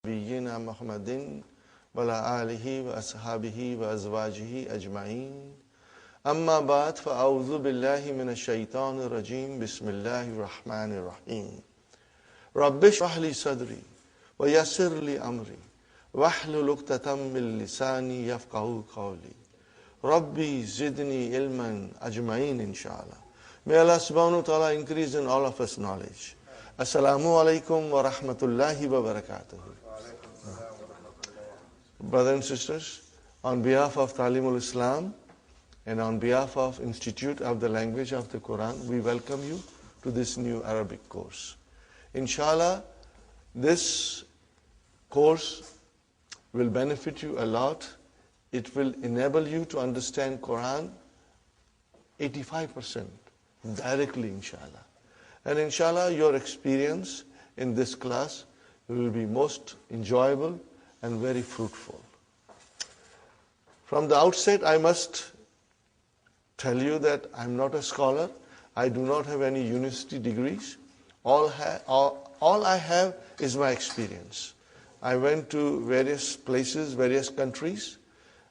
نبينا محمد وعلى آله وأصحابه وأزواجه أجمعين أما بعد فأعوذ بالله من الشيطان الرجيم بسم الله الرحمن الرحيم رب اشرح لي صدري ويسر لي أمري واحلل عقدة من لساني يفقهوا قولي ربي زدني علما أجمعين inshallah. May Allah subhanahu wa ta'ala increase in all of us knowledge. Assalamu alaikum wa rahmatullahi wa barakatuh. Brothers and sisters, on behalf of Talimul Islam and on behalf of Institute of the Language of the Quran, we welcome you to this new Arabic course. Inshallah, this course will benefit you a lot. It will enable you to understand Quran 85% directly, inshallah. And inshallah, your experience in this class will be most enjoyable and very fruitful. From the outset, I must tell you that I'm not a scholar. I do not have any university degrees. All I have is my experience. I went to various places, various countries,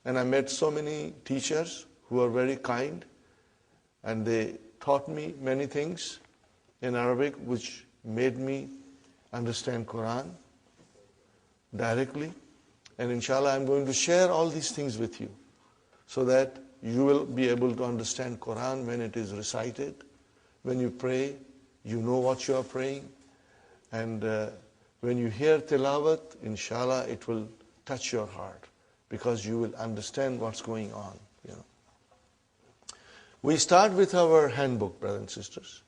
and I met so many teachers who are very kind, and they taught me many things in Arabic which made me understand Quran directly. And inshallah, I'm going to share all these things with you so that you will be able to understand Quran when it is recited. When you pray, you know what you are praying. And when you hear tilawat, inshallah, it will touch your heart because you will understand what's going on. We start with our handbook, brothers and sisters.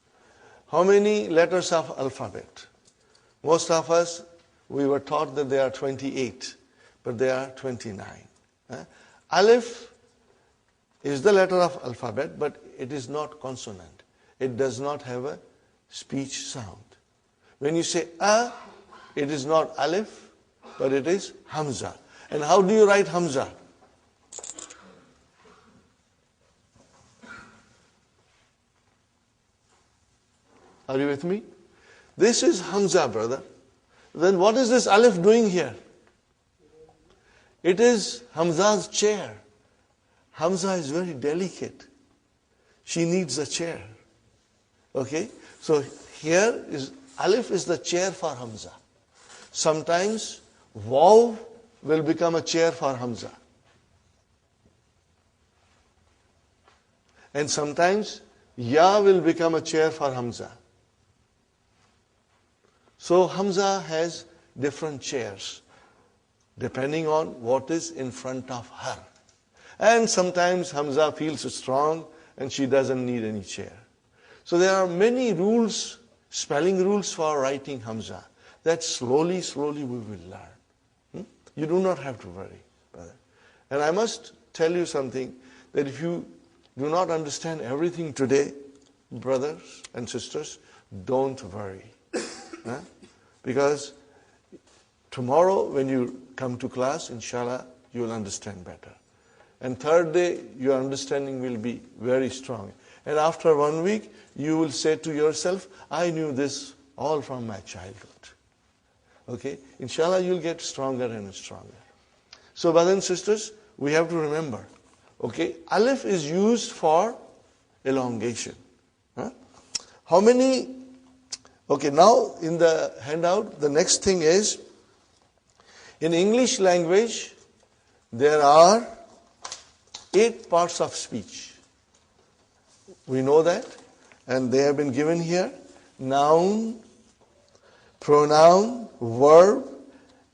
How many letters of alphabet? Most of us, we were taught that there are 28, but there are 29. Alif is the letter of alphabet, but it is not consonant. It does not have a speech sound. When you say a, it is not alif, but it is hamza. And how do you write hamza? Are you with me? This is hamza, brother. Then what is this alif doing here? It is Hamza's chair. Hamza is very delicate. She needs a chair. Okay? So here is alif is the chair for Hamza. Sometimes waw will become a chair for Hamza. And sometimes ya will become a chair for Hamza. So Hamza has different chairs depending on what is in front of her. And sometimes Hamza feels strong and she doesn't need any chair. So there are many rules, spelling rules for writing Hamza that slowly we will learn. You do not have to worry, brother. And I must tell you something, that if you do not understand everything today, brothers and sisters, don't worry. Because tomorrow when you come to class, inshallah, you will understand better. And third day, your understanding will be very strong. And after 1 week, you will say to yourself, I knew this all from my childhood. Okay? Inshallah, you'll get stronger and stronger. So, brothers and sisters, we have to remember, okay, alif is used for elongation. How many? Okay, now in the handout, the next thing is, in English language, there are 8 parts of speech. We know that, and they have been given here. Noun, pronoun, verb,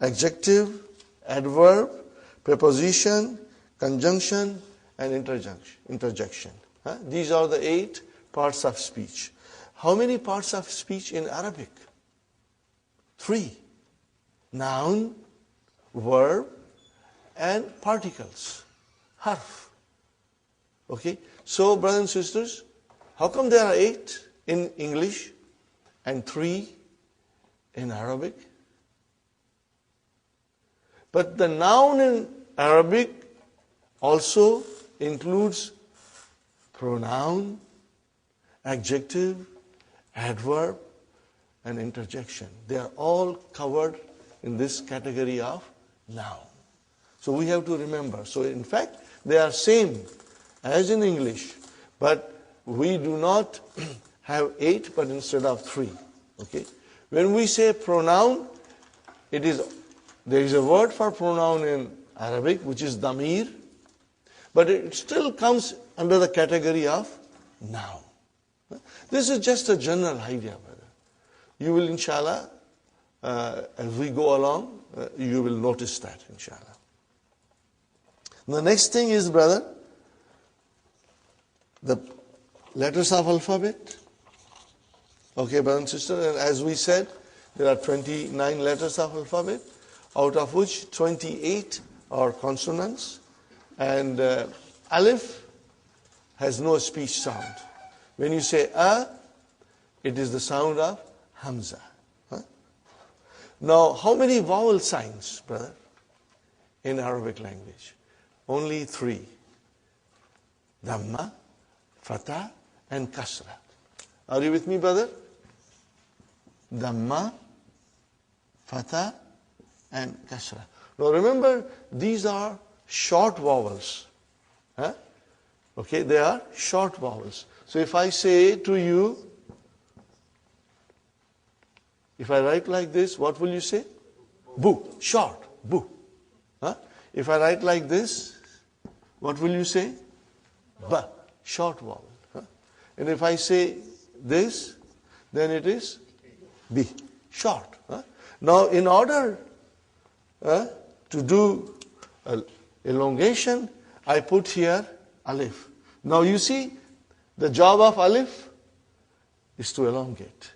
adjective, adverb, preposition, conjunction, and interjection. These are the 8 parts of speech. How many parts of speech in Arabic? 3. Noun, verb, and particles. Harf. Okay? So, brothers and sisters, how come there are 8 in English and 3 in Arabic? But the noun in Arabic also includes pronoun, adjective, adverb, and interjection. They are all covered in this category of noun. So we have to remember. So in fact, they are same as in English, but we do not have 8, but instead of 3. Okay. When we say pronoun, there is a word for pronoun in Arabic, which is damir, but it still comes under the category of noun. This is just a general idea, brother. You will, inshallah, as we go along, you will notice that, inshallah. The next thing is, brother, the letters of alphabet. Okay, brother and sister, and as we said, there are 29 letters of alphabet, out of which 28 are consonants, and alif has no speech sound. When you say a, it is the sound of hamza. Huh? Now, how many vowel signs, brother, in Arabic language? Only 3. Dhamma, fatha, and kasra. Are you with me, brother? Dhamma, fatha, and kasra. Now remember, these are short vowels. Huh? Okay, they are short vowels. So if I say to you, if I write like this, what will you say? Bu, short, bu. Huh? If I write like this, what will you say? Ba, short vowel. Huh? And if I say this, then it is bi, short. Huh? Now in order to do elongation, I put here alif. Now you see, the job of alif is to elongate.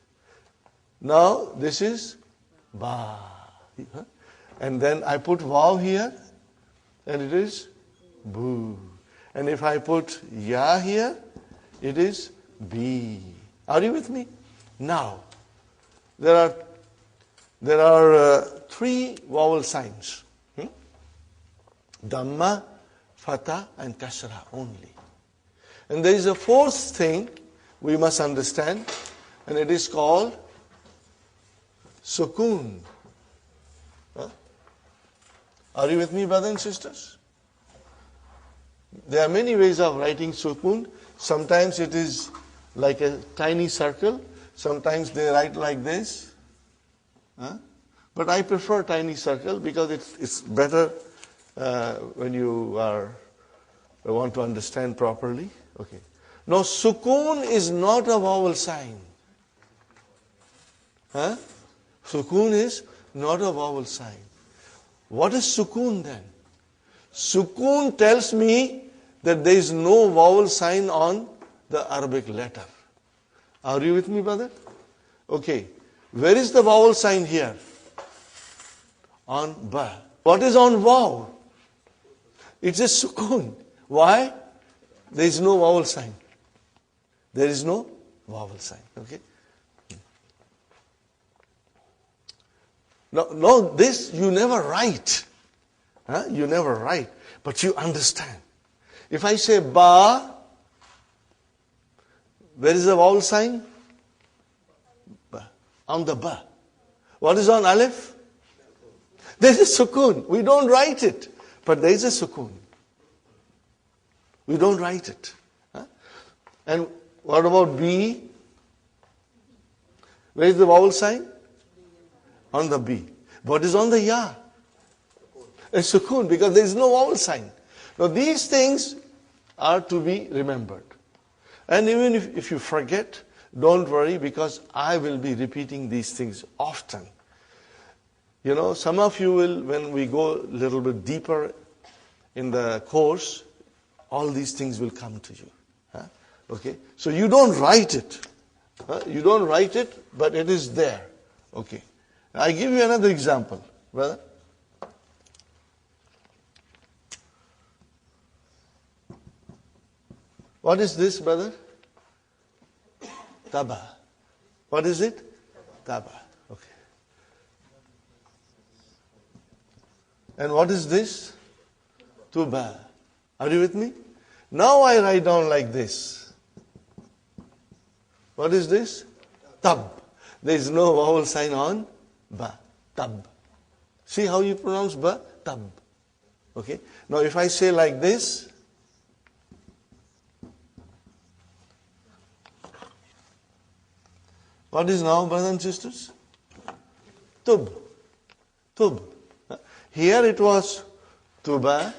Now this is ba. And then I put vav here, and it is bu. And if I put ya here, it is bi. Are you with me? Now, there are 3 vowel signs. Dhamma, fatha, and kasra only. And there is a 4th thing we must understand, and it is called sukoon. Huh? Are you with me, brothers and sisters? There are many ways of writing sukoon. Sometimes it is like a tiny circle. Sometimes they write like this. Huh? But I prefer tiny circle because it's better when you want to understand properly. Okay. Now, sukoon is not a vowel sign. Huh? Sukoon is not a vowel sign. What is sukoon then? Sukoon tells me that there is no vowel sign on the Arabic letter. Are you with me, brother? Okay. Where is the vowel sign here? On ba. What is on vav? It's a sukoon. Why? There is no vowel sign. There is no vowel sign. Okay. Now this you never write. Huh? You never write, but you understand. If I say ba, where is the vowel sign? Ba. On the ba. What is on alif? There is a sukoon. We don't write it, but there is a sukoon. We don't write it. Huh? And what about B? Where is the vowel sign? On the B. What is on the ya? A sukoon, because there is no vowel sign. Now these things are to be remembered. And even if you forget, don't worry, because I will be repeating these things often. You know, some of you will, when we go a little bit deeper in the course, all these things will come to you. Huh? Okay? So you don't write it. You don't write it, but it is there. Okay. I give you another example, brother. What is this, brother? Taba. What is it? Taba. Okay. And what is this? Tuba. Are you with me? Now I write down like this. What is this? Tab. There is no vowel sign on ba. Tab. See how you pronounce ba? Tab. Okay. Now if I say like this, what is now, brothers and sisters? Tub. Tub. Here it was tuba,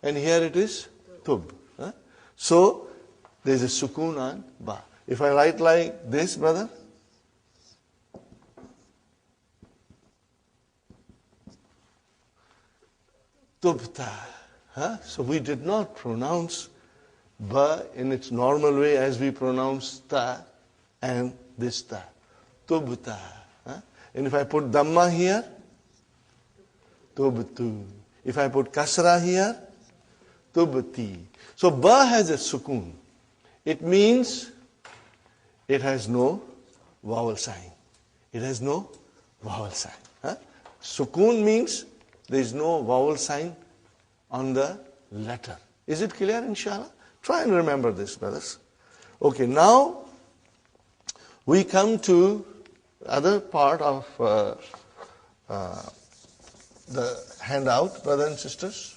and here it is tub. So there is a sukoon on ba. If I write like this, brother, tubta. So we did not pronounce ba in its normal way as we pronounce ta and this ta. Tubta. And if I put dhamma here, tubtu. If I put kasra here, tubti. So ba has a sukoon. It means it has no vowel sign. It has no vowel sign. Sukoon means there is no vowel sign on the letter. Is it clear, inshallah? Try and remember this, brothers. Okay, now we come to other part of the handout, brothers and sisters.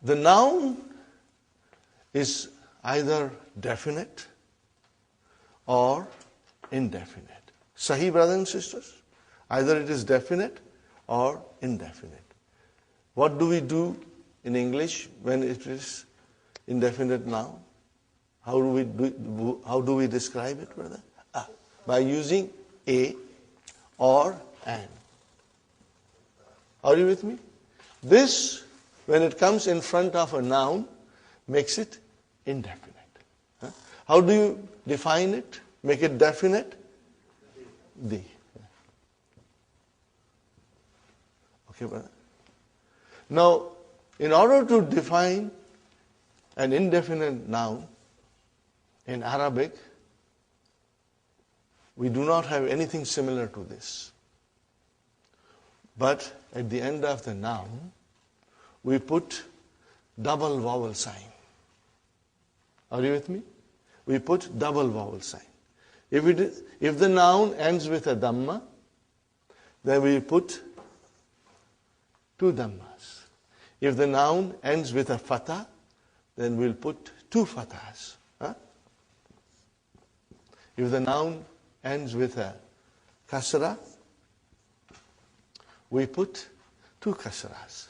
The noun is either definite or indefinite. Sahi, brothers and sisters? Either it is definite or indefinite. What do we do in English when it is indefinite noun? How do we describe it, brother? By using a or an. Are you with me? This, when it comes in front of a noun, makes it indefinite. How do you define it? Make it definite? The. Okay, brother? Now, in order to define an indefinite noun in Arabic, we do not have anything similar to this. But at the end of the noun, we put double vowel sign. Are you with me? We put double vowel sign. If the noun ends with a dhamma, then we put two dhammas. If the noun ends with a fatha, then we'll put two fathas. If the noun ends with a kasra, we put two kasras.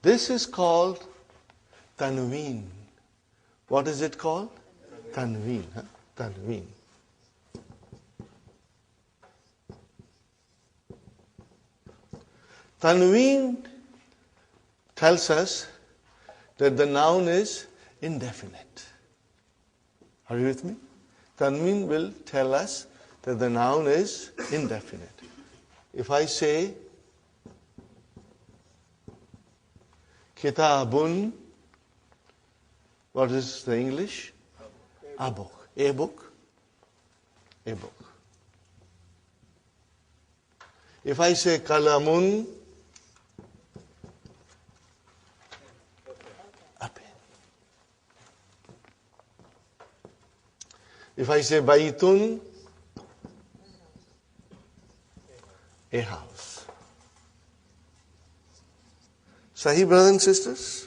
This is called tanween. What is it called? Tanween. Tanween. Tanween tells us that the noun is indefinite. Are you with me? Tanween will tell us that the noun is indefinite. If I say kitabun, what is the English? A book. A book. A book. If I say kalamun, a pen. If I say baytun, a house. Sahih, brothers and sisters?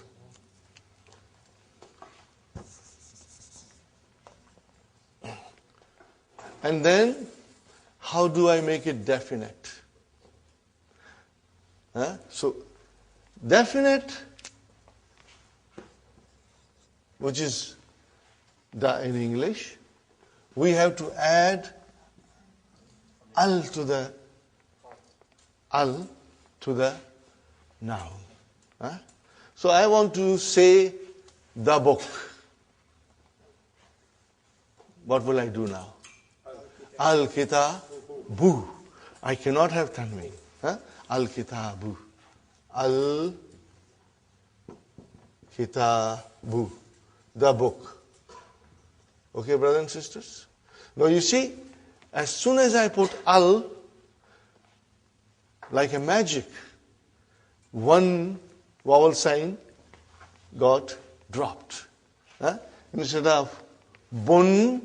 And then, how do I make it definite? So, definite, which is da in English, we have to add al to the noun. So I want to say the book. What will I do now? Al-kitabu. I cannot have tanween. Al-kitabu. Al-kitabu. The book. Okay, brothers and sisters? Now you see, as soon as I put al, like a magic, one vowel sign got dropped. Huh? Instead of bun,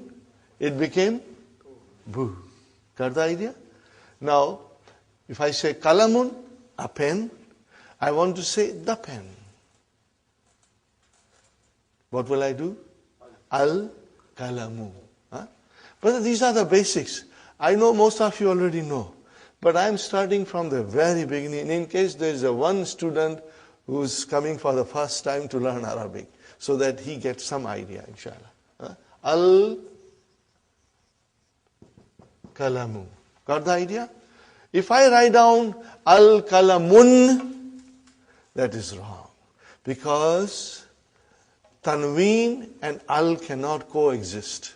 it became bu. Got the idea? Now, if I say kalamun, a pen, I want to say the pen. What will I do? Al-kalamu. Huh? But these are the basics. I know most of you already know. But I'm starting from the very beginning in case there is a one student who's coming for the first time to learn Arabic, so that he gets some idea, inshallah. Huh? Al-kalamu. Got the idea? If I write down al-kalamun, that is wrong. Because tanween and al cannot coexist.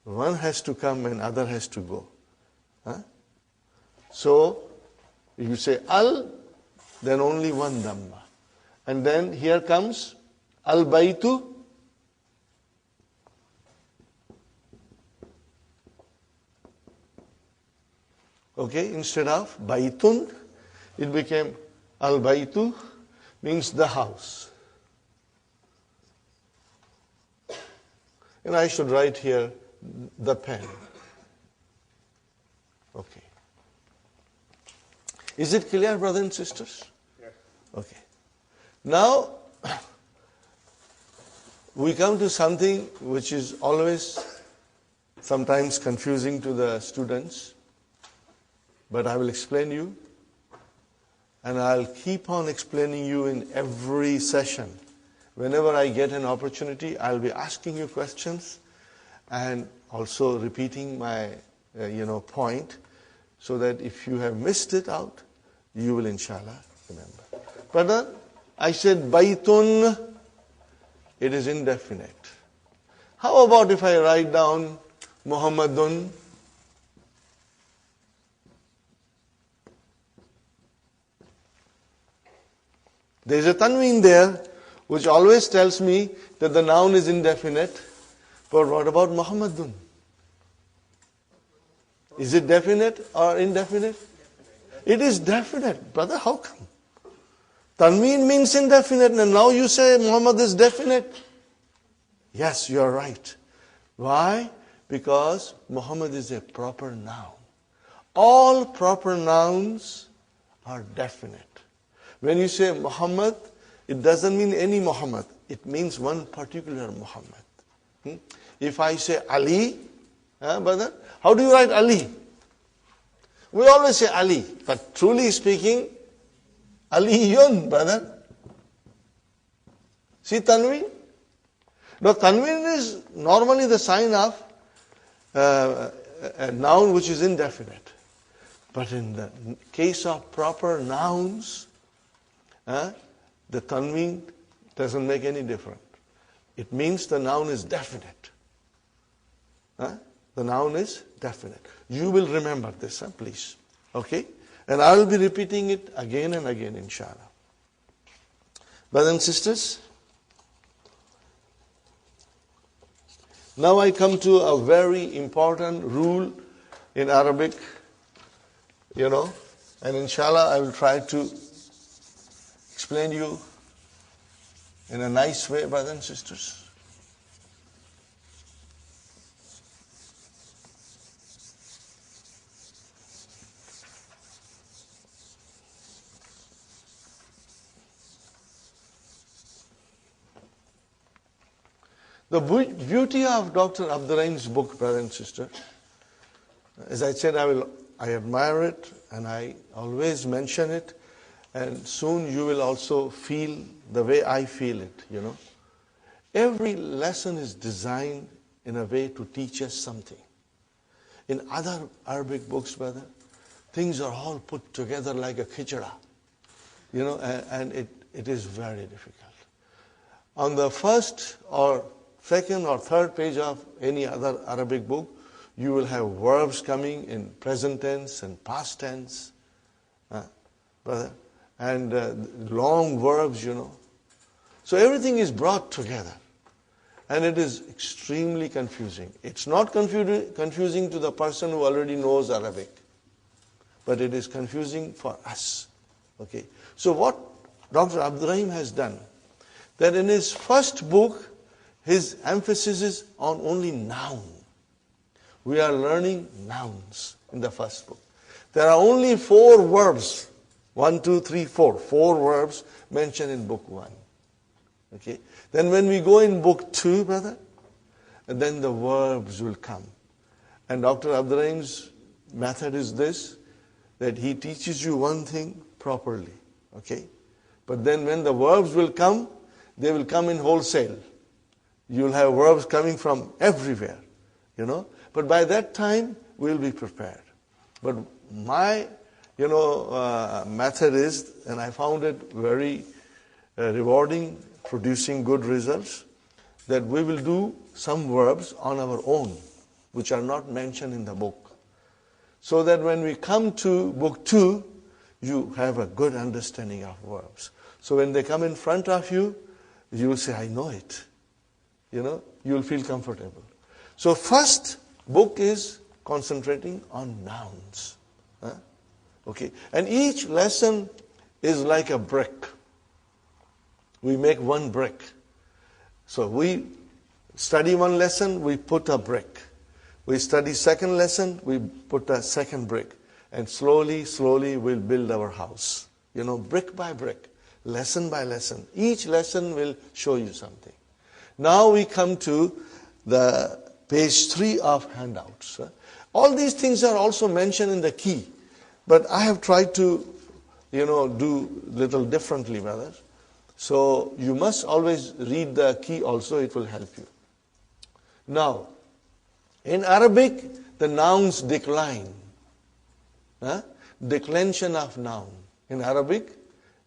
One has to come and other has to go. Huh? So, if you say al, then only one dhamma. And then here comes al-baytu. Okay, instead of baytun, it became al-baytu, means the house. And I should write here the pen. Okay. Is it clear, brothers and sisters? Yes. Okay. Now, we come to something which is always sometimes confusing to the students, but I will explain you, and I'll keep on explaining you in every session. Whenever I get an opportunity, I'll be asking you questions and also repeating my point, so that if you have missed it out, you will inshallah remember. But I said baytun, it is indefinite. How about if I write down Muhammadun? There is a tanween there which always tells me that the noun is indefinite. But what about Muhammadun? Is it definite or indefinite? It is definite. Brother, how come? Tanween means indefinite, and now you say Muhammad is definite. Yes, you are right. Why? Because Muhammad is a proper noun. All proper nouns are definite. When you say Muhammad, it doesn't mean any Muhammad. It means one particular Muhammad. If I say Ali, brother, how do you write Ali? We always say Ali, but truly speaking, Aliyun, brother. See Tanween? Now Tanween is normally the sign of a noun which is indefinite. But in the case of proper nouns, the Tanween doesn't make any difference. It means the noun is definite. The noun is definite. You will remember this, please. Okay? And I will be repeating it again and again, inshallah. Brothers and sisters, now I come to a very important rule in Arabic, and inshallah I will try to explain you in a nice way, brothers and sisters. The beauty of Dr. Abdurrahim's book, brother and sister, as I said, I admire it and I always mention it, and soon you will also feel the way I feel it, Every lesson is designed in a way to teach us something. In other Arabic books, brother, things are all put together like a khichda, and it is very difficult. On the first or second or third page of any other Arabic book, you will have verbs coming in present tense and past tense, brother, and long verbs, So everything is brought together, and it is extremely confusing. It's not confusing to the person who already knows Arabic, but it is confusing for us. Okay. So what Dr. Abdurrahim has done, that in his first book, his emphasis is on only noun. We are learning nouns in the first book. There are only 4 verbs. 1, 2, 3, 4. 4 verbs mentioned in book 1. Okay. Then when we go in book 2, brother, then the verbs will come. And Dr. Abdurrahim's method is this, that he teaches you one thing properly. Okay. But then when the verbs will come, they will come in wholesale. You'll have verbs coming from everywhere, But by that time, we'll be prepared. But my, method is, and I found it very rewarding, producing good results, that we will do some verbs on our own, which are not mentioned in the book. So that when we come to book 2, you have a good understanding of verbs. So when they come in front of you, you will say, I know it. You'll feel comfortable. So first book is concentrating on nouns. Okay. And each lesson is like a brick. We make one brick. So we study one lesson, we put a brick. We study second lesson, we put a second brick. And slowly, slowly we'll build our house. Brick by brick, lesson by lesson. Each lesson will show you something. Now we come to the page 3 of handouts. All these things are also mentioned in the key. But I have tried to, do little differently, brother. So you must always read the key also, it will help you. Now, in Arabic, the nouns decline. Declension of noun. In Arabic,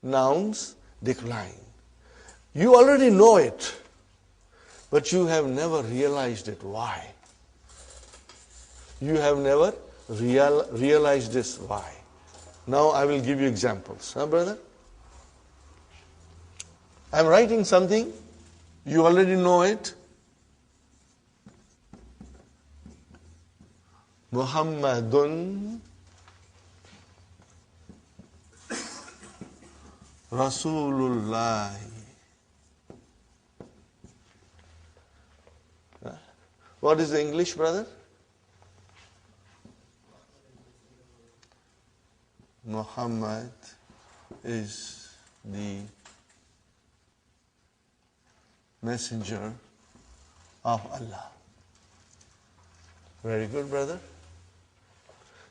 nouns decline. You already know it, but you have never realized it. Why? You have never realized this. Why? Now I will give you examples. Brother? I'm writing something. You already know it. Muhammadun Rasulullah. What is the English, brother? Muhammad is the messenger of Allah. Very good, brother.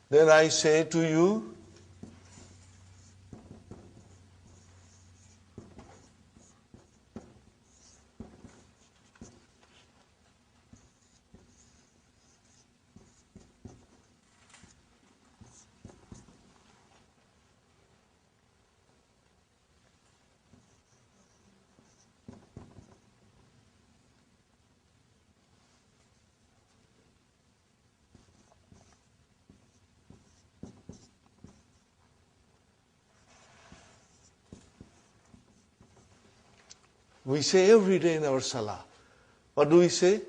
Then I say to you, we say every day in our salah. What do we say?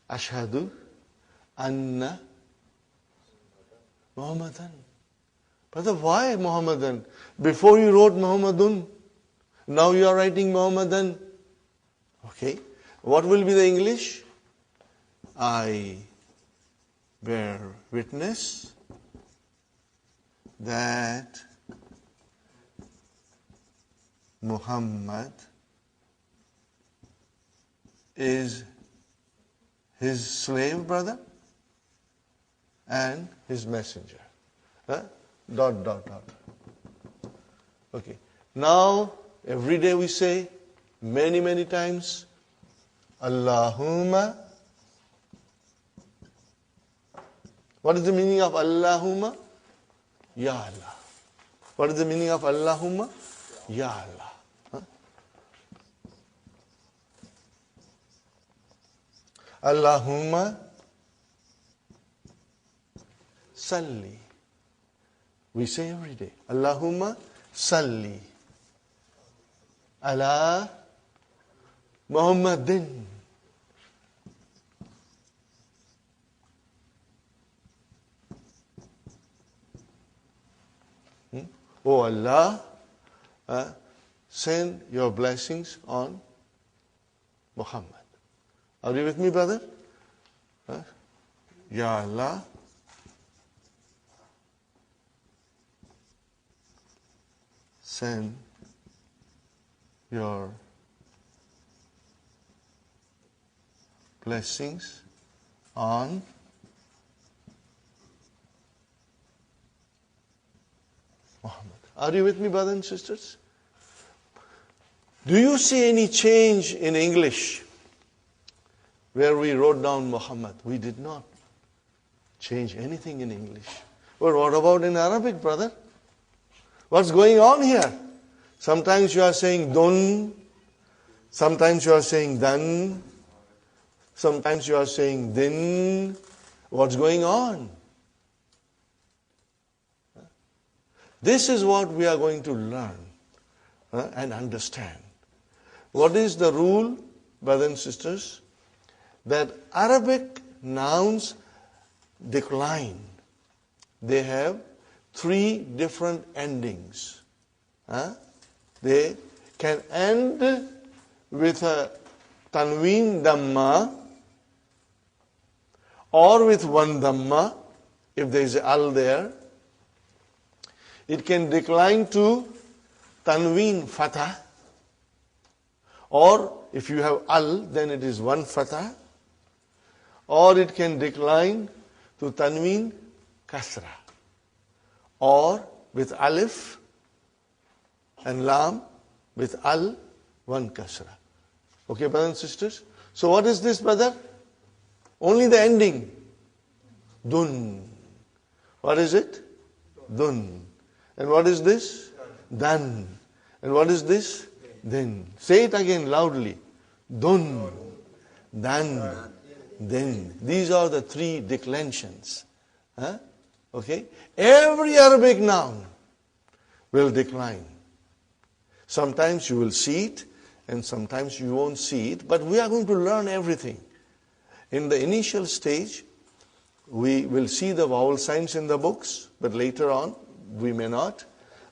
Ashhadu anna Muhammadan. Brother, why Muhammadan? Before you wrote Muhammadun, now you are writing Muhammadan. Okay. What will be the English? I bear witness that Muhammad is his slave, brother, and his messenger. Dot, dot, dot. Okay. Now, every day we say, many, many times, Allahumma. What is the meaning of Allahumma? Ya Allah. What is the meaning of Allahumma? Ya Allah. Allahumma salli. We say every day, Allahumma salli ala Muhammadin. Oh Allah, send your blessings on Muhammad. Are you with me, brother? Huh? Ya Allah, send your blessings on Muhammad. Are you with me, brothers and sisters? Do you see any change in English where we wrote down Muhammad? We did not change anything in English. But what about in Arabic, brother? What's going on here? Sometimes you are saying dun, sometimes you are saying dan, sometimes you are saying din. What's going on? This is what we are going to learn and understand. What is the rule, brothers and sisters? That Arabic nouns decline. They have 3 different endings. They can end with a tanween dhamma or with one dhamma if there is al there. It can decline to tanween fatah, or if you have al, then it is one fatah, or it can decline to tanween kasra, or with alif and lam, with al, one kasra. Okay, brothers and sisters? So what is this, brother? Only the ending. Dun. What is it? Dun. And what is this? Dan. And what is this? Then. Say it again loudly. Dun. Dan. Then. These are the 3 declensions. Okay? Every Arabic noun will decline. Sometimes you will see it, and sometimes you won't see it, but we are going to learn everything. In the initial stage, we will see the vowel signs in the books, but later on, we may not.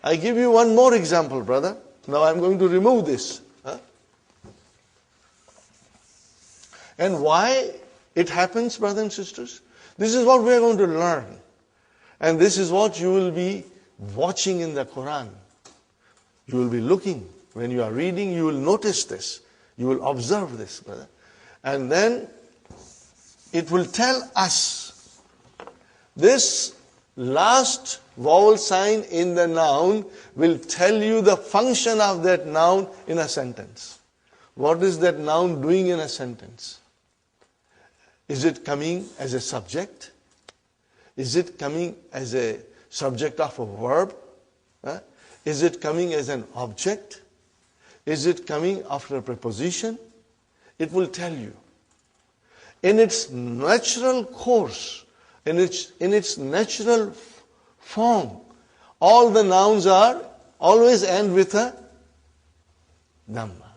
I give you one more example, brother. Now I'm going to remove this. And why it happens, brothers and sisters? This is what we are going to learn. And this is what you will be watching in the Quran. You will be looking. When you are reading, you will notice this. You will observe this, brother. And then it will tell us this last vowel sign in the noun will tell you the function of that noun in a sentence. What is that noun doing in a sentence? Is it coming as a subject? Is it coming as a subject of a verb? Is it coming as an object? Is it coming after a preposition? It will tell you. In its natural course, in its natural form, all the nouns are always end with a dhamma.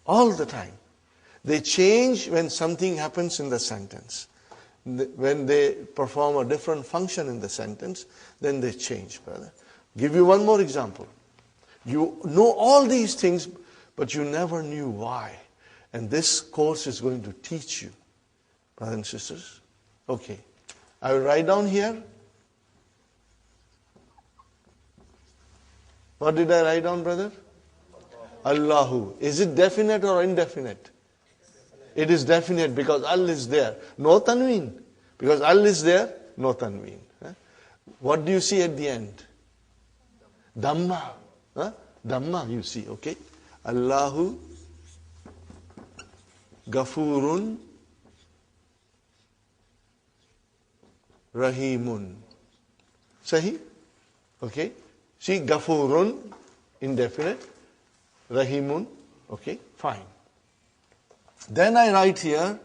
All the time. They change when something happens in the sentence. When they perform a different function in the sentence, then they change, brother. Give you one more example. You know all these things, but you never knew why. And this course is going to teach you, brothers and sisters. Okay. I will write down here. What did I write down, brother? Allahu. Is it definite or indefinite? It is definite because Al is there. No tanween. Because Al is there, no tanween. What do you see at the end? Dhamma. Dhamma you see, okay? Allahu Gafurun Rahimun. Sahi? Okay? See, Gafurun, indefinite. Rahimun, okay? Fine. Then I write here,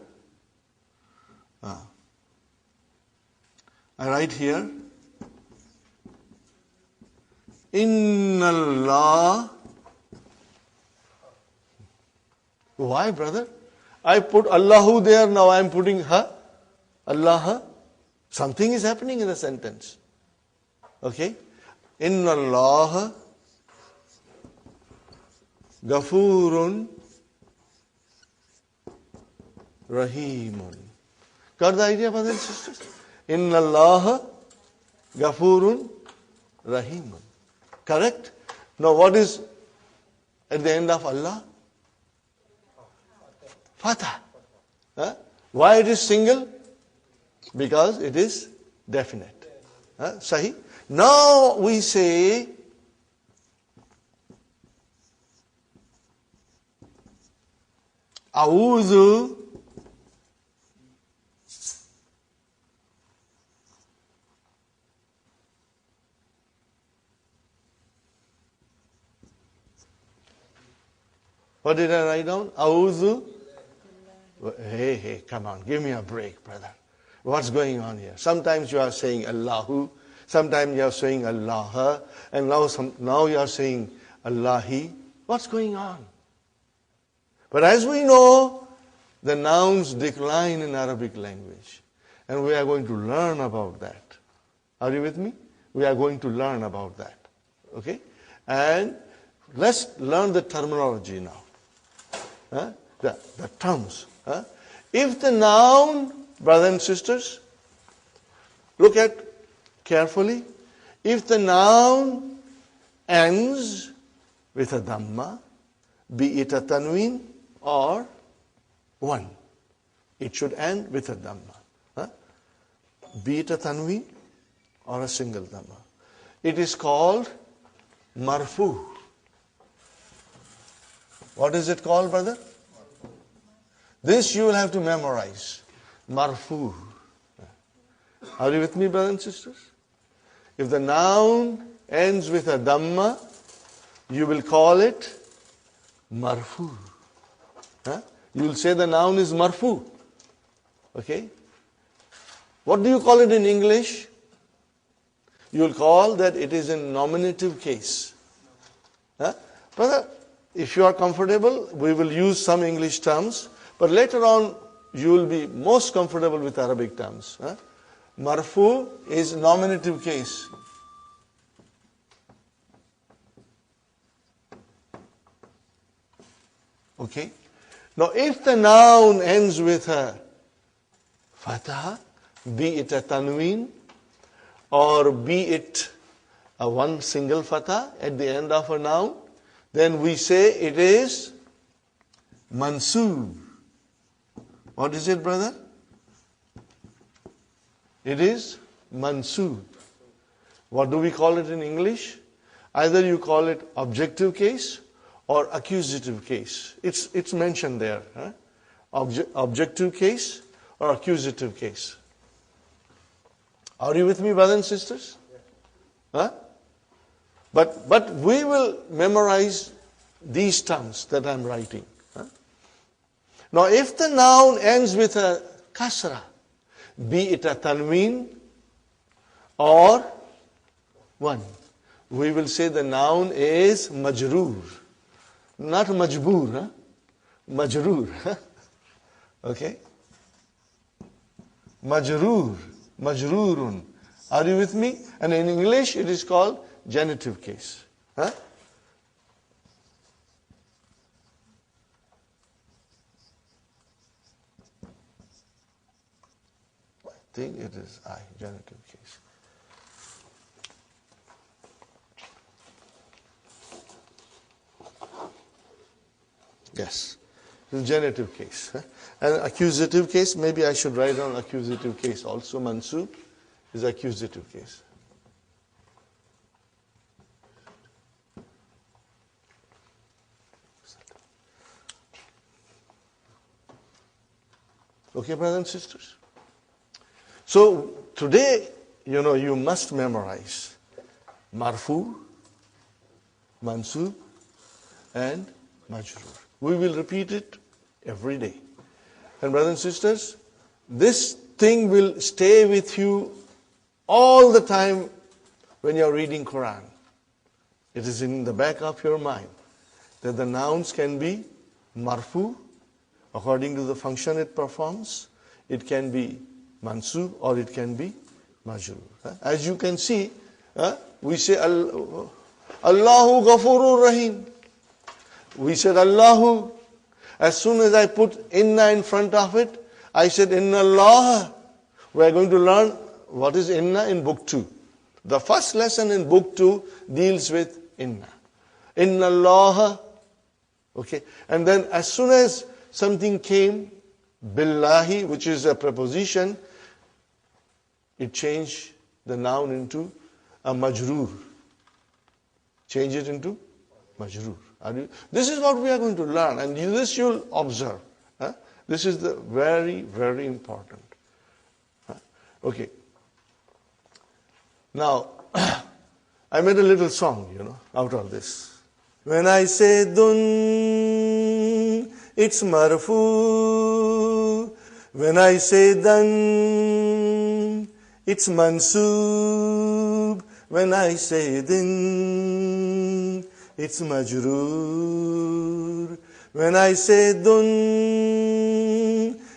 Inna Allah. Why, brother? I put Allahu there, now I am putting ha. Allah. Something is happening in the sentence. Okay? Inna Allah Gafurun Rahimun. Got the idea, brothers and sisters? Inna Allah Ghafurun Rahimun. Correct? Now what is at the end of Allah? Fatah. Huh? Why it is single? Because it is definite. Sahih? Now we say A'udhu What did I write down? A'udhu. Hey, come on, give me a break, brother. What's going on here? Sometimes you are saying Allahu, sometimes you are saying Allah, and now you are saying Allahi. What's going on? But as we know, the nouns decline in Arabic language. And we are going to learn about that. Are you with me? We are going to learn about that. Okay? And let's learn the terminology now. The terms. If the noun, brothers and sisters, look at carefully. If the noun ends with a dhamma, be it a tanween or one, it should end with a dhamma. Be it a tanween or a single dhamma. It is called marfu. What is it called, brother? This you will have to memorize. Marfu. Are you with me, brothers and sisters? If the noun ends with a dhamma, you will call it marfu. You will say the noun is marfu. Okay? What do you call it in English? You will call that it is in nominative case. Brother, if you are comfortable, we will use some English terms, but later on you will be most comfortable with Arabic terms. Marfu is nominative case. Okay? Now if the noun ends with a fatha, be it a tanween or be it a one single fatha at the end of a noun, then we say it is mansoob. What is it, brother? It is mansoob. What do we call it in English? Either you call it objective case or accusative case. It's mentioned there. Objective case or accusative case. Are you with me, brothers and sisters? But we will memorize these terms that I'm writing. Now if the noun ends with a kasra, be it a tanween or one, we will say the noun is majroor. Not majboor, majroor. Okay? Majroor, majroorun. Are you with me? And in English it is called genitive case. I think it is genitive case. Yes, it's genitive case. And accusative case, maybe I should write down accusative case also. Mansoob is accusative case. Okay, brothers and sisters? So today, you must memorize marfu, mansoob, and majroor. We will repeat it every day. And brothers and sisters, this thing will stay with you all the time when you are reading Quran. It is in the back of your mind that the nouns can be marfu, according to the function it performs. It can be mansoob or it can be majroor. As you can see, we say Allahu Ghafurur Rahim. We said Allahu. As soon as I put inna in front of it, I said inna Allah. We are going to learn what is inna in book 2. The first lesson in book 2 deals with inna. Inna Allah. Okay. And then as soon as something came, billahi, which is a preposition, it changed the noun into a majroor. Change it into majroor. This is what we are going to learn, and this you'll observe. This is the very, very important. Okay. Now, I made a little song, out of this. When I say dun, it's marfu. When I say dan, it's mansoob. When I say din, it's majroor. When I say dun,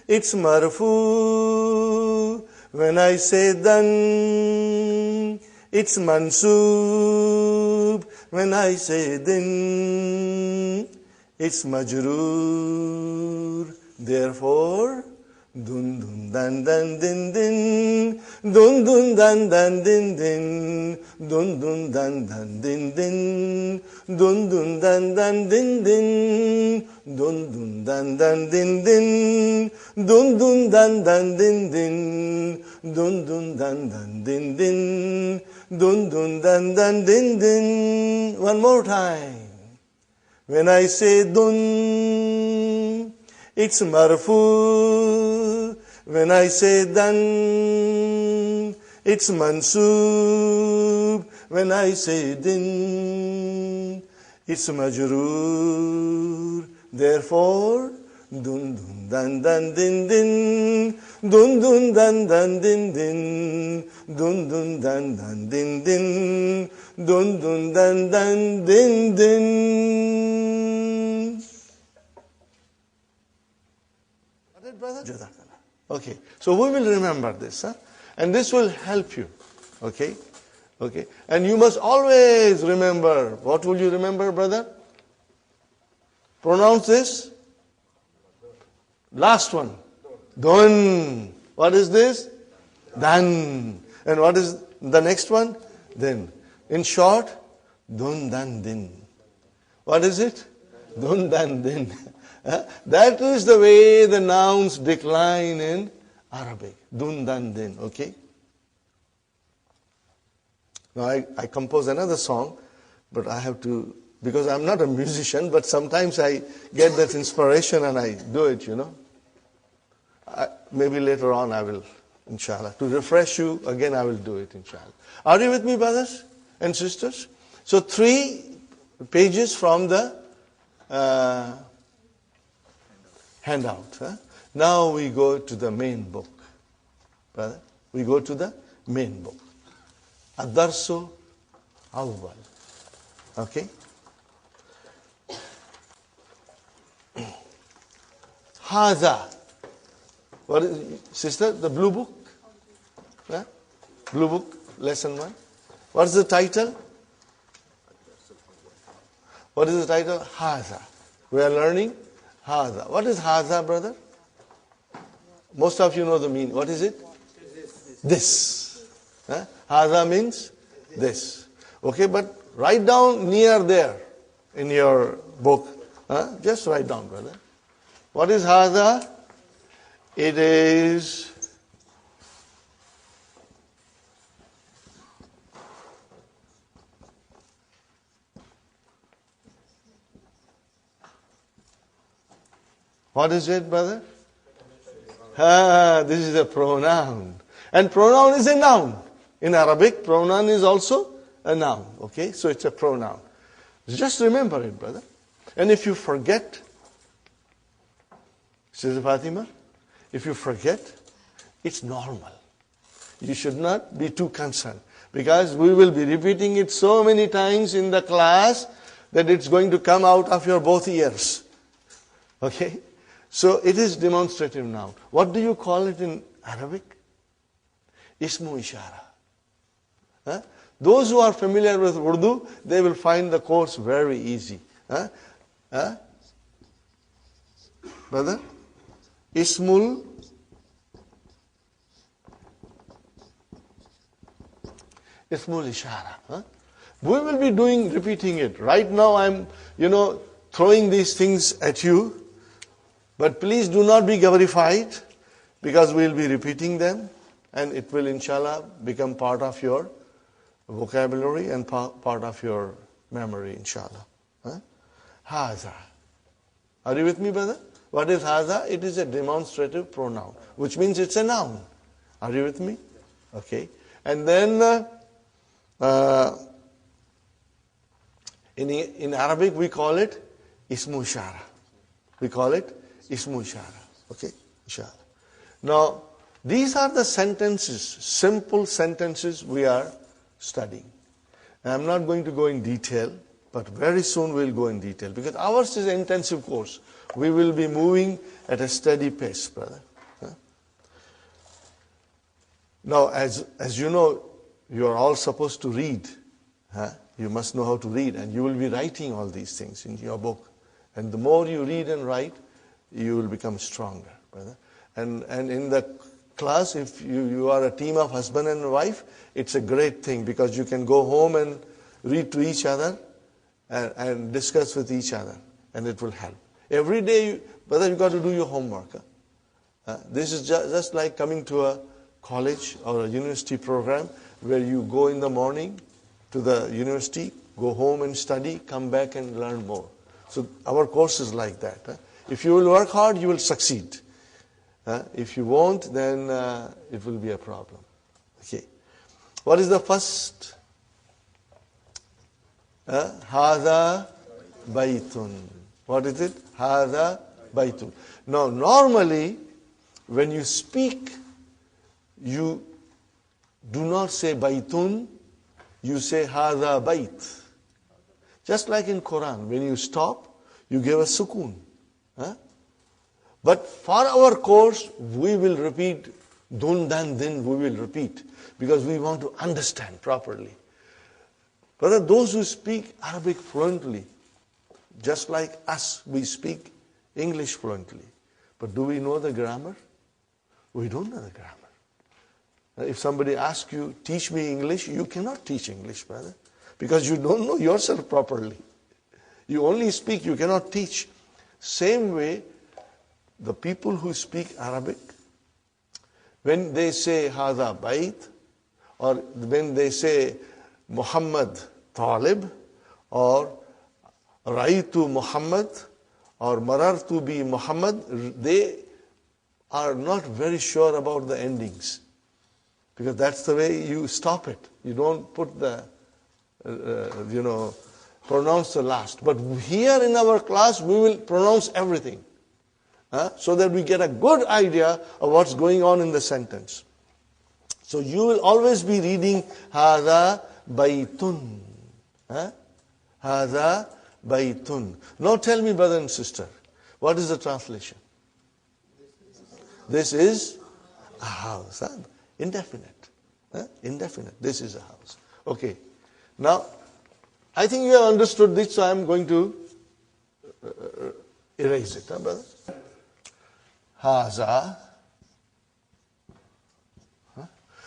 it's marfu. When I say dan, it's mansoob. When I say din, it's majroor. Therefore, dun dun dan dan din din, dun dun dan dan din din, dun dun dan dan din din, dun dun dan dan din din, dun dun dan dan din din, dun dun dan dan din din, dun dun dan dan din din, dun dun dan dan din din. One more time. When I say dun, it's marfu. When I say dan, it's mansoob. When I say din, it's majroor. Therefore, dun dun dan dan din din, dun dun dan dan din din, dun dun dan dan din din, dun dun dan dan din din. Got it, brother? Okay, so we will remember this, and this will help you. Okay, and you must always remember. What will you remember, brother? Pronounce this. Last one. Dun. What is this? Dan. And what is the next one? Din. In short, dun dan din. What is it? Dun dan din. That is the way the nouns decline in Arabic. Dun dan din. Okay? Now I compose another song, but I have to, because I'm not a musician, but sometimes I get that inspiration and I do it, Maybe later on I will, inshallah. To refresh you, again I will do it, inshallah. Are you with me, brothers and sisters? So 3 pages from the handout. Now we go to the main book. Brother, we go to the main book. Ad-Darsu Awwal. Okay? Haza. What is, sister, the blue book? Blue book, lesson 1. What is the title? What is the title? Haza. We are learning Haza. What is Haza, brother? Most of you know the meaning. What is it? This. Haza means this. Okay, but write down near there in your book. Just write down, brother. What is Haza? It is what is it, brother? This is a pronoun. And pronoun is a noun. In Arabic, pronoun is also a noun. Okay, so it's a pronoun. Just remember it, brother. And if you forget, Sister Fatima, if you forget, it's normal. You should not be too concerned, because we will be repeating it so many times in the class that it's going to come out of your both ears. Okay? So it is demonstrative noun. What do you call it in Arabic? Ismu Ishara. Those who are familiar with Urdu, they will find the course very easy. brother? Ismul Ishara. Huh? We will be repeating it. Right now I'm, throwing these things at you. But please do not be gabarified, because we'll be repeating them. And it will, inshallah, become part of your vocabulary and part of your memory, inshallah. Huh? Haza. Are you with me, brother? What is haza? It is a demonstrative pronoun, which means it's a noun. Are you with me? Okay. And then in Arabic we call it ismu ishara. We call it ismu ishara. Okay? Inshallah. Now, these are the sentences, simple sentences we are studying. And I'm not going to go in detail, but very soon we'll go in detail, because ours is an intensive course. We will be moving at a steady pace, brother. Huh? Now, as you know, you are all supposed to read. Huh? You must know how to read, and you will be writing all these things in your book. And the more you read and write, you will become stronger, brother. And in the class, if you are a team of husband and wife, it's a great thing, because you can go home and read to each other and discuss with each other, and it will help. Every day, brother, you got to do your homework. This is just like coming to a college or a university program, where you go in the morning to the university, go home and study, come back and learn more. So our course is like that. If you will work hard, you will succeed. If you won't, then it will be a problem. Okay. What is the first? Hada baytun. What is it? Hada baytun. Now, normally, when you speak, you do not say baytun, you say hada bayt. Just like in Quran, when you stop, you give a sukoon. But for our course, we will repeat dun, dan, din, we will repeat, because we want to understand properly. But those who speak Arabic fluently, just like us, we speak English fluently. But do we know the grammar? We don't know the grammar. If somebody asks you, teach me English, you cannot teach English, brother, because you don't know yourself properly. You only speak, you cannot teach. Same way, the people who speak Arabic, when they say Hada Bayt, or when they say Muhammad Talib, or Raitu Muhammad, or Marartu bi Muhammad, they are not very sure about the endings. Because that's the way you stop it. You don't put the, pronounce the last. But here in our class, we will pronounce everything. So that we get a good idea of what's going on in the sentence. So you will always be reading Hada Baytun. Hada Baytun. Now tell me, brother and sister, what is the translation? This is a house. Indefinite. Indefinite. This is a house. Okay. Now, I think you have understood this, so I am going to erase it, brother. Haza.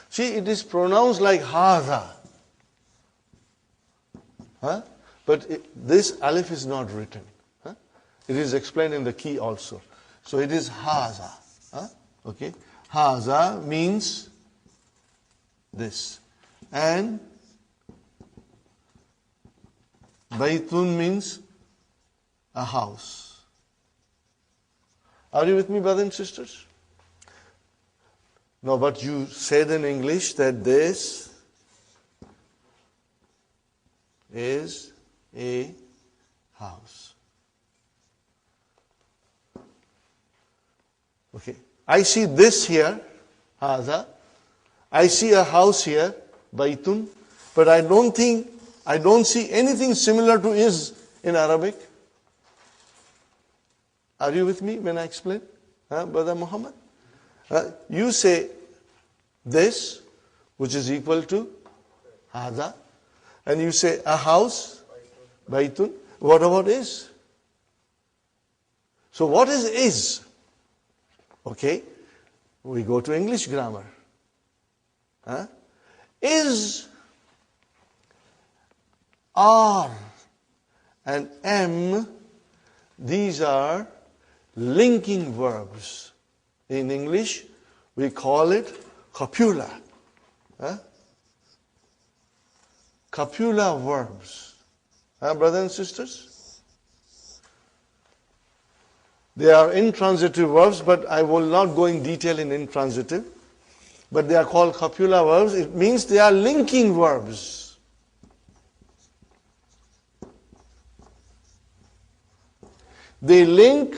See, it is pronounced like Haza. But this alif is not written. It is explained in the key also. So it is Haza. Okay. Haza means this. And Baytun means a house. Are you with me, brothers and sisters? No, but you said in English that this is a house. Okay. I see this here, Haza. I see a house here, Baytun. But I don't see anything similar to is in Arabic. Are you with me when I explain? Brother Muhammad? You say this, which is equal to Hada. And you say a house, Baytun. What about is? So what is? Okay, we go to English grammar. Is, are, and am, these are linking verbs. In English, we call it copula. Copula verbs. Brothers and sisters? They are intransitive verbs, but I will not go in detail in intransitive. But they are called copula verbs. It means they are linking verbs. They link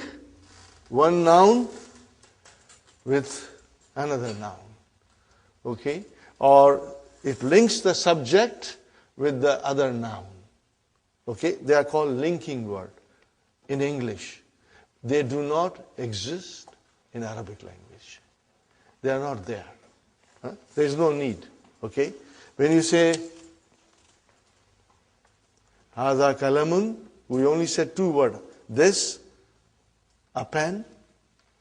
one noun with another noun. Okay? Or it links the subject with the other noun. Okay? They are called linking words in English. They do not exist in Arabic language. They are not there. There is no need. Okay? When you say Hada kalamun, we only said two words. This, a pen,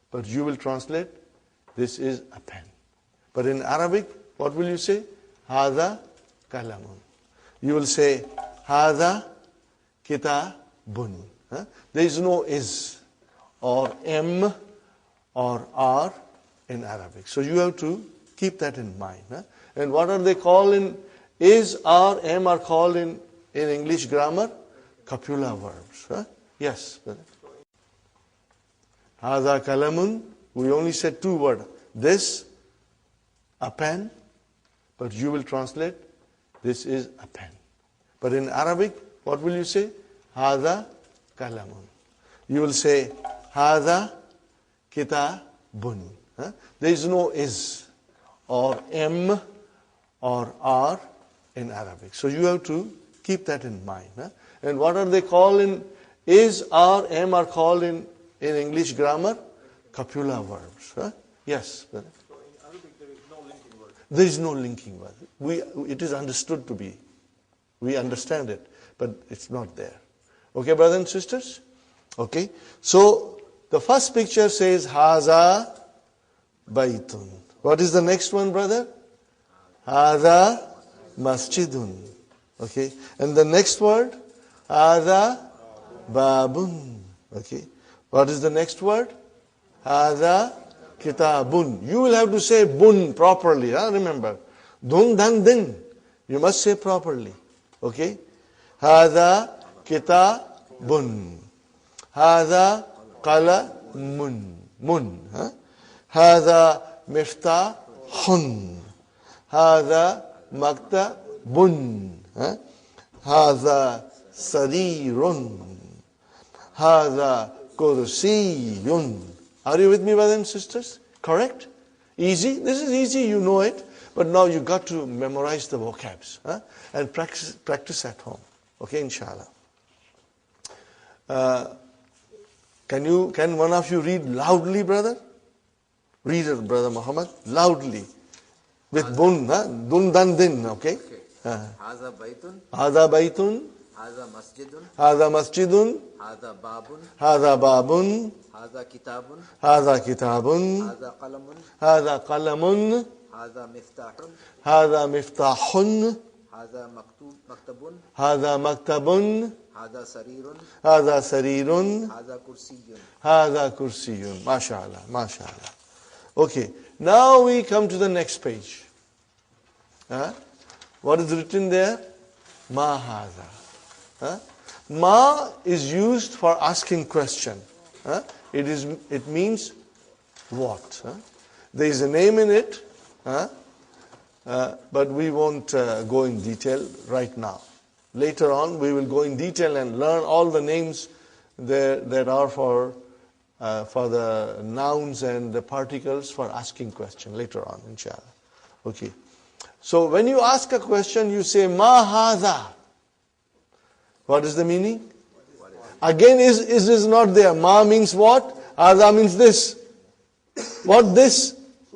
but you will translate, this is a pen. But in Arabic, what will you say? Hada kalamun. You will say Hada kitabun. There is no is or am or are in Arabic. So you have to keep that in mind. And what are they called in is, are, am are called in English grammar? Copula verbs. Yes. Hada kalamun, we only said two words. This, a pen, but you will translate, this is a pen. But in Arabic, what will you say? Hada kalamun. You will say, Hada kitabun. There is no is or am or are in Arabic. So you have to keep that in mind. And what are they called in is, are, am are called in English grammar? Copula verbs. Yes. So in Arabic there is no linking word. There is no linking word. It is understood to be. We understand it, but it's not there. Okay, brothers and sisters? Okay. So the first picture says Haza Baitun. What is the next one, brother? Haza Masjidun. Okay. And the next word? Haza Babun. Okay. What is the next word? Haza Kitabun. You will have to say bun properly. Remember. Dun dan din. You must say properly. Okay. Haza Kitabun. Haza Qalamun. Mun. Haza Miftahun. Haza Maktabun. Haza Sarirun. Haza Kursiyun. Are you with me, brothers and sisters? Correct? Easy? This is easy, you know it. But now you got to memorize the vocabs and practice at home. Okay, inshallah. Can one of you read loudly, brother? Read it, brother Muhammad, loudly. With bun, dun dan din, okay? Haza baitun. Haza baitun. Haza masjidun. Haza masjidun. Haza babun. Haza babun. Haza kitabun. Haza kitabun. Haza qalamun. Haza qalamun. Haza miftahun. Haza miftahun. Haza maktabun. Haza maktabun. Haza sarirun. Haza sarirun. Haza kursiyun. Haza kursiyun. MashaAllah, MashaAllah. Okay, now we come to the next page. What is written there? Ma haza. Ma is used for asking question. It means what? There is a name in it, but we won't go in detail right now. Later on, we will go in detail and learn all the names that are for the nouns and the particles for asking question later on, inshallah. Okay. So when you ask a question, you say ma hadha. What is the meaning? Again, is not there. Ma means what? Hadha means this. What this?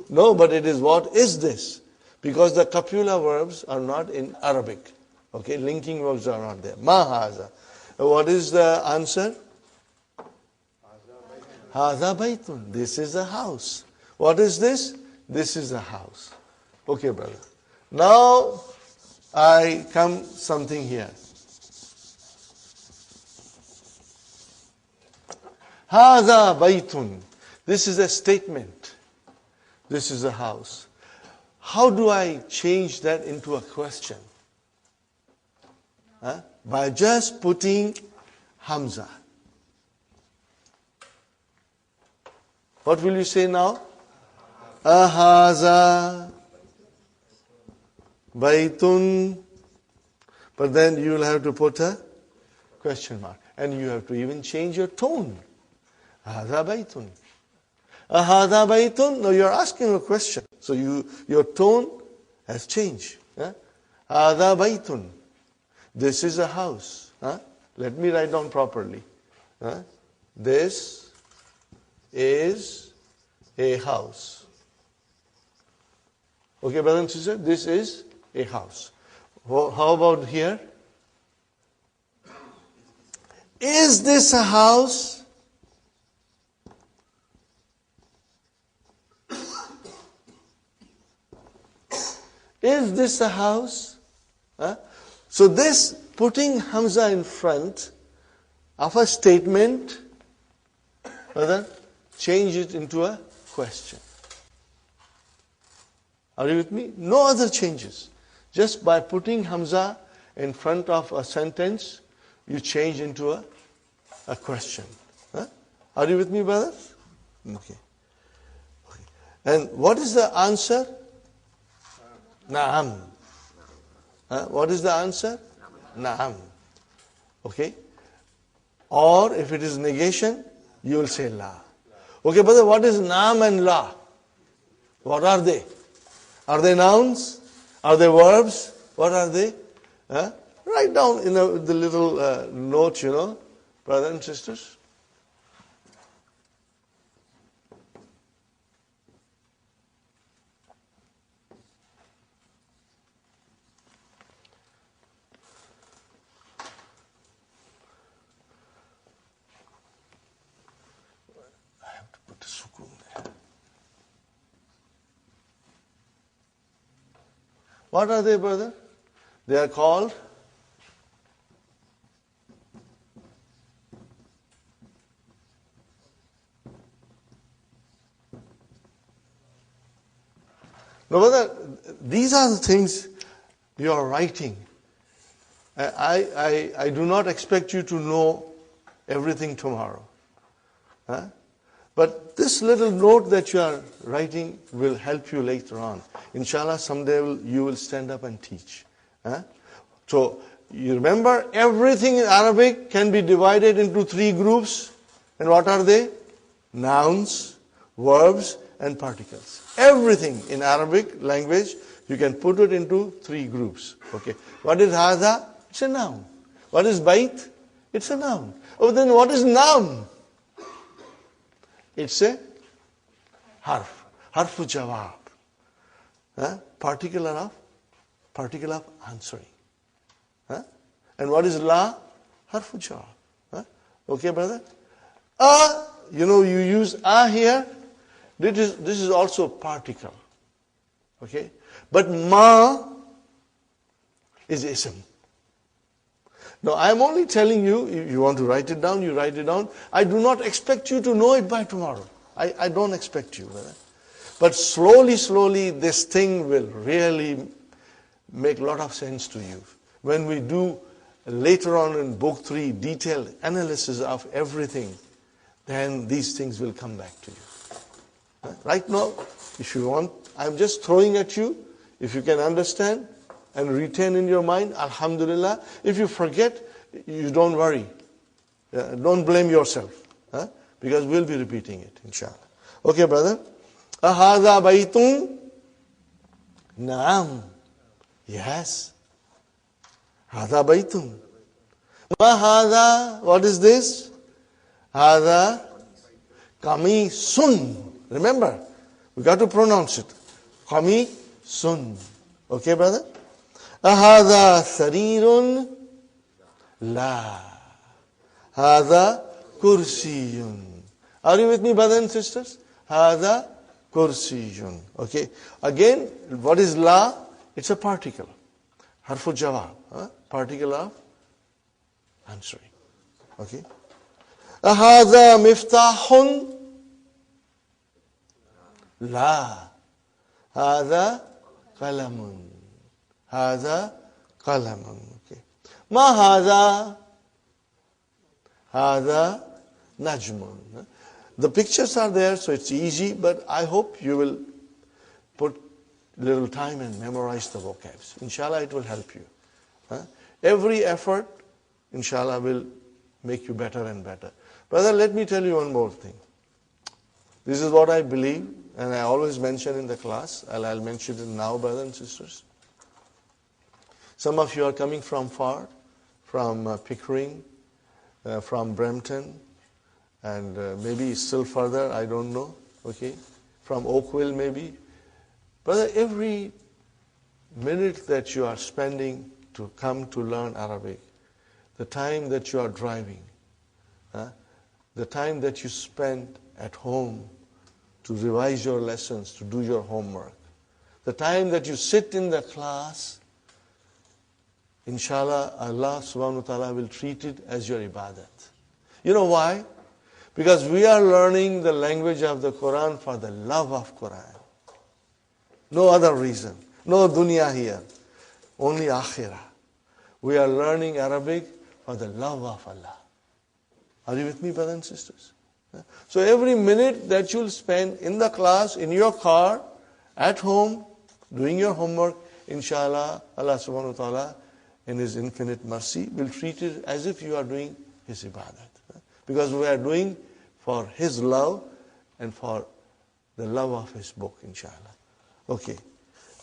No, but it is what is this? Because the copula verbs are not in Arabic. Okay, linking verbs are not there. Ma hadha. What is the answer? Hada baytun. This is a house. What is this? This is a house. Okay, brother. Now I come something here. Hada baytun. This is a statement. This is a house. How do I change that into a question? By just putting Hamza. What will you say now? Ahaza baytun. But then you will have to put a question mark. And you have to even change your tone. Ahaza baytun. Ahada baytun. Now you are asking a question. So your tone has changed. Ahada baytun. This is a house. Let me write down properly. This is a house. Okay, brother and sister, this is a house. How about here? Is this a house? Is this a house? So this, putting Hamza in front of a statement, brother, change it into a question. Are you with me? No other changes. Just by putting Hamza in front of a sentence, you change into a question. Are you with me, brothers? Okay. And what is the answer? Na'am. What is the answer? Na'am. Okay. Or if it is negation, you will say la. Okay, brother, what is na'am and la? What are they? Are they nouns? Are they verbs? What are they? Write down in the little note, brothers and sisters. What are they, brother? They are called no, brother, these are the things you are writing. I do not expect you to know everything tomorrow. But this little note that you are writing will help you later on. Inshallah, someday you will stand up and teach. So, you remember, everything in Arabic can be divided into 3 groups. And what are they? Nouns, verbs, and particles. Everything in Arabic language, you can put it into 3 groups. Okay. What is hadha? It's a noun. What is bait? It's a noun. Oh, then what is noun? It's a harf. Harfu jawab. Particle of answering. And what is la? Harfu jawab. Okay, brother? You use here. This is also particle. Okay? But ma is ism. Now, I am only telling you, if you want to write it down, you write it down. I do not expect you to know it by tomorrow. I don't expect you. But slowly, this thing will really make a lot of sense to you. When we do later on in book 3, detailed analysis of everything, then these things will come back to you. Right now, if you want, I'm just throwing at you. If you can understand and retain in your mind, alhamdulillah. If you forget, you don't worry. Don't blame yourself. Because we'll be repeating it, inshallah. Okay, brother? Ahadha baytun? Naam. Yes. Hadha baytun. Ma hadha? What is this? Hadha kamisun. Remember, we got to pronounce it. Kamisun. Okay, brother? Ahadha sarirun? La. Hadha kursiyun. Are you with me, brothers and sisters? Hada kursiyun. Okay. Again, what is la? It's a particle. Harfu jawab. Particle of answering. Okay. Hada miftahun. La. Hada qalamun. Hada qalamun. Okay. Ma hada? Hada najmun. The pictures are there, so it's easy, but I hope you will put little time and memorize the vocabs. Inshallah, it will help you. Every effort, inshallah, will make you better and better. Brother, let me tell you one more thing. This is what I believe, and I always mention in the class. I'll mention it now, brothers and sisters. Some of you are coming from far, from Pickering, from Brampton, and maybe still further, I don't know, okay? From Oakville maybe. Brother, every minute that you are spending to come to learn Arabic, the time that you are driving, the time that you spend at home to revise your lessons, to do your homework, the time that you sit in the class, inshallah, Allah subhanahu wa ta'ala will treat it as your ibadat. You know why? Because we are learning the language of the Quran for the love of Quran. No other reason. No dunya here. Only akhirah. We are learning Arabic for the love of Allah. Are you with me, brothers and sisters? So every minute that you'll spend in the class, in your car, at home, doing your homework, inshallah, Allah subhanahu wa ta'ala, in His infinite mercy, will treat it as if you are doing His ibadat. Because we are doing for His love and for the love of His book, inshallah. Okay.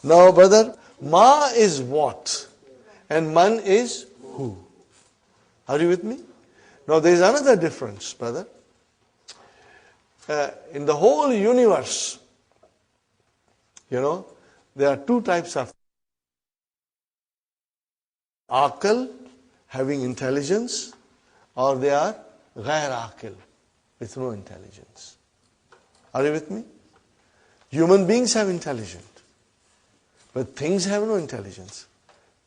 Now, brother, ma is what? And man is who? Are you with me? Now, there is another difference, brother. In the whole universe, there are two types of aql, having intelligence, or they are ghair aql, with no intelligence. Are you with me? Human beings have intelligence, but things have no intelligence.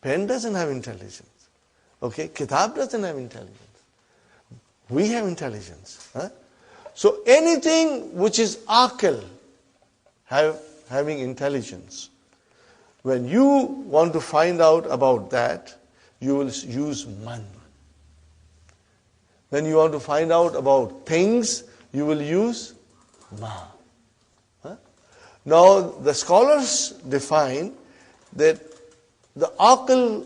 Pen doesn't have intelligence. Okay, kitab doesn't have intelligence. We have intelligence. So anything which is aql, having intelligence, when you want to find out about that, you will use man. When you want to find out about things, you will use ma. Now, the scholars define that the aql,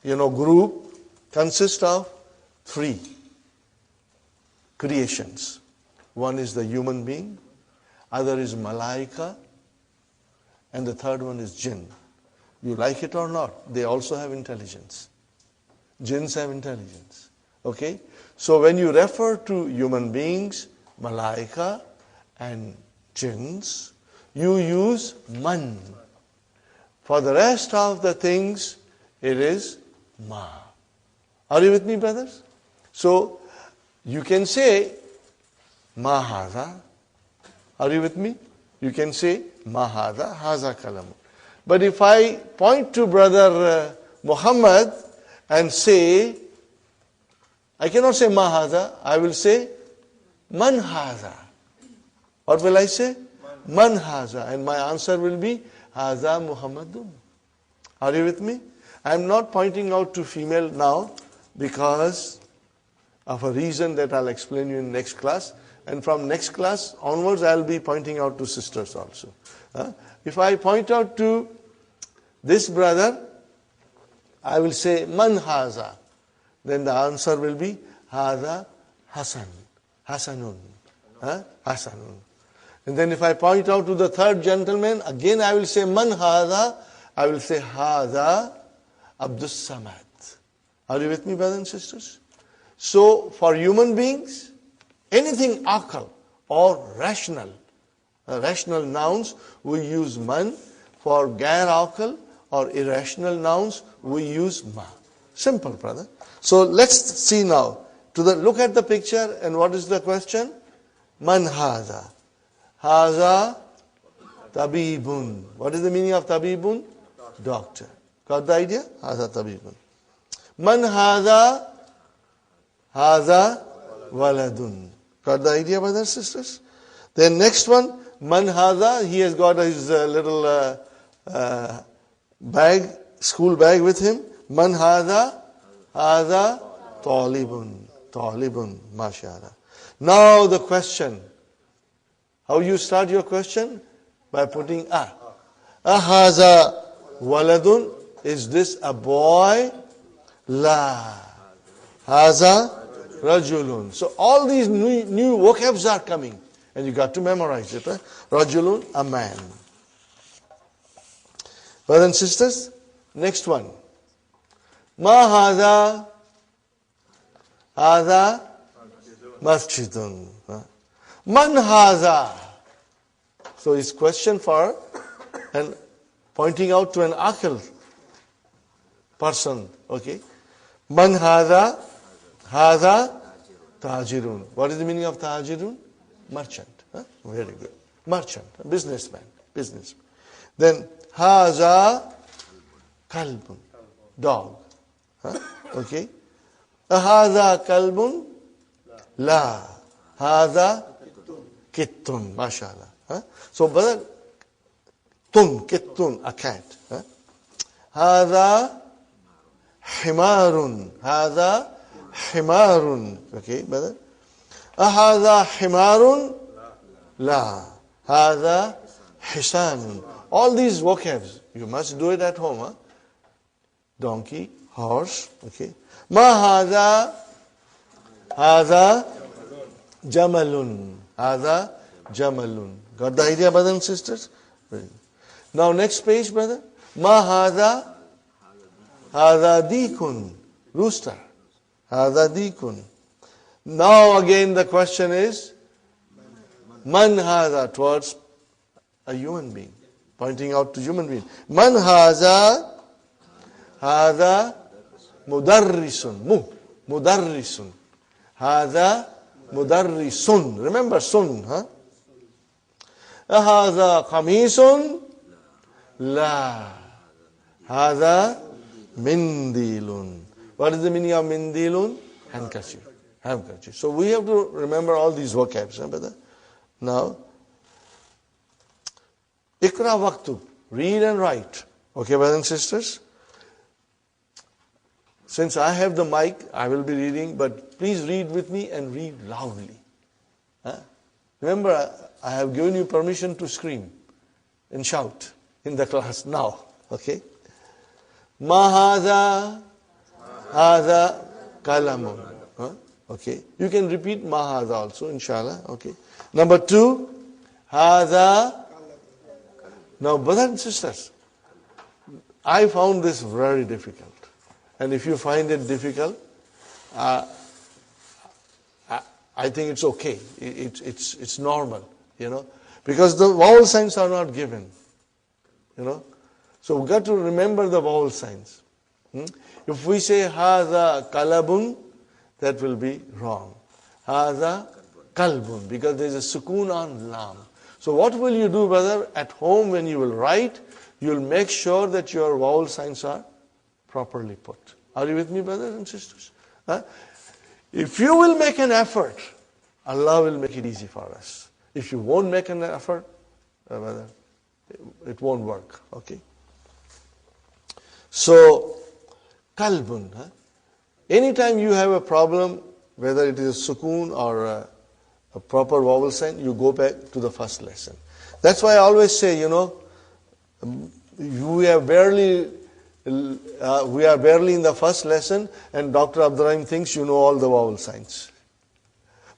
group consists of three creations. One is the human being, other is malaika, and the third one is jinn. You like it or not, they also have intelligence. Jinns have intelligence. Okay? So when you refer to human beings, malaika, and jinns, you use man. For the rest of the things, it is ma. Are you with me, brothers? So, you can say, ma hadha. Are you with me? You can say, ma hadha, haza kalamun. But if I point to brother Muhammad and say, I cannot say ma hadha, I will say, man hadha. What will I say? Man hadha. And my answer will be, hadha Muhammadun. Are you with me? I am not pointing out to female now because of a reason that I'll explain you in next class. And from next class onwards, I'll be pointing out to sisters also. If I point out to this brother, I will say, man haza. Then the answer will be, haza Hasan. Hasanun. Hasanun. And then if I point out to the third gentleman, again I will say, man haza. I will say, haza Abdus Samad. Are you with me, brothers and sisters? So, for human beings, anything aql or rational nouns, we use man. For gair aql or irrational nouns, we use ma. Simple, brother. So let's see now. Look at the picture, and what is the question? Man haza? Haza tabibun. What is the meaning of tabibun? Doctor. Got the idea? Haza tabibun. Man haza? Haza waladun. Got the idea, brothers and sisters? Then next one, man haza? He has got his little bag, school bag with him. Man haza? Haza talibun. Talibun. MashaAllah. Now the question. How you start your question? By putting a. Ahaza waladun. Is this a boy? La. Haza rajulun. So all these new vocabs are coming. And you got to memorize it. Rajulun, a man. Brothers and sisters, next one. Ma haza? Haza masjidun. Man haza? So his question for and pointing out to an akil person. Okay. Man haza? Haza tajirun. What is the meaning of tajirun? Merchant. Very good. Merchant. Businessman. Businessman. Then haza kalbun. Dog. Okay. Haza kalbun? La. Haza kittun. MashaAllah. So, brother, kittun, a cat. Haza himarun. Haza himarun. Okay, brother. Haza himarun? La. Haza hisanun. All these vocabs, you must do it at home. Donkey, horse, okay. Ma haza? Haza jamalun. Haza jamalun. Got the idea, brothers and sisters? Now next page, brother. Ma haza? Haza dikun. Rooster. Haza dikun. Now again the question is, man haza? Towards a human being. Pointing out to human being. Man haza? Haza mudarrisun. Mudarrisun. Haza mudarrisun. Remember sun, huh? Haza qamisun? La. Haza mindilun. What is the meaning of mindilun? Handkerchief. Handkerchief. So we have to remember all these vocabs, brother. Now, Ikra waqtu. Read and write. Okay, brothers and sisters? Since I have the mic, I will be reading, but please read with me and read loudly. Remember, I have given you permission to scream and shout in the class now. Okay? Ma haza? Haza kalamun. Okay? You can repeat ma haza also, inshallah. Okay? Number 2, haza. Now, brothers and sisters, I found this very difficult. And if you find it difficult, I think it's okay. It's normal, because the vowel signs are not given, So we've got to remember the vowel signs. If we say haza kalabun, that will be wrong. Haza kalbun, because there is a sukoon on lam. So what will you do, brother? At home when you will write, you'll make sure that your vowel signs are properly put. Are you with me, brothers and sisters? If you will make an effort, Allah will make it easy for us. If you won't make an effort, brother, it won't work. Okay? So, kalbun. Anytime you have a problem, whether it is a sukoon or a proper vowel sign, you go back to the first lesson. That's why I always say, we are barely in the first lesson, and Dr. Abdurrahim thinks you know all the vowel signs.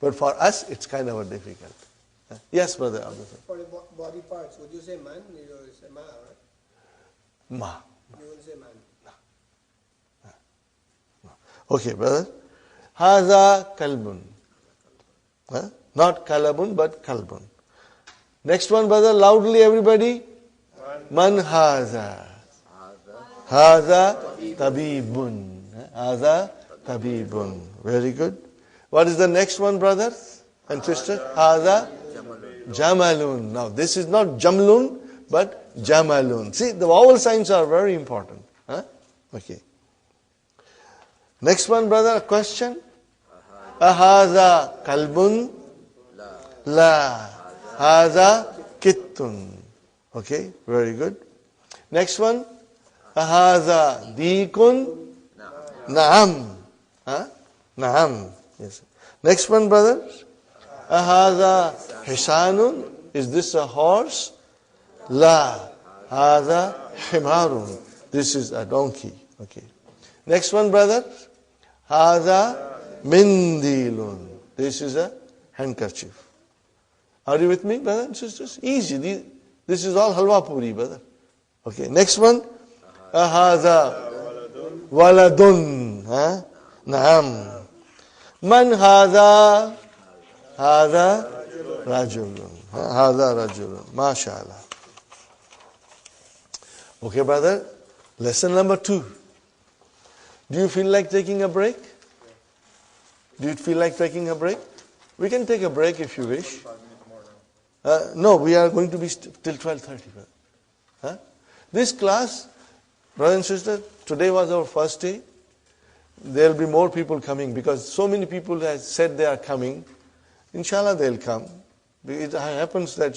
But for us, it's kind of difficult. Yes, brother Abdurrahim. For the body parts, would you say man? You will say ma, right? Ma. You will say man. Okay, brother. Haza kalbun. Not kalabun, but kalbun. Next one, brother, loudly everybody. Man haza. Haza tabibun. Haza tabibun. Very good. What is the next one, brother? And sister, Hada Jamalun. Now this is not Jamlun, but Jamalun. See, the vowel signs are very important. Huh? Okay. Next one, brother, a question. Ahada kalbun? La. Hada kittun. Okay, very good. Next one. Ahada dikun? Naam. Huh? Naam. Yes. Next one, brother. Ahada hisanun? Is this a horse? La. Hada himarun. This is a donkey. Okay. Next one, brother. Hada mindilun. This is a handkerchief. Are you with me, brothers and sisters? Easy. This is all halwa puri, brother. Okay. Next one. Ahada waladun. Naam. Man hada? Hada rajulun. Hada rajulun. MashaAllah. Okay, brother. Lesson number 2. Do you feel like taking a break? Do you feel like taking a break? We can take a break if you wish. No, we are going to be till 12:30. Huh? This class, brothers and sisters, today was our first day. There will be more people coming because so many people have said they are coming. Inshallah, they'll come. It happens that,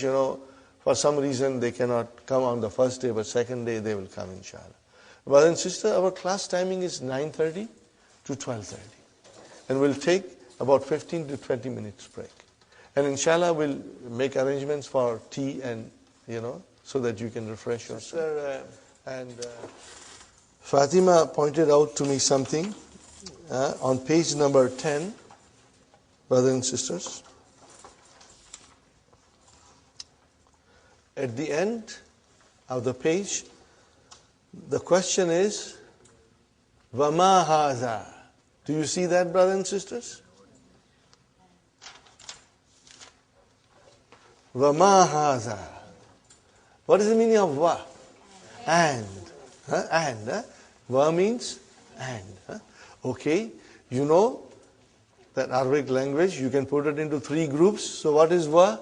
for some reason they cannot come on the first day, but second day they will come, inshallah. Brothers and sisters, our class timing is 9:30 to 12:30. And we'll take about 15 to 20 minutes break. And inshallah, we'll make arrangements for tea and, so that you can refresh yourself. And Fatima pointed out to me something on page number 10, brothers and sisters. At the end of the page, the question is, Vama haza. Do you see that, brothers and sisters? Vama haza. What is the meaning of va? And. And. Va means and. Okay. You know that Arabic language, you can put it into 3 groups. So what is va?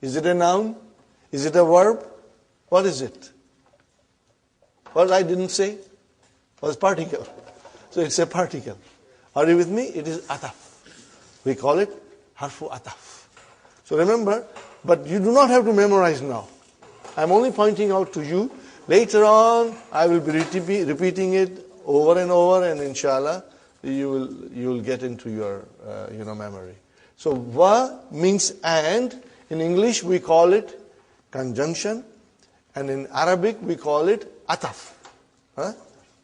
Is it a noun? Is it a verb? What is it? What I didn't say was particle. So it's a particle. Are you with me? It is ataf. We call it harfu ataf. So remember, but you do not have to memorize now. I'm only pointing out to you. Later on, I will be repeating it over and over, and inshallah, you will get into your memory. So va means and. In English, we call it conjunction, and in Arabic, we call it ataf.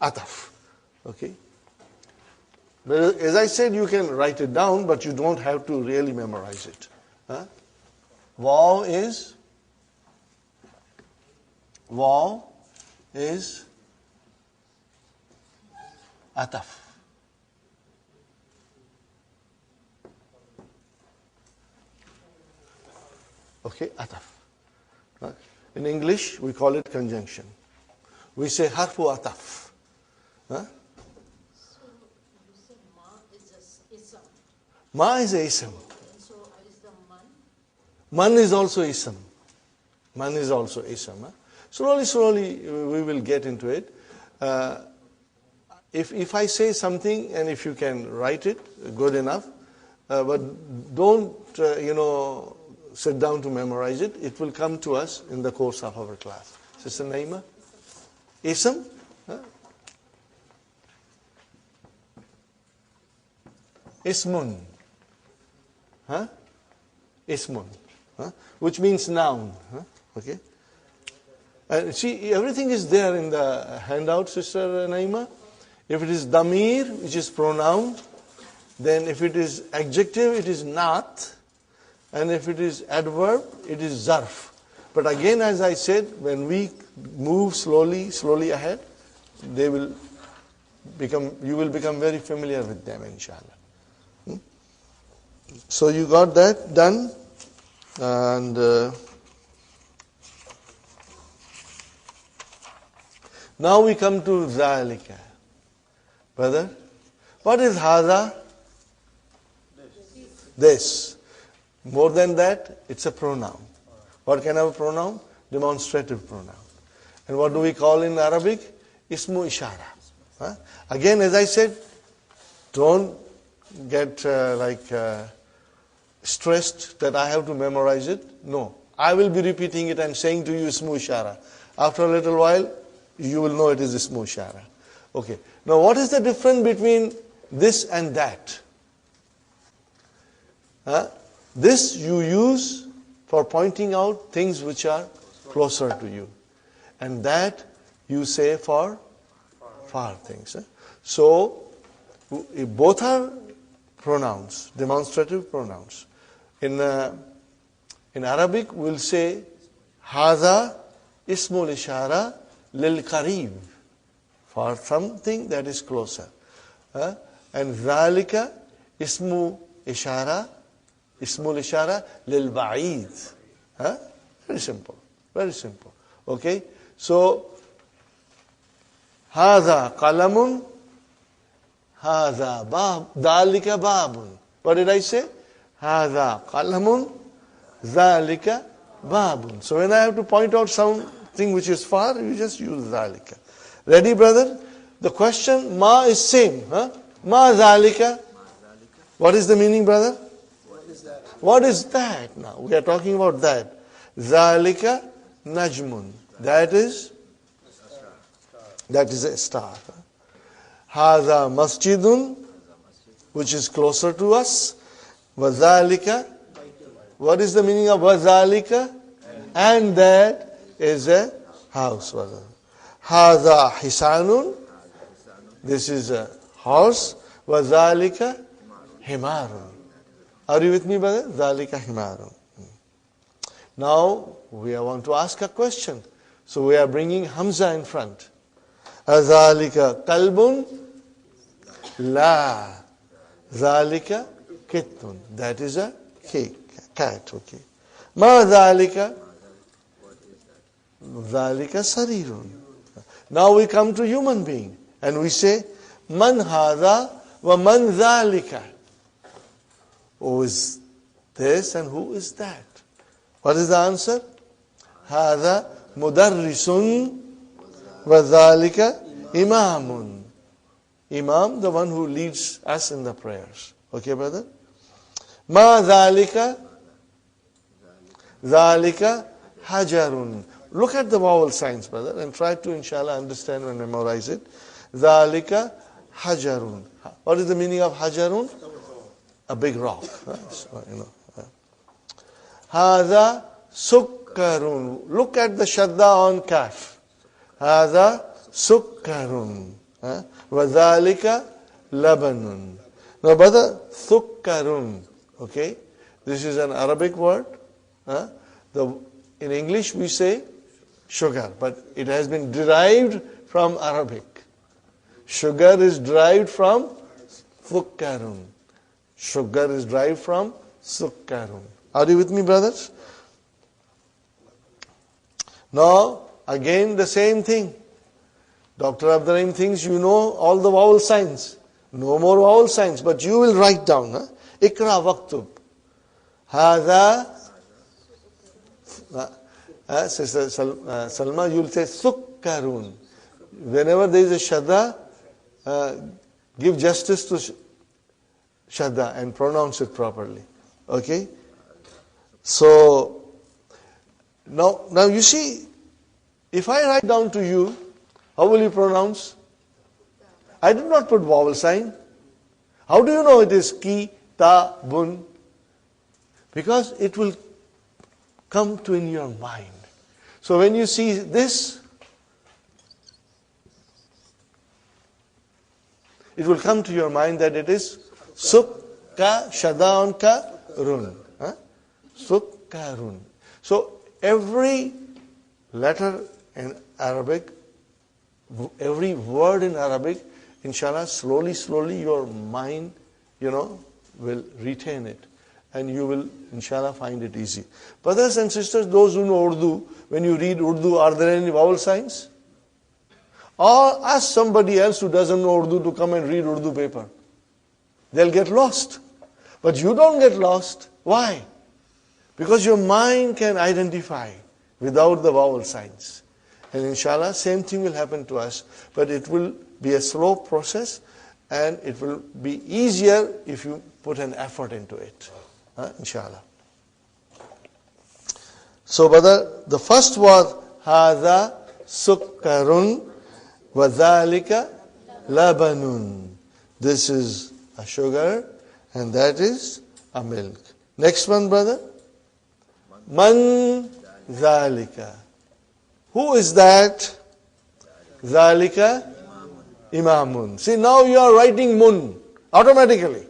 Ataf. Okay. But as I said, you can write it down, but you don't have to really memorize it. Waw is ataf. Okay, ataf. In English, we call it conjunction. We say harfu ataf. Ma is a ism. So is the man? Man is also ism. Man is also ism. Slowly, we will get into it. If I say something and if you can write it, good enough. But don't, sit down to memorize it. It will come to us in the course of our class. Sister Naima? Ism? Ismun. Ismun. Which means noun. Okay. And see, everything is there in the handout, Sister Naima. If it is damir, which is pronoun, then if it is adjective, it is not. And if it is adverb, it is zarf. But again, as I said, when we move slowly ahead, you will become very familiar with them, inshallah. So you got that done. And now we come to zalika. Brother, what is hadha? This. More than that, it's a pronoun. What kind of a pronoun? Demonstrative pronoun. And what do we call in Arabic? Ismu ishara. Huh? Again, as I said, don't get stressed that I have to memorize it. No. I will be repeating it and saying to you Ismu ishara. After a little while, you will know it is Ismu ishara. Okay. Now, what is the difference between this and that? This you use for pointing out things which are closer to you. And that you say for far things. So, both are pronouns, demonstrative pronouns. In Arabic, we'll say, Haza ismul ishara lil qarib, for something that is closer. And Zalika ismul ishara lil ba'id. Very simple. Very simple. Okay? So, Haza qalamun, Haza bab, Dalika babun. What did I say? Haza qalamun, Zalika babun. So when I have to point out something which is far, you just use Zalika. Ready, brother? The question, ma is same. Ma Zalika. What is the meaning, brother? What is that? What is that now? We are talking about that. Zalika najmun. That is a star. Haza masjidun, which is closer to us. Wazalika. What is the meaning of wazalika? And that is a house. Haza hisanun. This is a horse. Wazalika himarun. Are you with me, brother? Zalika himarun. Now, we want to ask a question. So we are bringing Hamza in front. Azalika kalbun? La. Zalika kittun. That is a cat. Okay. Ma zalika? Zalika sarirun. Now we come to human being. And we say, Man hadha wa man zalika. Who is this and who is that? What is the answer? Hadha mudarrisun wa zalika imamun. Imam, the one who leads us in the prayers. Okay, brother? Ma zalika? Zalika hajarun. Look at the vowel signs, brother, and try to, inshallah, understand and memorize it. Zalika hajarun. What is the meaning of hajarun? A big rock. Hadha sukkarun. Look at the shadda on kaf. Hadha sukkarun. Wadhalika labanun. Now, brother, sukkarun. Okay? This is an Arabic word. In English we say sugar, but it has been derived from Arabic. Sugar is derived from sukkarun. Sugar is derived from sukkarun. Are you with me, brothers? Now, again the same thing. Dr. Abdurrahim thinks you know all the vowel signs. No more vowel signs, but you will write down. Ikra waktub. Hadha. Sister Salma, you will say sukkarun. Whenever there is a shadda, give justice to shadda and pronounce it properly. Okay? So, now you see, if I write down to you, how will you pronounce? I did not put vowel sign. How do you know it is ki, ta, bun? Because it will come to in your mind. So when you see this, it will come to your mind that it is sukka, shadda ka, run. Sukkarun. So every letter in Arabic, every word in Arabic, inshallah, slowly your mind, will retain it. And you will, inshallah, find it easy. Brothers and sisters, those who know Urdu, when you read Urdu, are there any vowel signs? Or ask somebody else who doesn't know Urdu to come and read Urdu paper. They'll get lost. But you don't get lost. Why? Because your mind can identify without the vowel signs. And inshallah, same thing will happen to us. But it will be a slow process, and it will be easier if you put an effort into it. Inshallah. So, brother, the first was هَذَا سُكَّرٌ وَذَلِكَ لَبَنٌ. This is a sugar, and that is a milk. Next one, brother. Man ذَلِكَ. Who is that? ذَلِكَ Imamun. See, now you are writing mun automatically.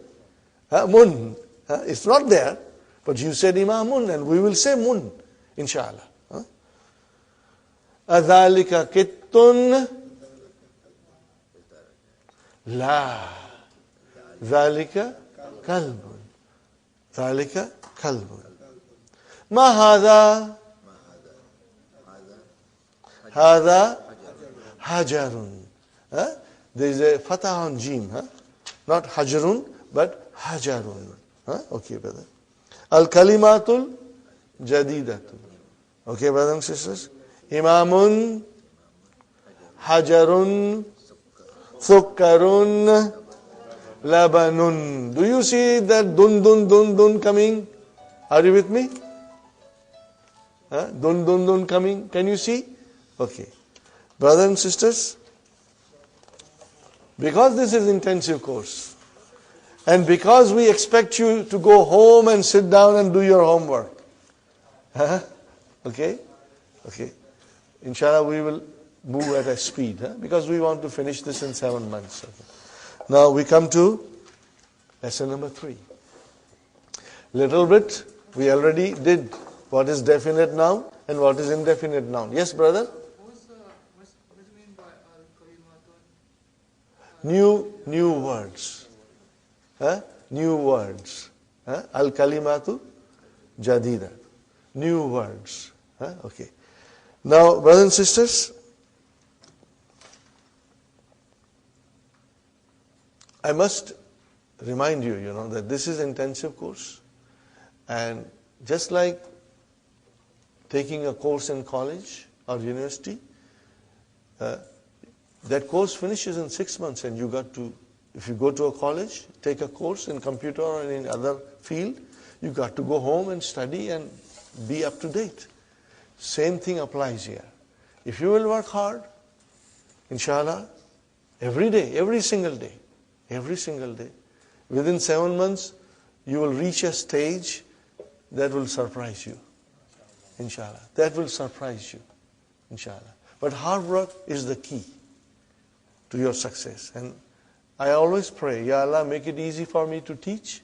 Mun. It's not there, but you said Imamun, and we will say mun, inshallah. أَذَلِكَ كِتٌّ La. ذَلِكَ كَلْبٌ. ذَلِكَ كَلْبٌ. ما هذا؟ هذا حجر. There is a fatah on jim. Not hajarun, but hajarun. Okay, brother. Al-kalimatul jadidatul. Okay, brothers and sisters. Imamun, hajarun, sukkarun, labanun. Do you see that dun coming? Are you with me? Dun coming. Can you see? Okay. Brothers and sisters, because this is intensive course, and because we expect you to go home and sit down and do your homework. Okay? Okay. Inshallah, we will move at a speed, because we want to finish this in 7 months. Okay. Now we come to lesson number 3. Little bit, we already did what is definite noun and what is indefinite noun. Yes, brother? What do you mean by al-kalimatun? New words. New words. Al-kalimatu jadida. New words. Okay. Now, brothers and sisters, I must remind you, that this is intensive course. And just like taking a course in college or university, that course finishes in 6 months, and you got to, if you go to a college, take a course in computer or in other field, you got to go home and study and be up to date. Same thing applies here. If you will work hard, inshallah, every day, every single day, within 7 months, you will reach a stage that will surprise you. Inshallah. That will surprise you. Inshallah. But hard work is the key to your success. And I always pray, Ya Allah, make it easy for me to teach,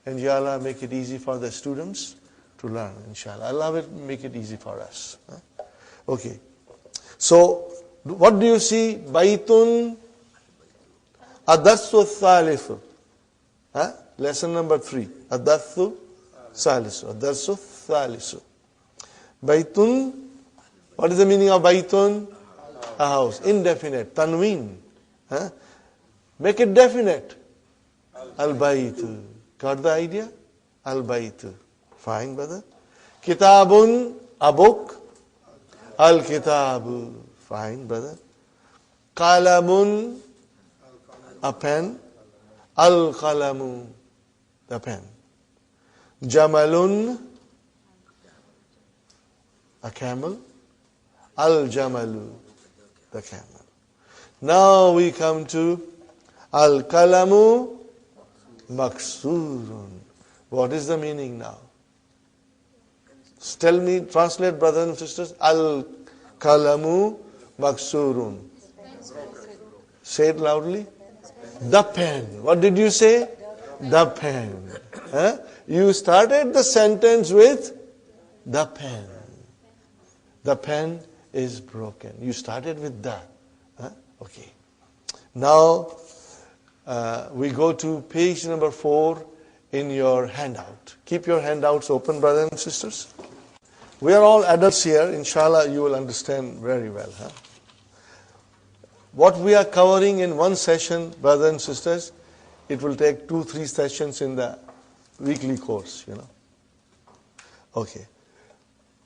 and Ya Allah, make it easy for the students to learn, inshallah. Allah will make it easy for us. Okay. So, what do you see? Baitun adathu thalithu. Lesson number 3. Adathu thalithu. Adathu thalithu. Baitun, what is the meaning of baitun? A house. Indefinite. Tanween. Make it definite. Al-baytu. Got the idea? Al-baytu. Fine, brother. Kitabun, a book. Al-kitabu. Fine, brother. Qalamun, a pen. Al-qalamu, the pen. Jamalun, a camel. Al-jamalu, the camel. Now we come to Al-kalamu maksurun. What is the meaning now? Tell me, translate, brothers and sisters. Al-kalamu maksurun. Say it loudly. The pen. What did you say? The pen. You started the sentence with the pen. The pen is broken. You started with the. Okay. Now, we go to page number 4 in your handout. Keep your handouts open, brothers and sisters. We are all adults here. Inshallah, you will understand very well. What we are covering in one session, brothers and sisters, it will take 2-3 sessions in the weekly course, Okay.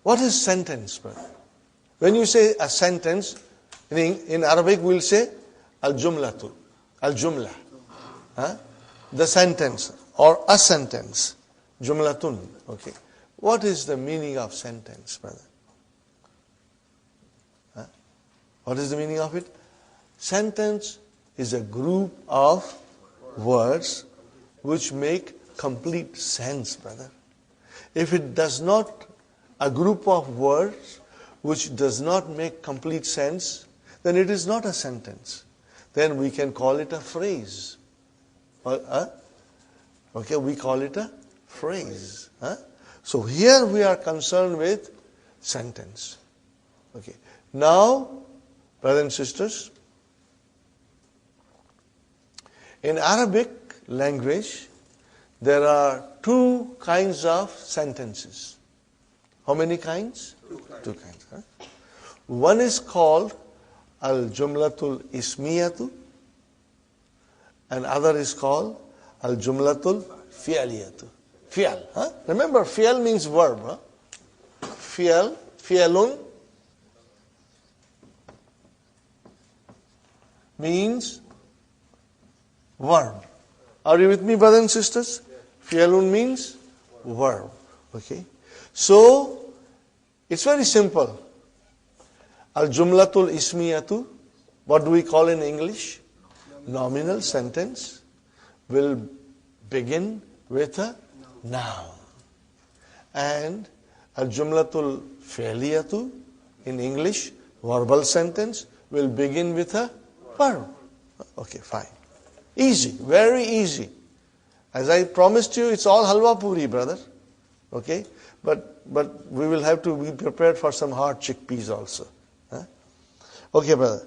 What is sentence, brother? When you say a sentence, in Arabic we'll say al-jumlatu, al-jumla. Huh? The sentence or a sentence. Jumlatun. Okay. What is the meaning of sentence, brother? Huh? What is the meaning of it? Sentence is a group of words which make complete sense, brother. If it does not, a group of words which does not make complete sense, then it is not a sentence. Then we can call it a phrase. Okay, we call it a phrase. So here we are concerned with sentence. Okay. Now, brothers and sisters, in Arabic language, there are two kinds of sentences. How many kinds? Two kinds. One is called al-jumlatul ismiyatu, and other is called al-jumlatul fi'aliyatu. Fi'al. Remember, fi'al means verb. Fi'al, fi'alun means verb. Are you with me, brothers and sisters? Fi'alun means verb. Okay. So, it's very simple. Al-jumlatul ismiyatu, what do we call in English? Nominal sentence will begin with a noun. And al-jumlatul fi'liyatu, in English, verbal sentence will begin with a verb. Okay, fine. Easy, very easy. As I promised you, it's all halwa puri, brother. Okay? But we will have to be prepared for some hard chickpeas also. Okay, brother.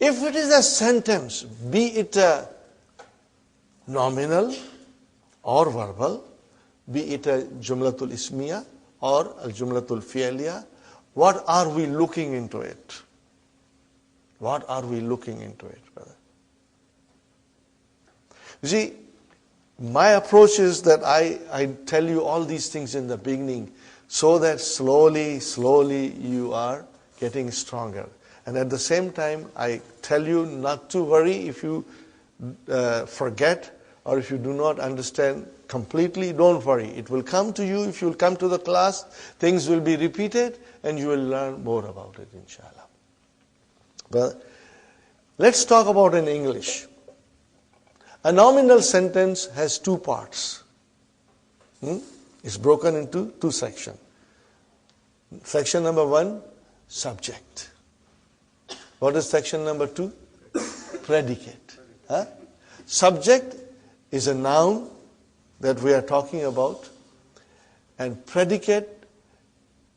If it is a sentence, be it a nominal or verbal, be it a jumlatul ismiya or a jumlatul fi'liya, what are we looking into it? What are we looking into it, brother? You see, my approach is that I tell you all these things in the beginning so that slowly you are getting stronger. And at the same time, I tell you not to worry if you forget or if you do not understand completely. Don't worry. It will come to you. If you will come to the class, things will be repeated and you will learn more about it, inshallah. But let's talk about in English. A nominal sentence has two parts. It's broken into two sections. Section number 1, subject. What is section number 2? Predicate. Subject is a noun that we are talking about, and predicate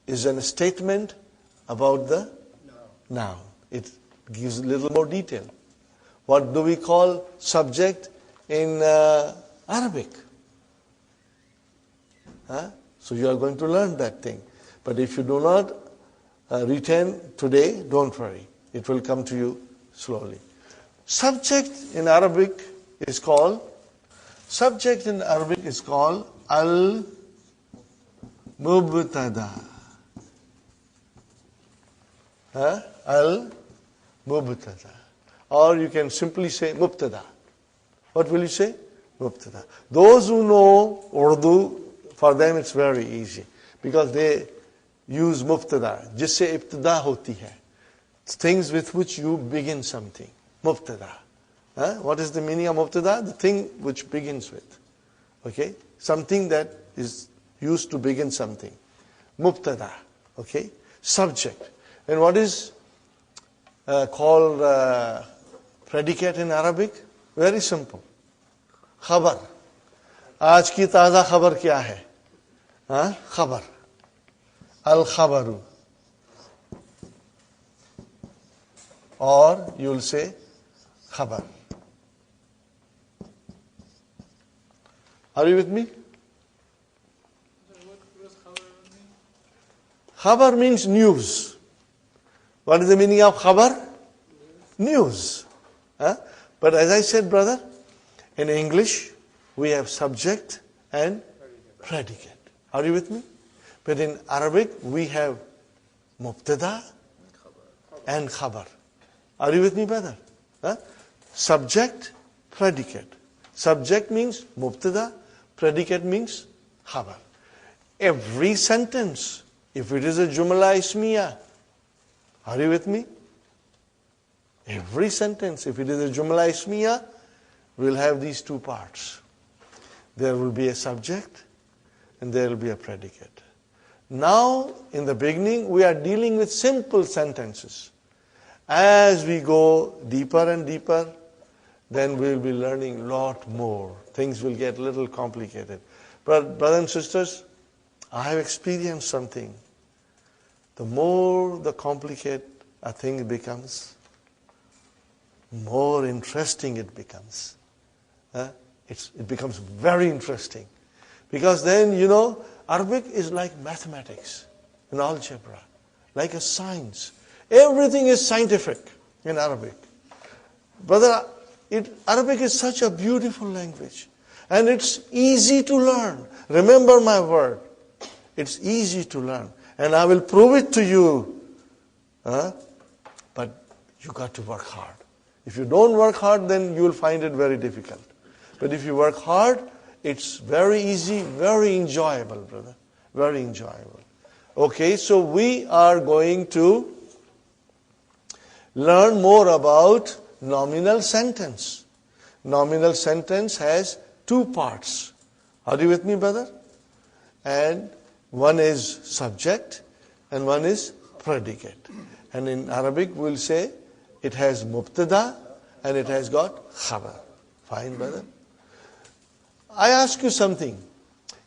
is a statement about the noun. It gives a little more detail. What do we call subject in Arabic? So you are going to learn that thing. But if you do not retain today, don't worry. It will come to you slowly. Subject in Arabic is called al-mubtada. Al-mubtada. Or you can simply say mubtada. What will you say? Mubtada. Those who know Urdu, for them it's very easy. Because they use mubtada. Jisse ibtida hoti hai. Things with which you begin something. Mubtada. What is the meaning of mubtada? The thing which begins with. Okay? Something that is used to begin something. Mubtada. Okay? Subject. And what is called predicate in Arabic? Very simple. Khabar. Aaj ki taza khabar kya hai? Khabar. Al-khabaru. Or you will say khabar. Are you with me? What does khabar mean? Khabar means news. What is the meaning of khabar? News. But as I said, brother, in English, we have subject and predicate. Are you with me? But in Arabic, we have mubtada and khabar. Are you with me, brother? Huh? Subject, predicate. Subject means mubtada, predicate means khabar. Every sentence, if it is a jumla ismiya, are you with me? Every sentence, if it is a jumla ismiya, will have these two parts. There will be a subject and there will be a predicate. Now, in the beginning, we are dealing with simple sentences. As we go deeper and deeper, then we will be learning a lot more. Things will get a little complicated. But brothers and sisters, I have experienced something. The more the complicated a thing becomes, more interesting it becomes. It becomes very interesting. Because then, Arabic is like mathematics and algebra, like a science. Everything is scientific in Arabic. Brother, Arabic is such a beautiful language. And it's easy to learn. Remember my word. It's easy to learn. And I will prove it to you. But you got to work hard. If you don't work hard, then you will find it very difficult. But if you work hard, it's very easy, very enjoyable, brother. Very enjoyable. Okay, so we are going to learn more about nominal sentence. Nominal sentence has two parts. Are you with me, brother? And one is subject and one is predicate. And in Arabic we'll say it has mubtada and it has got khabar. Fine, brother? I ask you something.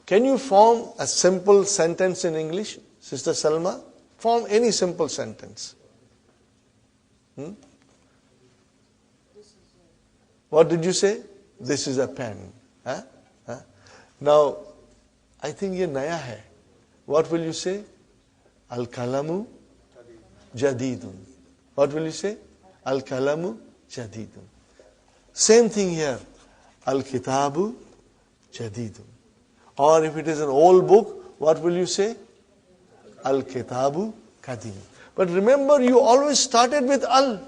Can you form a simple sentence in English, Sister Salma? Form any simple sentence. What did you say? This is a pen. Now, I think ye naya hai. What will you say? Al-kalamu jadidun. What will you say? Al-kalamu jadidun. Same thing here. Al-kitabu jadidun. Or if it is an old book, what will you say? Al-kitabu kadim. But remember, you always started with al.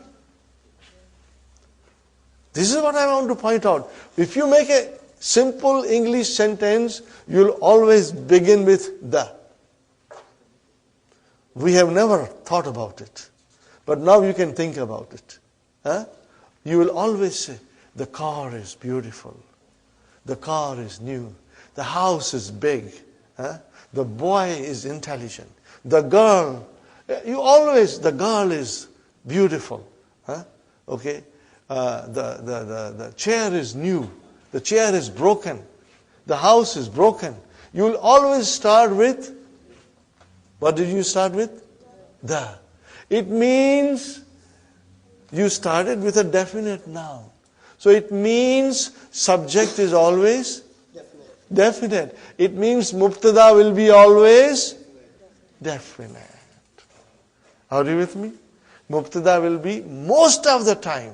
This is what I want to point out. If you make a simple English sentence, you'll always begin with the. We have never thought about it. But now you can think about it. You will always say, the car is beautiful. The car is new. The house is big. The boy is intelligent. The girl, the girl is beautiful. Okay? The chair is new. The chair is broken. The house is broken. You will always start with, what did you start with? The. It means you started with a definite noun. So it means subject is always definite. It means mubtada will be always definite. Are you with me? Mubtada will be most of the time.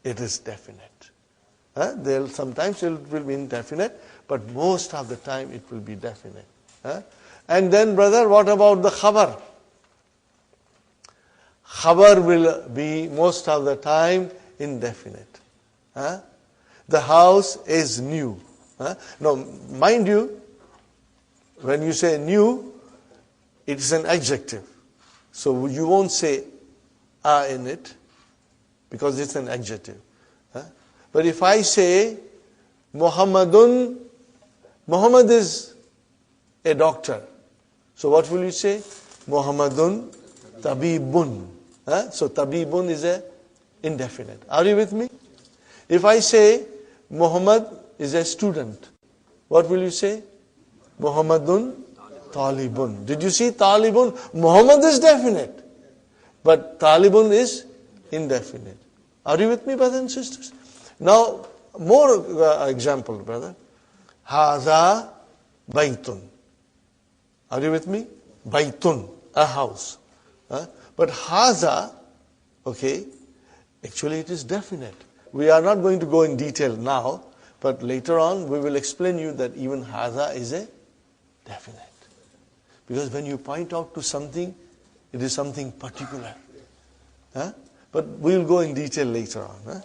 It is definite. Sometimes it will be indefinite, but most of the time it will be definite. And then, brother, what about the khabar? Khabar will be most of the time indefinite. The house is new. Now, mind you, when you say new, it is an adjective. So you won't say a in it, because it's an adjective. But if I say Muhammadun, Muhammad is a doctor. So what will you say? Muhammadun tabibun. So tabibun is a indefinite. Are you with me? If I say Muhammad is a student, what will you say? Muhammadun talibun. Did you see talibun? Muhammad is definite, but talibun is indefinite. Are you with me, brothers and sisters? Now, more example, brother. Haza baytun. Are you with me? Baytun, a house. But haza, okay, actually it is definite. We are not going to go in detail now, but later on we will explain you that even haza is a definite. Because when you point out to something, it is something particular. Huh? But we will go in detail later on. Huh?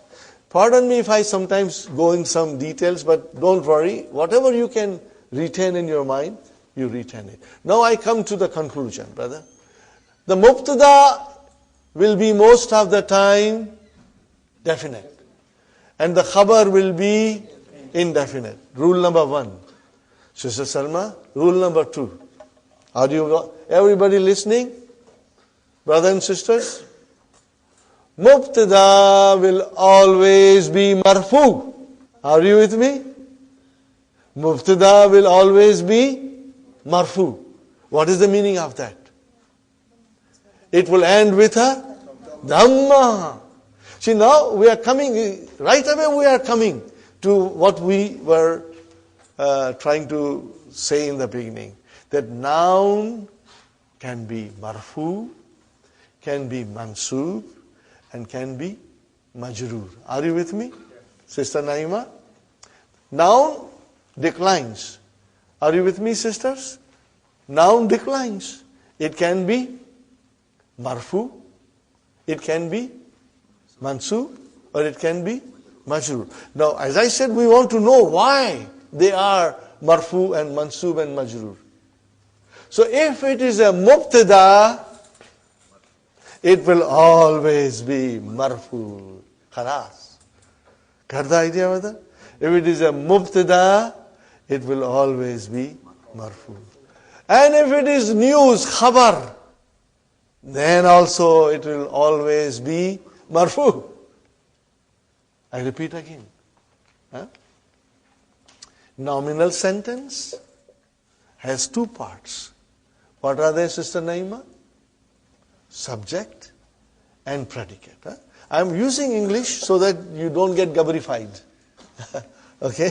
Pardon me if I sometimes go in some details, but don't worry. Whatever you can retain in your mind, you retain it. Now I come to the conclusion, brother. The mubtada will be most of the time definite. And the khabar will be indefinite. Rule number 1. Sister Salma, rule number 2. Are you everybody listening? Brothers and sisters? Mubtada will always be marfu. Are you with me? Mubtada will always be marfu. What is the meaning of that? It will end with a dhamma. See, now we are coming, right away we are coming to what we were trying to say in the beginning. That noun can be marfu, can be mansub, and can be majroor. Are you with me? Sister Naima? Noun declines. Are you with me, sisters? Noun declines. It can be marfu, it can be mansub, or it can be majroor. Now, as I said, we want to know why they are marfu and mansub and majroor. So if it is a mubtada, it will always be marfu. Khalas. Got the idea with that? If it is a mubtada, it will always be marfu. And if it is news, khabar, then also it will always be marfu. I repeat again. Huh? Nominal sentence has 2 parts. What are they, Sister Naima? Subject and predicate. Huh? I am using English so that you don't get gabbarified. Okay?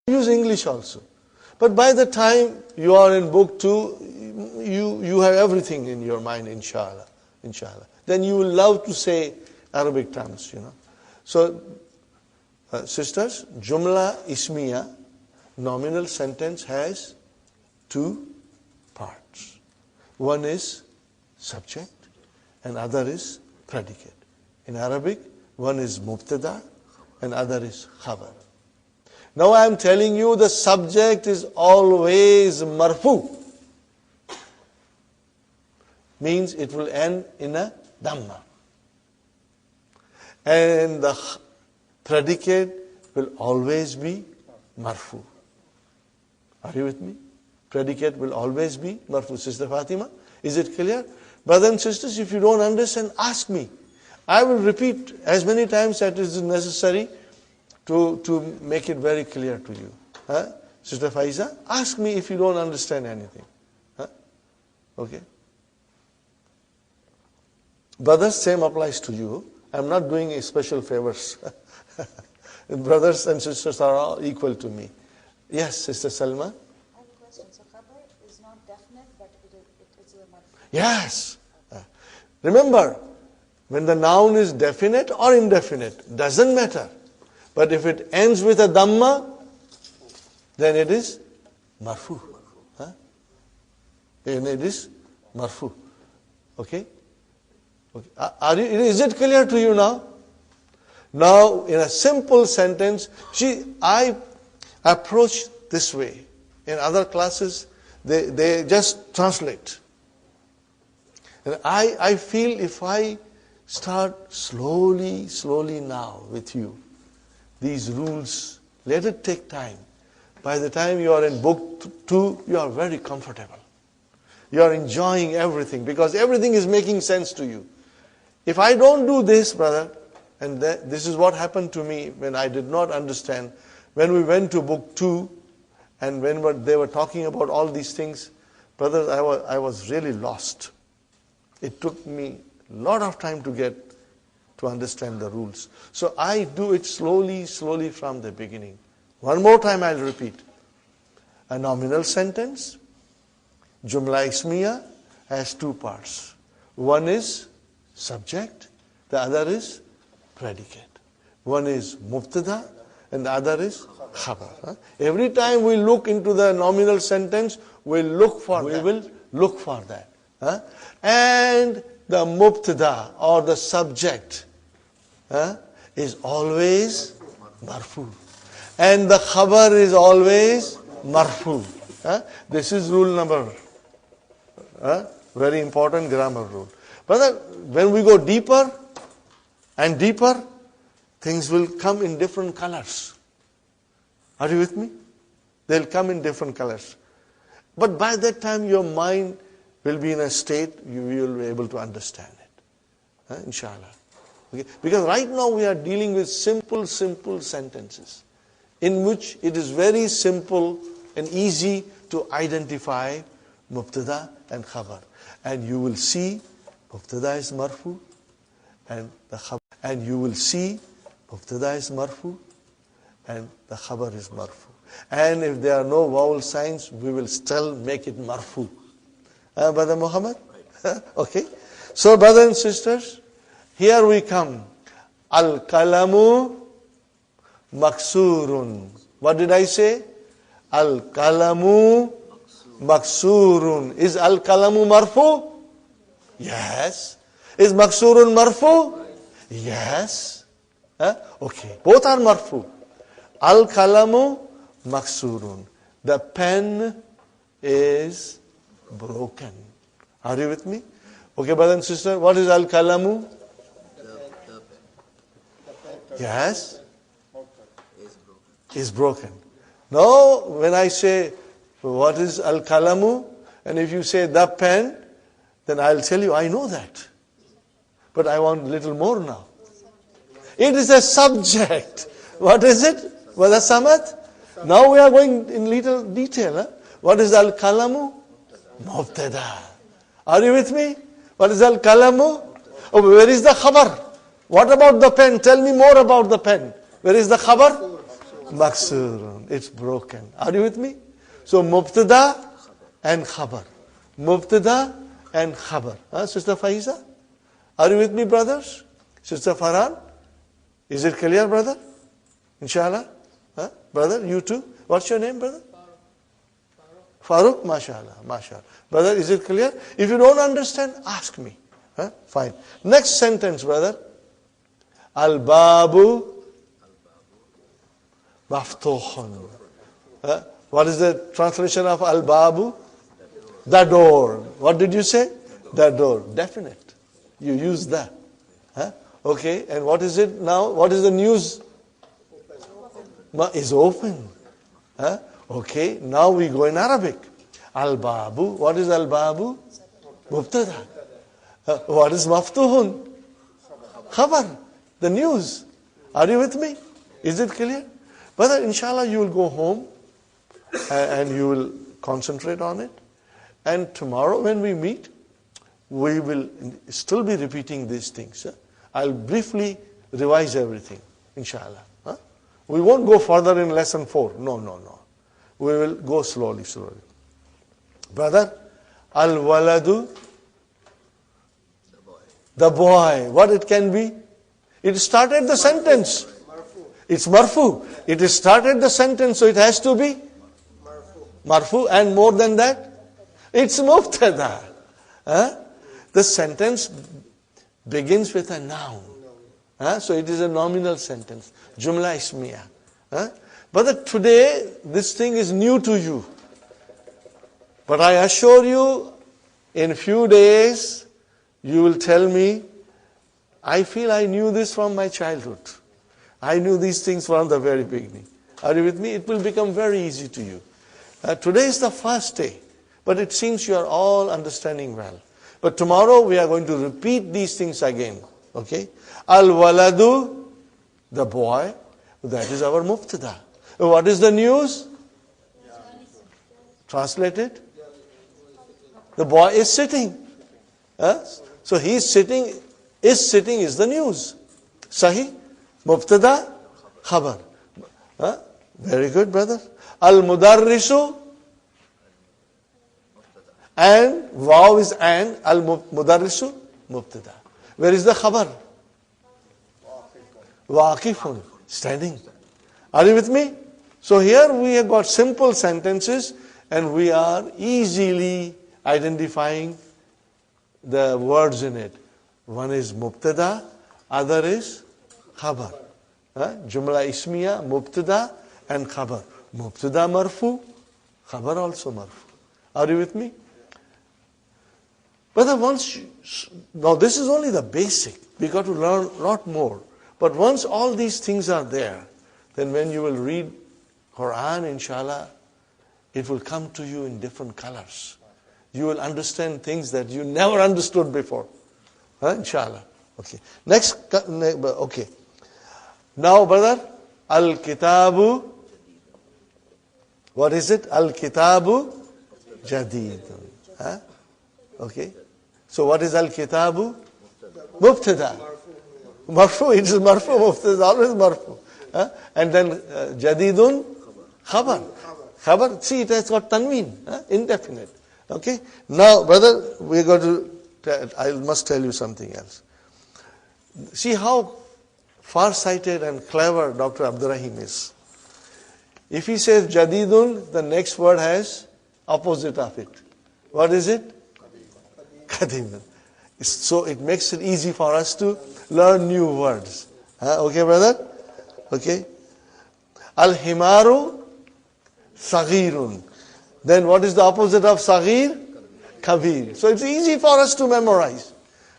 Use English also. But by the time you are in book 2, you have everything in your mind, inshallah. Inshallah. Then you will love to say Arabic terms, you know. So, sisters, Jumla Ismiya, nominal sentence has 2 parts. One is subject and other is predicate. In Arabic, one is mubtada and other is khabar. Now I am telling you the subject is always marfu. Means it will end in a dhamma. And the predicate will always be marfu. Are you with me? Predicate will always be marfu. Sister Fatima, is it clear? Brothers and sisters, if you don't understand, ask me. I will repeat as many times as is necessary to make it very clear to you. Huh? Sister Faiza, ask me if you don't understand anything. Huh? Okay? Brothers, same applies to you. I'm not doing a special favors. Brothers and sisters are all equal to me. Yes, Sister Salma? I have a question. So khabar is not definite, but it's a marfu. Yes. Remember, when the noun is definite or indefinite, doesn't matter. But if it ends with a dhamma, then it is marfu. Huh? Then it is marfu. Okay? Okay. Is it clear to you now? Now, in a simple sentence, I approach this way. In other classes, they just translate. And I feel if I start slowly now with you, these rules, let it take time. By the time you are in book 2, you are very comfortable. You are enjoying everything because everything is making sense to you. If I don't do this, brother, and this is what happened to me when I did not understand, when we went to book 2, and when they were talking about all these things, brothers, I was really lost. It took me a lot of time to understand the rules. So I do it slowly from the beginning. One more time I'll repeat. A nominal sentence, Jumla Ismiya, has 2 parts. One is subject, the other is predicate. One is mubtada and the other is khabar. Every time we look into the nominal sentence, will look for that. We will look for that. Huh? And the mubtada or the subject is always marfu. And the khabar is always marfu. This is rule number, very important grammar rule. But when we go deeper and deeper, things will come in different colors. Are you with me? They'll come in different colors. But by that time, your mind will be in a state you will be able to understand it. Inshallah. Okay? Because right now we are dealing with simple sentences in which it is very simple and easy to identify mubtada and khabar. And you will see mubtada is marfu and the khabar. And you will see mubtada is marfu and the khabar is marfu. And if there are no vowel signs, we will still make it marfu. Brother Muhammad? Okay. So brothers and sisters, here we come. Al-kalamu maksurun. What did I say? Al-kalamu maksurun. Is al-kalamu marfu? Yes. Is maksurun marfu? Yes. Okay. Both are marfu. Al-kalamu maksurun. The pen is broken. Are you with me? Okay, brother and sister, what is al-kalamu? Yes? Is broken. Now, when I say, what is al-kalamu? And if you say the pen, then I'll tell you, I know that. But I want a little more now. It is a subject. What is it? Brother Samad? Now we are going in little detail. What is al-kalamu? Mubtada. Are you with me? What is al-kalamu? Oh, where is the khabar? What about the pen? Tell me more about the pen. Where is the khabar? Maksurun. It's broken. Are you with me? So mubtada and khabar. Mubtada and khabar. Sister Faiza? Are you with me, brothers? Sister Farhan? Is it clear, brother? Inshallah? Brother, you too? What's your name, brother? Farooq? MashaAllah. MashaAllah. Brother, is it clear? If you don't understand, ask me. Fine. Next sentence, brother. Al-babu maftuhun. What is the translation of al-babu? The door. What did you say? The door. Definite. You use that. Okay, and what is it now? What is the news? Is open. Okay, now we go in Arabic. Al-babu. What is al-babu? Mubtada. What is maftuhun? Khabar. The news. Are you with me? Is it clear? Brother, inshallah you will go home and you will concentrate on it. And tomorrow when we meet, we will still be repeating these things. I'll briefly revise everything, inshallah. We won't go further in lesson 4. No. We will go slowly. Brother, al-waladu, the boy. What it can be? It started the sentence. It's marfu. It started the sentence, so it has to be marfu. And more than that, it's mubtada. The sentence begins with a noun. So it is a nominal sentence. Jumla ismiya. But today, this thing is new to you. But I assure you, in few days, you will tell me, I feel I knew this from my childhood. I knew these things from the very beginning. Are you with me? It will become very easy to you. Today is the first day, but it seems you are all understanding well. But tomorrow we are going to repeat these things again. Okay? Al-waladu, the boy, that is our mubtada. What is the news? Translated? The boy is sitting. So he is sitting. Is sitting is the news. Sahih? Mubtada? Khabar. Very good, brother. Al-mudarrisu. And waw is and. Al-mudarrisu. Mubtada. Where is the khabar? Waqifun. Standing. Are you with me? So here we have got simple sentences and we are easily identifying the words in it. One is mubtada, other is khabar. Jumla ismiya, mubtada and khabar. Mubtada marfu, khabar also marfu. Are you with me? But now this is only the basic. We got to learn a lot more. But once all these things are there, then when you will read Quran, inshallah, it will come to you in different colors. You will understand things that you never understood before. Inshallah. Okay. Next, okay. Now, brother, Al-Kitabu, what is it? Al-Kitabu Jadidun. Okay. So what is Al-Kitabu? Mubtada. Marfu, it is marfu, mubtada is always marfu. And then Jadidun, khabar. Khabar, see it has got tanween, indefinite. Okay. Now, brother, we got to, I must tell you something else. See how far-sighted and clever Dr. Abdurrahim is. If he says Jadidun, the next word has opposite of it. What is it? Qadimun. So it makes it easy for us to learn new words. Okay, brother? Okay. Al-Himaru Saghirun. Then what is the opposite of Saghir? Kabir. So it's easy for us to memorize.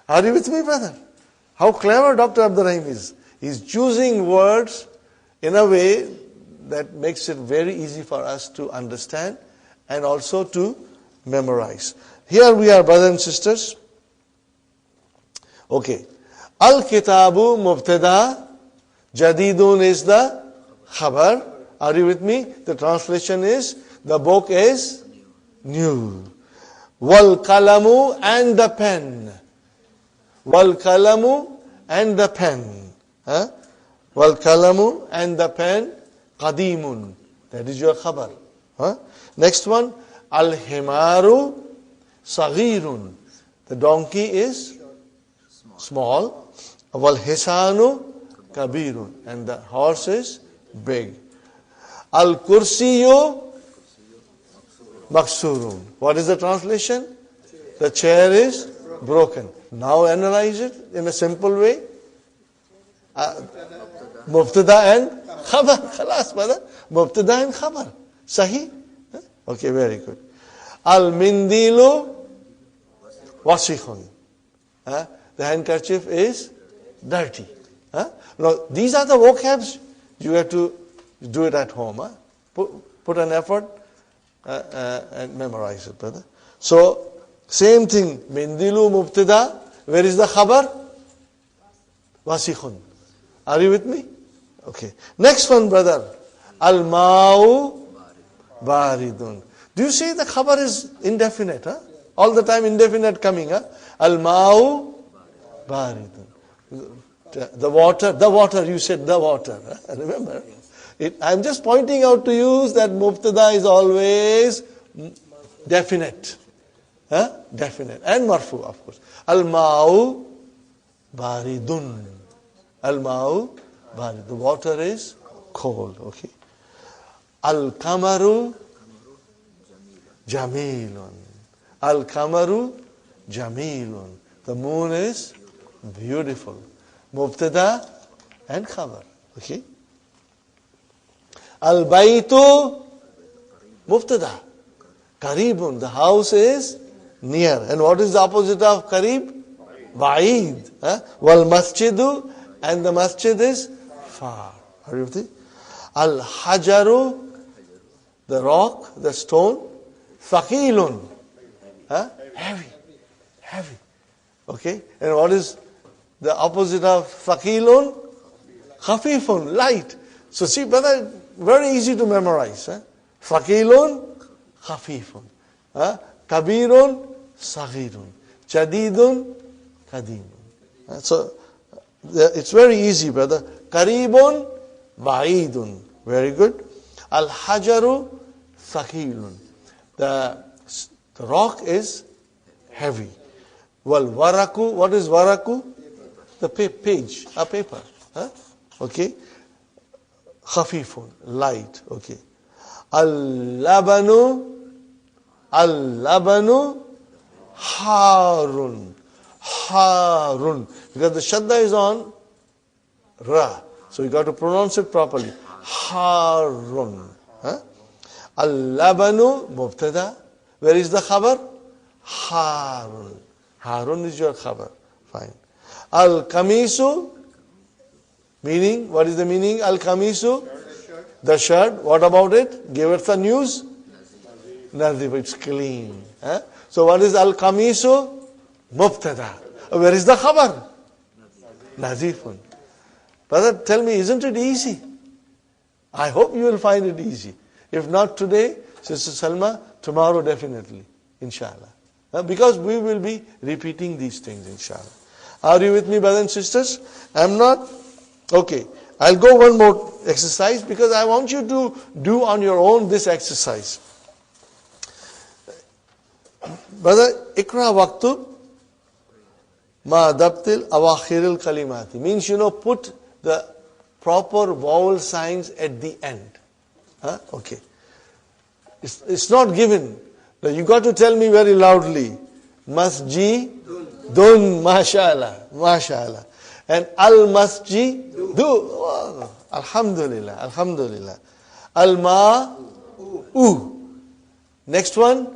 Are you with me, brother? How clever Dr. Abdurrahim is. He's choosing words in a way that makes it very easy for us to understand and also to memorize. Here we are, brothers and sisters. Okay. Al-Kitabu Mubtada, Jadidun is the khabar. Are you with me? The translation is, the book is new. Wal Kalamu and the pen. Wal Kalamu and the pen. Wal Kalamu and the pen, Qadimun. That is your khabar. Next one, Al-Himaru Saghirun. The donkey is small. Wal Hisanu Kabirun. And the horse is big. Al-Kursiyu Maksurun. What is the translation? The chair is broken. Now analyze it in a simple way. Mubtada and khabar. Khalas, brother. Mubtada and khabar. Sahih? Okay, very good. Al-Mindilu Wasikhun. The handkerchief is dirty. Now, these are the vocabs. You have to do it at home. Put an effort and memorize it, brother. So, same thing. Mindilu Mubtada. Where is the khabar? Wasikhun. Are you with me? Okay. Next one, brother. Al-Ma'u Baridun. Do you see the khabar is indefinite? All the time indefinite coming. Al-Ma'u Baridun. The water, you said the water. Remember? I'm just pointing out to you that Mubtada is always definite. Definite. And marfu, of course. Al-Ma'u Baridun. Al-Ma'u Baridun. The water is cold. Okay. Al-Kamaru Jamilun. Al-Kamaru Jamilun. The moon is beautiful. Mubtada and khabar. Okay. Al-Baytu Mubtada. Qaribun. The house is near. And what is the opposite of Qarib? Ba'id. Wal Masjidu. And the masjid is far. Are you with it? Al-Hajaru. The rock, the stone. Thaqilun. Heavy. Heavy. Okay. And what is the opposite of Thaqilun? Khafifun. Light. So see, brother, very easy to memorize. Thaqilun, khafifun. Kabirun, saghirun. Jadidun, qadimun. So it's very easy, brother. Qaribun, ba'idun. Very good. Al-hajaru, thaqilun. The rock is heavy. Well, waraku, what is waraku? The page, a paper. Okay. Khafifun, light. Okay. Al-labanu Al-labanu harun. Harun. Because the shadda is on ra. So you got to pronounce it properly. Harun. Huh? Al-labanu mubtada. Where is the khabar? Harun. Harun is your khabar. Fine. Al-kamisu. Meaning, what is the meaning? Al-kamisu? The shirt. What about it? Give us the news. Nadhif. It's clean. Huh? So what is al-kamisu? Mubtada. Where is the khabar? Nadhifun. Brother, tell me, isn't it easy? I hope you will find it easy. If not today, Sister Salma, tomorrow definitely, inshallah. Because we will be repeating these things, inshallah. Are you with me, brothers and sisters? I'm not? Okay. I'll go one more exercise because I want you to do on your own this exercise. Brother, ikra waqtu ma dabtil awakhiril kalimati. Means, put the proper vowel signs at the end. Okay. It's not given. Now you got to tell me very loudly. Masji, dun, mashallah, mashallah. And al-masji, do. Oh, alhamdulillah, alhamdulillah. Al-ma, u. Next one?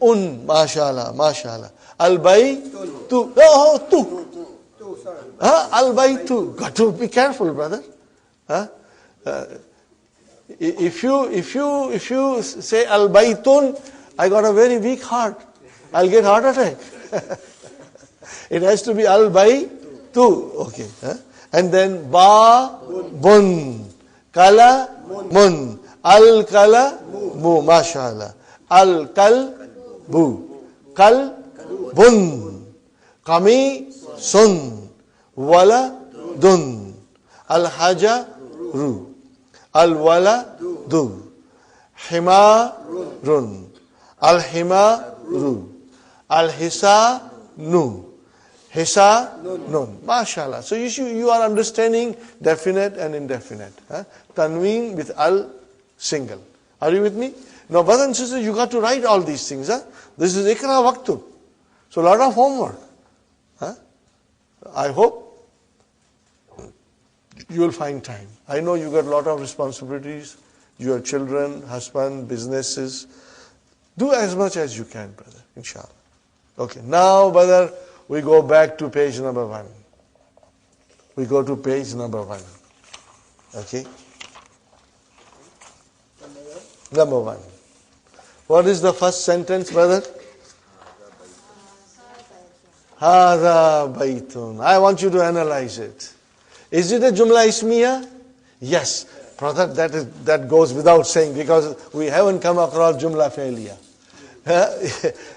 Un, mashallah, mashallah. Al-bay, tu. Oh, tu. Al-bay, tu. Got to be careful, brother. If you say al-baytun, I got a very weak heart. I'll get heart attack. It has to be al-baytu. Okay. And then ba, bun, kala, mun, al-kala, mu, mashallah. Al-kal, bu, kal, bun, kami, sun, wala, dun, al-haja, ru. Al-waladu, himarun, al-himaru, al-hisanu, hisanun. MashaAllah. So you are understanding definite and indefinite. Tanween with al single. Are you with me? Now, brothers and sisters, you got to write all these things. This is ikra waqtu. So a lot of homework. I hope you will find time. I know you got a lot of responsibilities. Your children, husband, businesses. Do as much as you can, brother, inshallah. Okay, now, brother, we go back to page number 1. We go to page number 1. Okay? Number 1. What is the first sentence, brother? Hada baytun. I want you to analyze it. Is it a Jumla Ismiya? Yes. Brother, that goes without saying because we haven't come across Jumla Failure.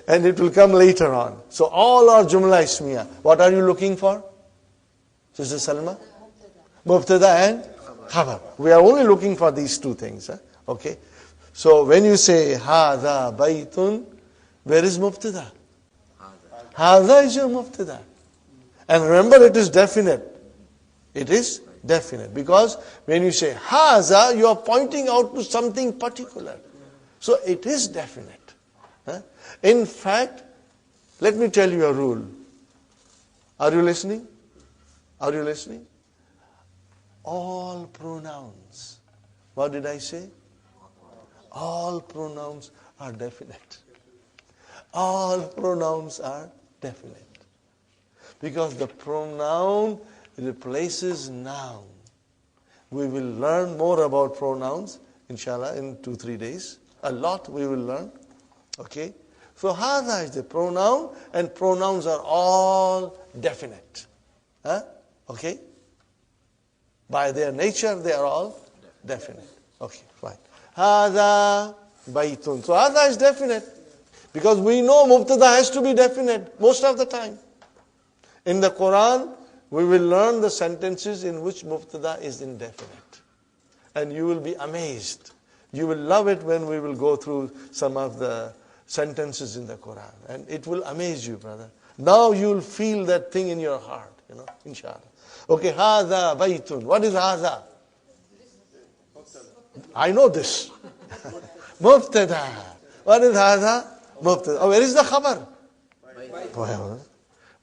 And it will come later on. So all are Jumla Ismiya. What are you looking for? Sister Salma? Mubtada and Khabar. We are only looking for these two things. Okay? So when you say Hada Baytun, where is Mubtada? Hada is your Mubtada. And remember, it is definite. It is definite. Because when you say Haza, you are pointing out to something particular. So it is definite. In fact, let me tell you a rule. Are you listening? Are you listening? All pronouns. What did I say? All pronouns are definite. All pronouns are definite. Because the pronoun replaces noun. We will learn more about pronouns, inshallah, in 2-3 days. A lot we will learn. Okay? So, hada is the pronoun, and pronouns are all definite. Okay? By their nature, they are all definite. Okay, fine. Hada baytun. So, hada is definite. Because we know mubtada has to be definite most of the time. In the Quran, we will learn the sentences in which mubtada is indefinite. And you will be amazed. You will love it when we will go through some of the sentences in the Quran. And it will amaze you, brother. Now you will feel that thing in your heart, inshallah. Okay, hadha baytun. What is hadha? I know this. Mubtada. What is hadha? Mubtada. Oh, where is the khabar?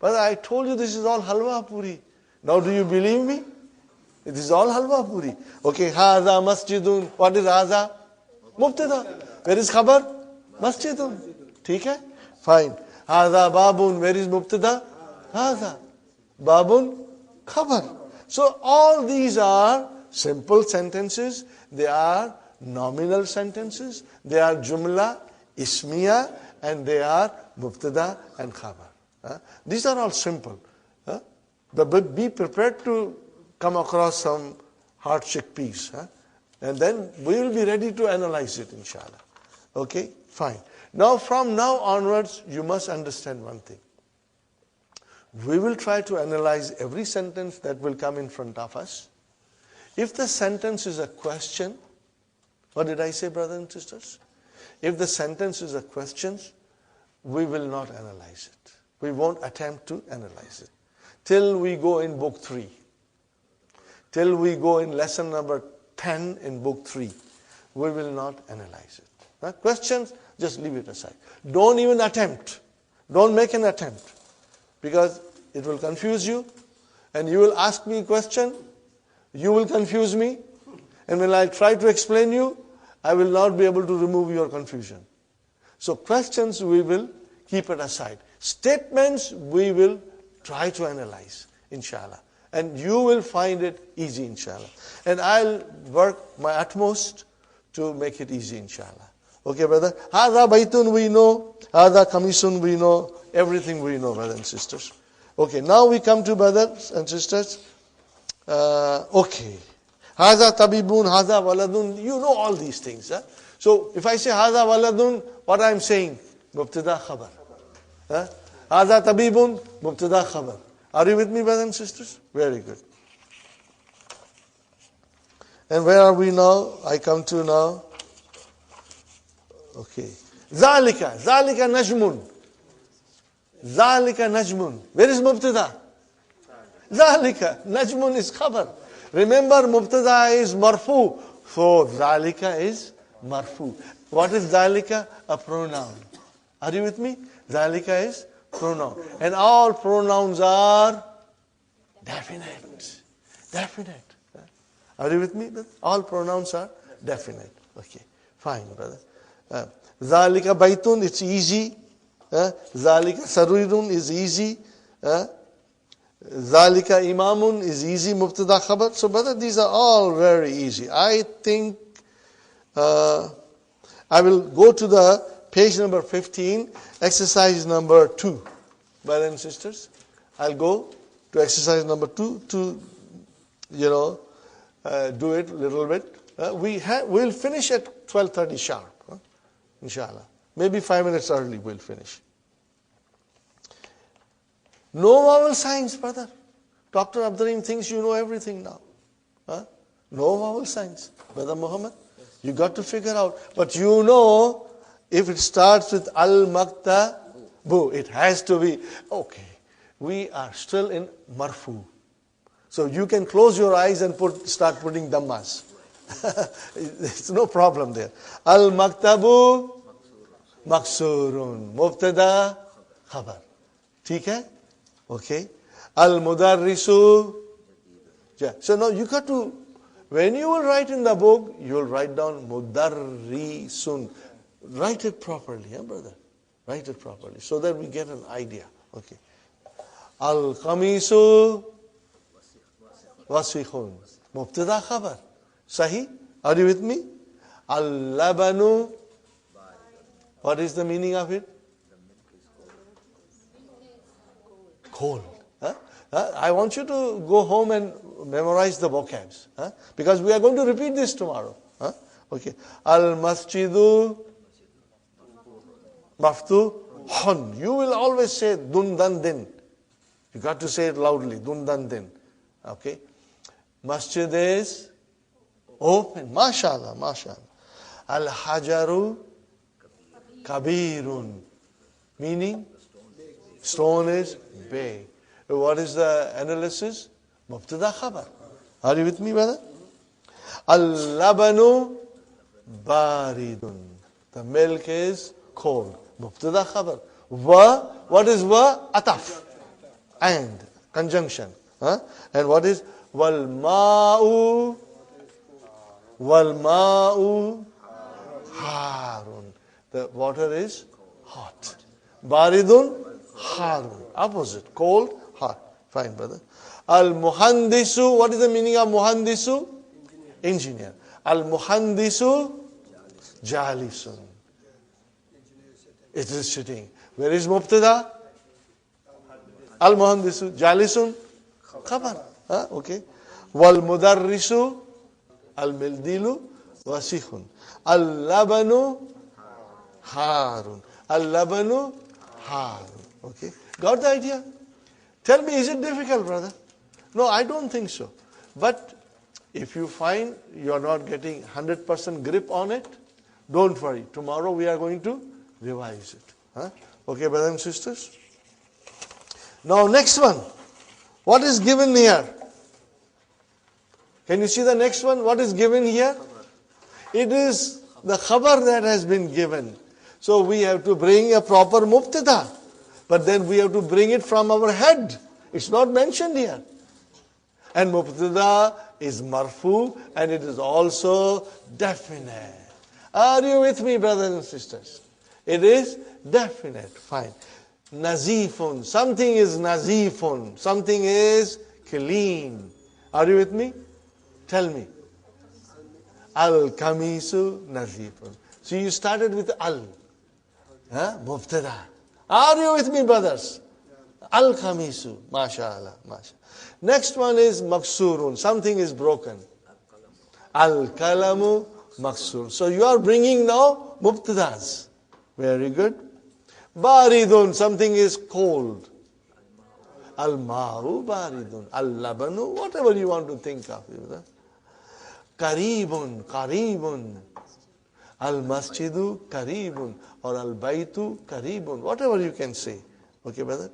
But I told you this is all halwa puri. Now do you believe me? It is all halwa puri. Okay, hadha masjidun. What is hadha? Mubtada. Where is khabar? Masjidun. ठीक है? Fine. Hadha babun. Where is mubtada? Hadha. Babun khabar. So all these are simple sentences. They are nominal sentences. They are jumla, ismiya, and they are mubtada and khabar. These are all simple. But be prepared to come across some hard chickpeas. And then we will be ready to analyze it, inshallah. Okay? Fine. Now, from now onwards, you must understand one thing. We will try to analyze every sentence that will come in front of us. If the sentence is a question, what did I say, brothers and sisters? If the sentence is a question, we will not analyze it. We won't attempt to analyze it. Till we go in book 3. Till we go in lesson number 10 in book 3. We will not analyze it. Questions, just leave it aside. Don't even attempt. Don't make an attempt. Because it will confuse you. And you will ask me a question. You will confuse me. And when I try to explain you, I will not be able to remove your confusion. So questions, we will keep it aside. Statements, we will try to analyze, inshallah. And you will find it easy, inshallah. And I'll work my utmost to make it easy, inshallah. Okay, brother? Hadha baitun we know. Hadha kamisun we know. Everything we know, brothers and sisters. Okay, now we come to brothers and sisters. Okay. Hadha tabibun, hadha waladun. You know all these things. So if I say hadha waladun, what I'm saying? Mubtada khabar. Hadha tabibun, mubtada khabar. Are you with me, brothers and sisters? Very good. And where are we now? I come to now. Okay. Zalika. Zalika najmun. Zalika najmun. Where is mubtada? Zalika. Najmun is khabar. Remember, mubtada is marfu. So, zalika is marfu. What is zalika? A pronoun. Are you with me? Zalika is pronoun. And all pronouns are definite. Definite. Are you with me? All pronouns are definite. Okay. Fine, brother. Zalika baitun, it's easy. Zalika sarirun is easy. Zalika imamun is easy. Mubtada khabar. So, brother, these are all very easy. I think I will go to the page number 15, exercise number 2. Brothers and sisters, I'll go to exercise number 2 to, do it a little bit. We'll finish at 12:30 sharp. Inshallah. Maybe 5 minutes early we'll finish. No vowel signs, brother. Dr. Abdurim thinks you know everything now. No vowel signs. Brother Muhammad, you got to figure out. But you know, if it starts with al-maktabu, it has to be, okay, we are still in marfu. So you can close your eyes and start putting dhammas. There's no problem there. Al-maktabu maksurun. Mubtada khabar. ठीक है? Okay. Al-mudarrisu. So now you got to, when you will write in the book, you will write down mudarrisun. Write it properly, brother. Write it properly so that we get an idea. Okay. Al-qamisu wasikhun. Mubtada khabar. Sahi? Are you with me? Al-labanu. What is the meaning of it? Cold. I want you to go home and memorize the vocabs. Because we are going to repeat this tomorrow. Okay. Al-masjidu maftuhun. You will always say dun dan din. You got to say it loudly. Dun dan din. Okay. Masjid is open. MashaAllah. MashaAllah. Al-hajaru kabirun. Meaning? Stone is big. What is the analysis? Mubtada khabar. Are you with me, brother? Al-labanu baridun. The milk is cold. Mubtada khabar. Wa, what is wa? Ataf. And, conjunction. Huh? And what is wal ma'u? Wal ma'u harun. The water is hot. Baridun harun. Opposite. Cold, hot. Fine, brother. Al muhandisu. What is the meaning of muhandisu? Engineer. Al muhandisu jalisun. It is sitting. Where is mubtada? Al muhandisu jalisun khabar. Okay. Wal mudarrisu al mildilu wasihun. Al labanu harun. Al labanu harun. Okay. Got the idea? Tell me, is it difficult, brother? No, I don't think so. But if you find you are not getting 100% grip on it, don't worry. Tomorrow we are going to revise it. Okay, brothers and sisters? Now, next one. What is given here? Can you see the next one? What is given here? It is the khabar that has been given. So we have to bring a proper mubtada. But then we have to bring it from our head. It's not mentioned here. And mubtada is marfu and it is also definite. Are you with me, brothers and sisters? It is definite. Fine. Nazifun. Something is nazifun. Something is clean. Are you with me? Tell me. Al-kamisu nazifun. So you started with al. Mubtada. Are you with me, brothers? Al-kamisu. MashaAllah. Next one is maksurun. Something is broken. Al-kalamu maksur. So you are bringing now mubtadas. Very good. Baridun. Something is cold. Al-ma'u baridun. Al-labanu. Whatever you want to think of. Karibun. Al-masjidu karibun. Or al-baytu karibun. Whatever you can say. Okay, brother?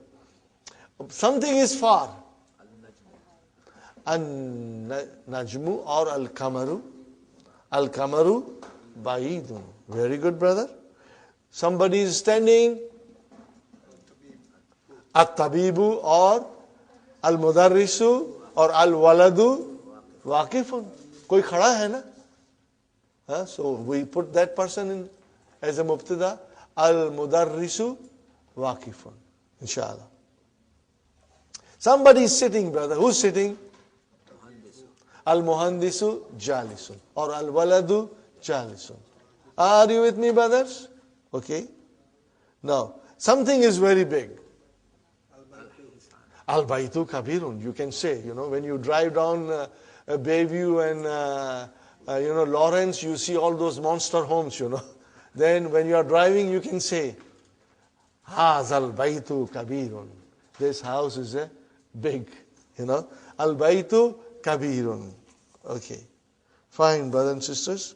Something is far. An-najmu or al-kamaru. Al-kamaru baidun. Very good, brother. Somebody is standing. At-tabibu or al-mudarrisu or al-waladu waqifun. Koi khada hai na? So we put that person in as a mubtada. Al-mudarrisu waqifun. Inshallah. Somebody is sitting, brother. Who's sitting? Al-muhandisu jalisun or al-waladu jalisun. Are you with me, brothers? Okay. Now, something is very big. Al-baytu kabirun. You can say, when you drive down Bayview and, Lawrence, you see all those monster homes, Then when you are driving, you can say, Hazal baytu kabirun. This house is big, Al-baytu kabirun. Okay. Fine, brothers and sisters.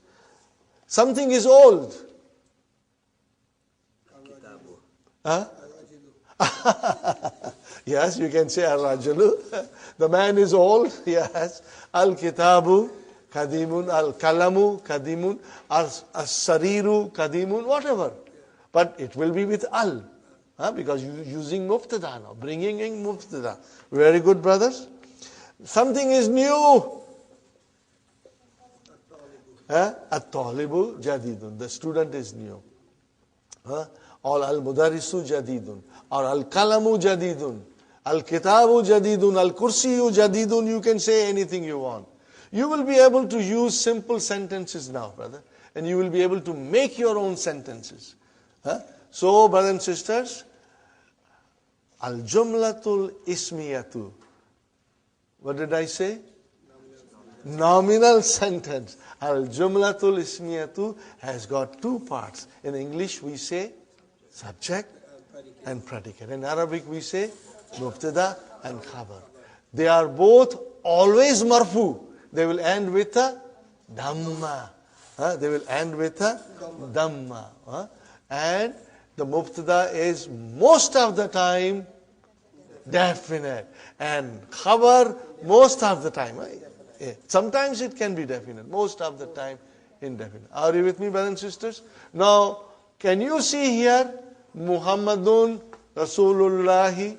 Something is old. Yes, you can say al-rajulu. The man is old. Yes. Al-kitabu kadimun. Al-kalamu kadimun. Al-sariru kadimun. Whatever. But it will be with al. Because you're using mubtada now. Bringing in mubtada. Very good, brothers. Something is new. At-talibu jadidun. The student is new. Or al-mudarrisu jadidun. Or al-kalamu jadidun. Al-kitabu jadidun. Al-kursiyu jadidun. You can say anything you want. You will be able to use simple sentences now, brother. And you will be able to make your own sentences. So, brothers and sisters, al-jumlatul ismiyatu. What did I say? Nominal sentence. Al-jumlatul ismiyatu has got two parts. In English we say subject and predicate. In Arabic we say mubtada and khabar. They are both always marfu. They will end with a dhamma. They will end with a dhamma. And the mubtada is most of the time definite. And khabar most of the time. Sometimes it can be definite. Most of the time indefinite. Are you with me, brothers and sisters? Now, can you see here, Muhammadun Rasulullahi?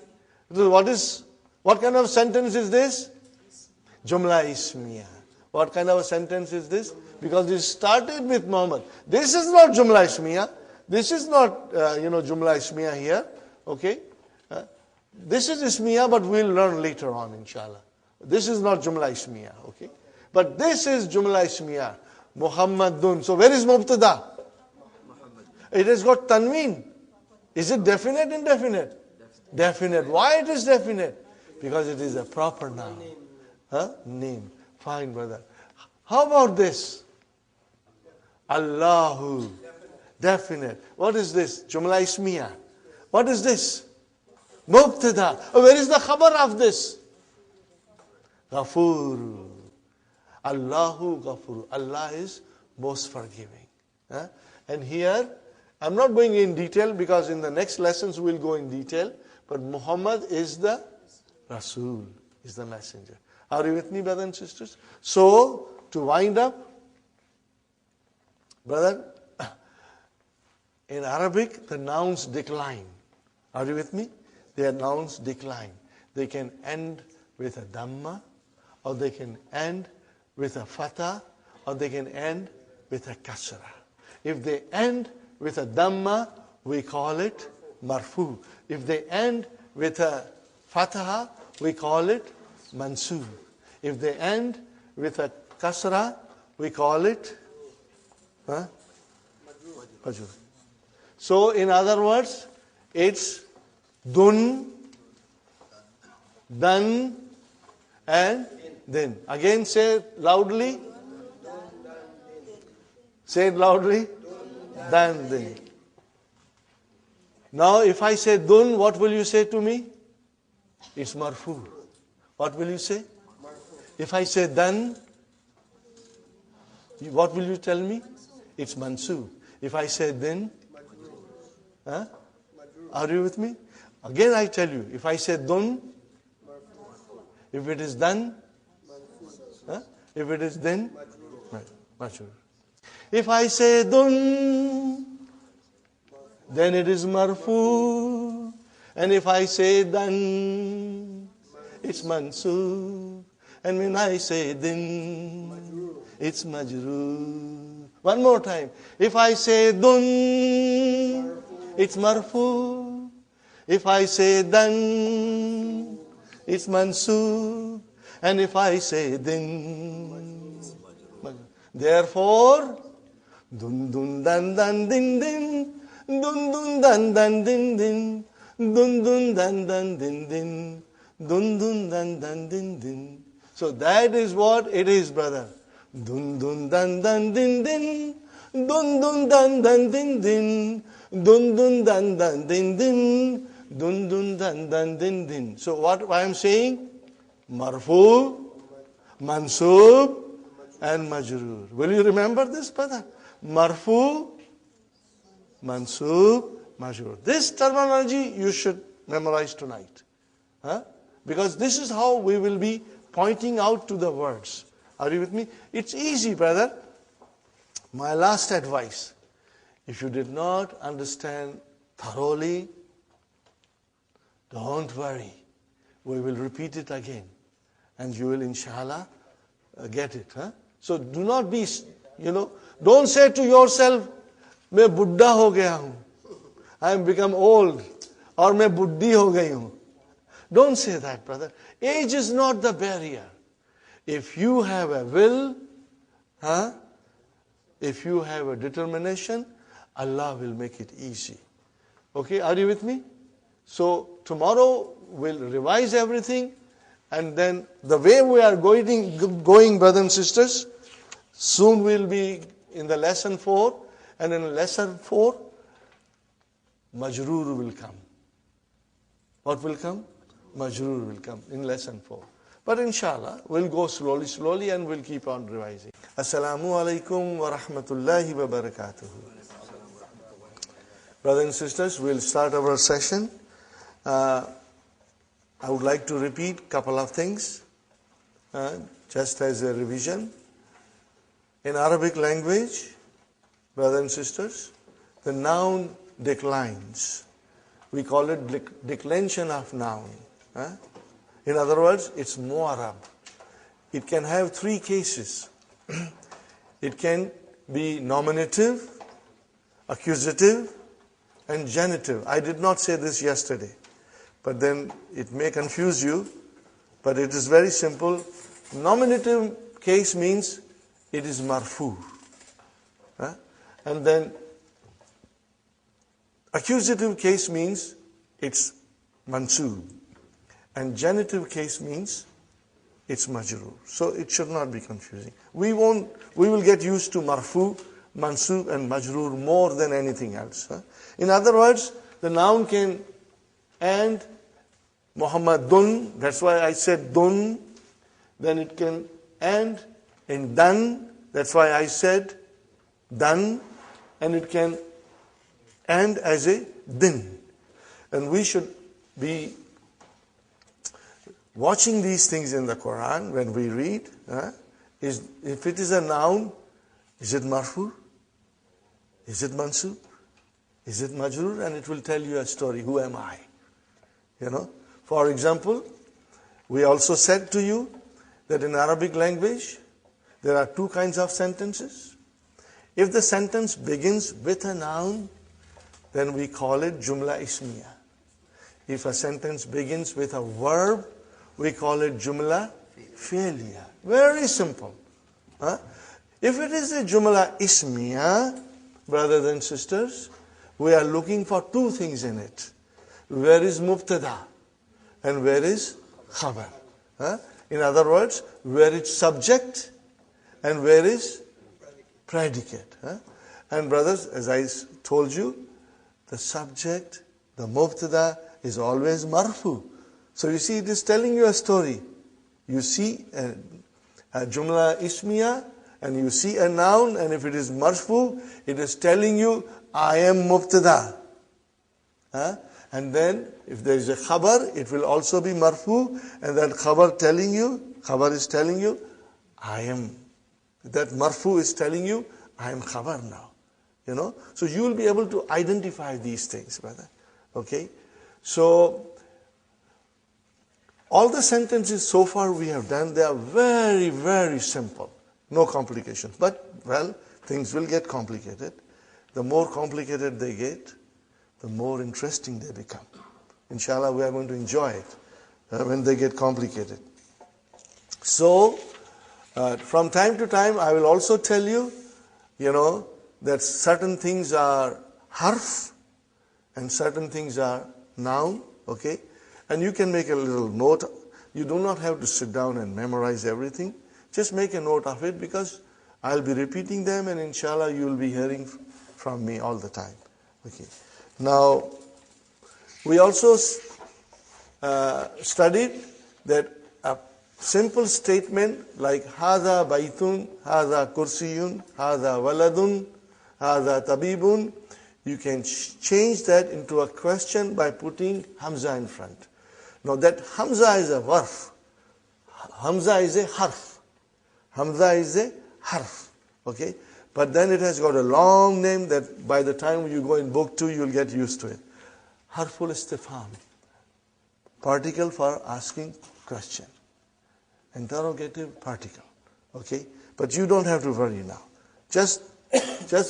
What kind of sentence is this? Jumla Ismiya. What kind of a sentence is this? Because it started with Muhammad. This is not Jumla Ismiya. This is not, Jumla Ismiya here. Okay? This is Ismiya, but we'll learn later on, inshallah. This is not Jumla Ismiya. Okay? But this is Jumla Ismiya. Muhammadun. So where is Mubtada? It has got Tanween. Is it definite, indefinite? Definite. Why it is definite? Because it is a proper noun. Name. Fine, brother. How about this? Allahu. Definite. What is this? Jumla Ismiya. What is this? Mubtada. Where is the khabar of this? Ghafur. Allahu Ghafur. Allah is most forgiving. And here, I'm not going in detail because in the next lessons we'll go in detail. But Muhammad is the Rasul, is the messenger. Are you with me, brothers and sisters? So, to wind up, brother, in Arabic, the nouns decline. Are you with me? Their nouns decline. They can end with a Dhamma, or they can end with a Fatha, or they can end with a Kasra. If they end with a Dhamma, we call it Marfu. If they end with a Fatha, we call it Mansub. If they end with a Kasra, we call it Majrur. So, in other words, it's Dun, Dan, and Din. Again, say it loudly. Say it loudly. Dan, Din. Now, if I say Dun, what will you say to me? It's Marfu. What will you say? If I say Dan, what will you tell me? It's Mansub. If I say Din, are you with me? Again I tell you, if I say Dun, if it is Dan, if it is Din, Majrur. If I say Dun, then it is Marfu. And if I say Dan, it's Mansub. And when I say Din, it's Majrur. One more time. If I say Dun, it's Marfu. If I say Dan, it's Mansub. And if I say Din, therefore, Dun Dun Dan Dan Din Din, Dun Dun Dan Dan Din Din, Dun Dun Dan Dan Din Din, Dun Dun Dan Dan Din Din. So that is what it is, brother. Dun Dun Dan Dan Din Din, Dun Dun Dan Dan Din Din, Dun Dun Dan Dan Din Din, Dun Dun Dan Dan Din Din. So what I am saying? Marfu, Mansub, and Majrur. Will you remember this, brother? Marfu, Mansub, Majrur. This terminology you should memorize tonight. Because this is how we will be pointing out to the words. Are you with me? It's easy, brother. My last advice. If you did not understand thoroughly, don't worry. We will repeat it again. And you will, inshallah, get it. So do not be, don't say to yourself, मैं बुड्ढा हो गया हूँ. I am become old. Or मैं बुड्ढी हो गई हूँ. Don't say that, brother. Age is not the barrier. If you have a will, if you have a determination, Allah will make it easy. Okay, are you with me? So tomorrow we'll revise everything, and then the way we are going, brothers and sisters, soon we'll be in the lesson 4, and in lesson 4, Majrur will come. What will come? Majrur will come in lesson 4. But inshallah, we'll go slowly, and we'll keep on revising. Assalamu alaikum wa rahmatullahi wa barakatuh. Brothers and sisters, we'll start our session. I would like to repeat a couple of things, just as a revision. In Arabic language, brothers and sisters, the noun declines. We call it declension of noun. In other words, it's mu'arab. It can have three cases. It can be nominative, accusative, and genitive. I did not say this yesterday, but then it may confuse you, but it is very simple. Nominative case means it is marfu. And then accusative case means it's mansoob. And genitive case means it's majroor. So it should not be confusing. We will get used to marfu, mansoob and majroor more than anything else. In other words, the noun can end Muhammadun, that's why I said dun. Then it can end in dan, that's why I said dan. And it can end as a din. And we should be watching these things in the Quran when we read. If it is a noun, is it marfu? Is it mansub? Is it majroor? And it will tell you a story. Who am I? For example, we also said to you that in Arabic language, there are two kinds of sentences. If the sentence begins with a noun, then we call it jumla ismiya. If a sentence begins with a verb, we call it jumla fi'liya. Very simple. If it is a jumla ismiya, brothers and sisters, we are looking for two things in it. Where is mubtada and where is khabar? In other words, where is subject and where is predicate. And brothers, as I told you, the subject, the mubtada, is always marfu. So you see, it is telling you a story. You see a jumla ismiya, and you see a noun, and if it is marfu, it is telling you, I am mubtada. And then, if there is a khabar, it will also be marfu, and that khabar is telling you, I am. That marfu is telling you, I am khabar now. So you will be able to identify these things, brother. Okay? So, all the sentences so far we have done, they are very, very simple. No complications. But, things will get complicated. The more complicated they get, the more interesting they become. Inshallah, we are going to enjoy it when they get complicated. So, from time to time, I will also tell you, that certain things are harf and certain things are noun, okay? And you can make a little note. You do not have to sit down and memorize everything. Just make a note of it because I'll be repeating them and inshallah you will be hearing from me all the time. Okay. Now, we also studied that a simple statement like Hada Baitun, Hada Kursiyun, Hada Waladun, Hada Tabibun, you can change that into a question by putting Hamza in front. Now that Hamza is a varf. Hamza is a harf. Hamza is a harf. Okay? But then it has got a long name that by the time you go in book 2, you'll get used to it. Harful istifham. Particle for asking question. Interrogative particle. Okay? But you don't have to worry now. Just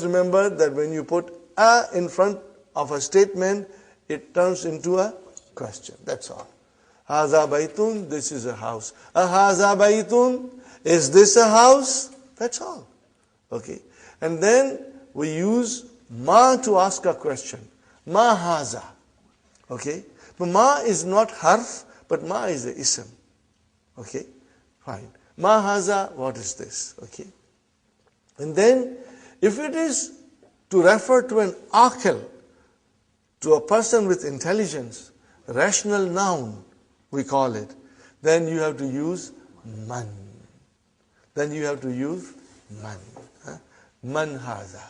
remember that when you put a in front of a statement, it turns into a question. That's all. Haza baitun, this is a house. Haza baitun, is this a house? That's all. Okay. And then we use ma to ask a question. Ma haza. Okay. But ma is not harf, but ma is the ism. Okay. Fine. Ma haza, what is this? Okay. And then, if it is to refer to an aqil, to a person with intelligence, rational noun, we call it, then you have to use man. Then you have to use man. Man haza.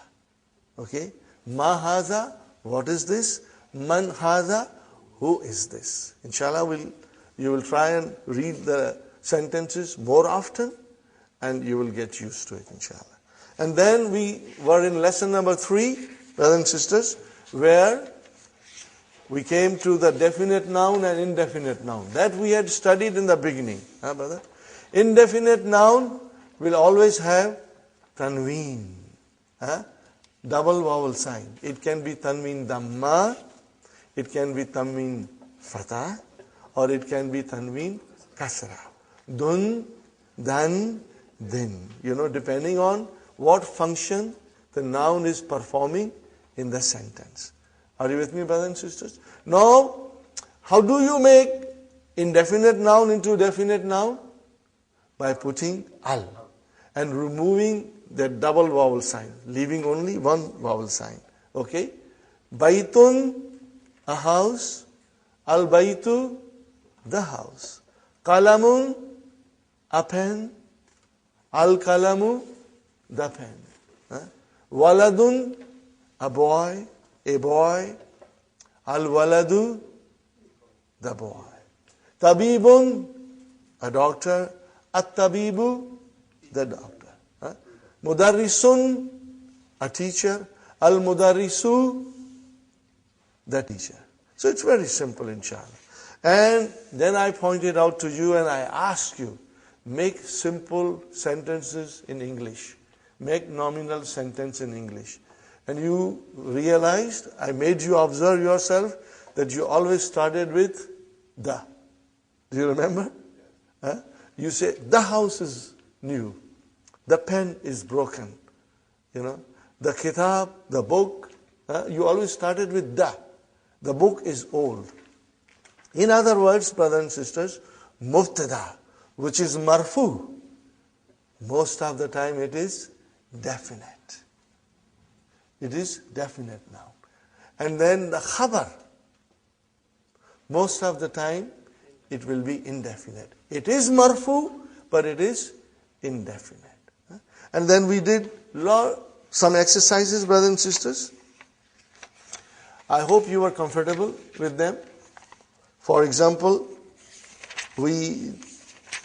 Okay? Ma haza, what is this? Man haza, who is this? Inshallah, you will try and read the sentences more often and you will get used to it, inshallah. And then we were in lesson number 3, brothers and sisters, where we came to the definite noun and indefinite noun. That we had studied in the beginning. Huh, brother? Indefinite noun will always have tanween. Huh? Double vowel sign. It can be tanween dhamma, it can be tanween fatah, or it can be tanween kasra. Dun, dan, din. Depending on what function the noun is performing in the sentence. Are you with me, brothers and sisters? Now, how do you make indefinite noun into definite noun? By putting al and removing the double vowel sign, leaving only one vowel sign. Okay? Baitun, a house. Al baitu, the house. Kalamun, a pen. Al kalamu, the pen. Waladun, a boy. Al waladu, the boy. Tabibun, a doctor. At tabibu, the doctor. Mudarrisun, a teacher. Al mudarrisu, the teacher. So it's very simple, inshallah. And then I pointed out to you and I asked you, make simple sentences in English. Make nominal sentence in English. And you realized, I made you observe yourself, that you always started with the. Do you remember? Huh? You say, the house is new. The pen is broken. The kitab, the book, you always started with the. The book is old. In other words, brothers and sisters, mubtada, which is marfu, most of the time it is definite. It is definite now. And then the khabar, most of the time it will be indefinite. It is marfu, but it is indefinite. And then we did some exercises, brothers and sisters. I hope you were comfortable with them. For example, we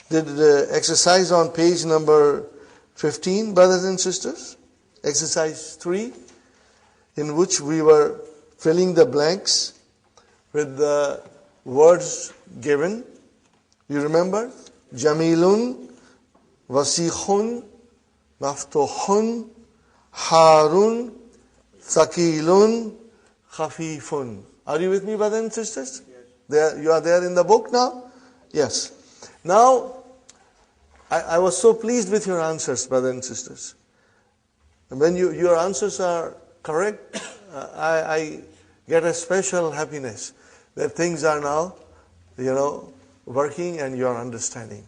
did the exercise on page number 15, brothers and sisters. Exercise 3, in which we were filling the blanks with the words given. You remember? Jamilun, Wasikhun, Maftuhun, Harun, Thakilun, Khafifun. Are you with me, brothers and sisters? There, you are there in the book now? Yes. Now, I was so pleased with your answers, brothers and sisters. And when your answers are correct, I get a special happiness that things are now, working and you are understanding.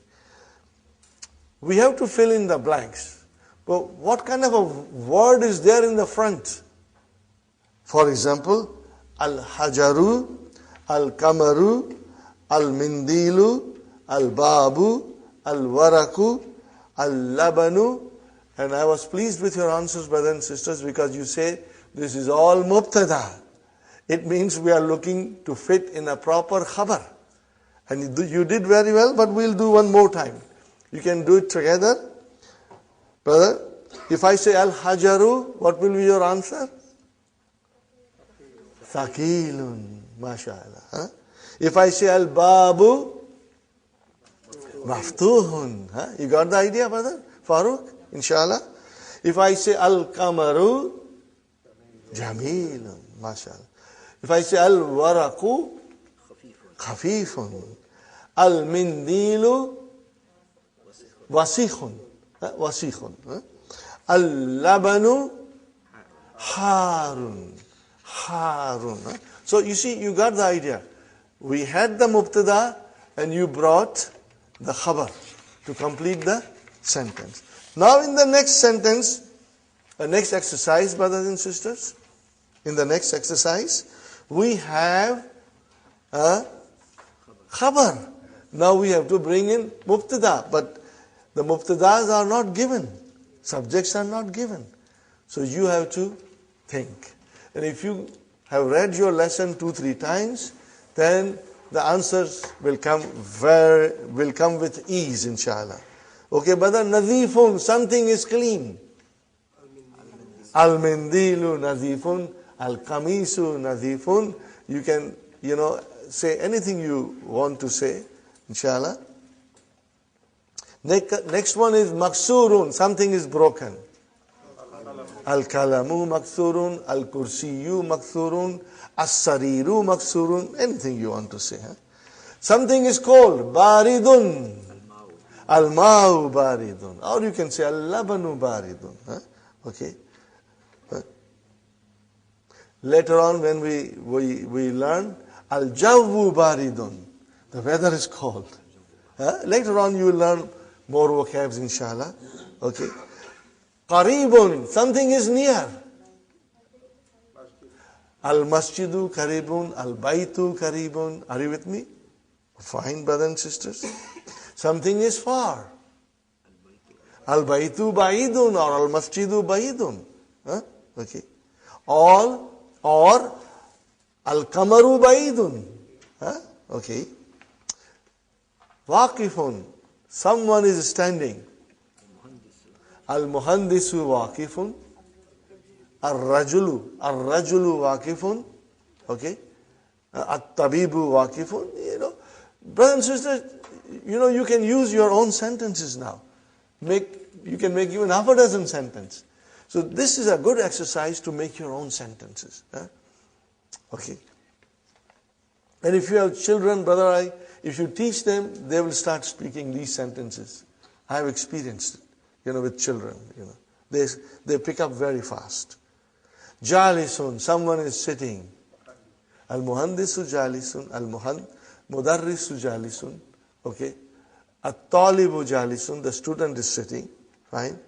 We have to fill in the blanks. But what kind of a word is there in the front? For example, al-hajaru, al-kamaru, al-mindilu, al-babu, al-waraku, al-labanu. And I was pleased with your answers, brothers and sisters, because you say this is all mubtada. It means we are looking to fit in a proper khabar. And you did very well, but we'll do one more time. You can do it together. Brother, if I say al-hajaru, what will be your answer? Thaqilun, mashallah. Huh? If I say al-babu, maftuhun. Huh? You got the idea, brother? Farooq, inshallah. If I say al-kamaru, jamilun, mashallah. If I say al-waraku, khafifun. Al-mindilu, wasikhun. Wasikhun. Al-labanu, harun. Harun. So you see, you got the idea. We had the mubtada and you brought the khabar to complete the sentence. Now in the next sentence, the next exercise, brothers and sisters, in the next exercise, we have a khabar. Now we have to bring in mubtada, but the mubtadas are not given. Subjects are not given. So you have to think. And if you have read your lesson 2-3 times, then the answers will come with ease, inshallah. Okay, brother, nadhifun, something is clean. Al-mindilu nadifun, al-kamisu nadifun. You can, say anything you want to say, inshallah. Next one is maksurun, something is broken. Al-kalamu maksurun, al-kursiyu maksurun, as-sariru maksurun, anything you want to say. Something is cold, baridun. Al-ma'u baridun. Or you can say al-labanu baridun. Okay. Later on when we learn al-jawwu baridun. The weather is cold. Later on you will learn more vocabs, inshallah. Okay. Qaribun, something is near. Al-masjidu qaribun, al-baytu qaribun. Are you with me? Fine, brothers and sisters. Something is far. Al-baytu ba'idun or al-masjidu ba'idun. Okay. Or al-kamaru ba'idun. Okay. Waqifun, someone is standing. Al-muhandisu waqifun. Ar-rajulu waqifun. Okay. At-tabibu waqifun. Brothers and sisters, you can use your own sentences now. You can make even half a dozen sentences. So this is a good exercise to make your own sentences. Okay. And if you have children, brother, if you teach them, they will start speaking these sentences. I have experienced it, with children. They pick up very fast. Jalisun, someone is sitting. Al-muhandisu jalisun, mudarrisu jalisun. Okay. At-talibu jalisun, the student is sitting. Fine.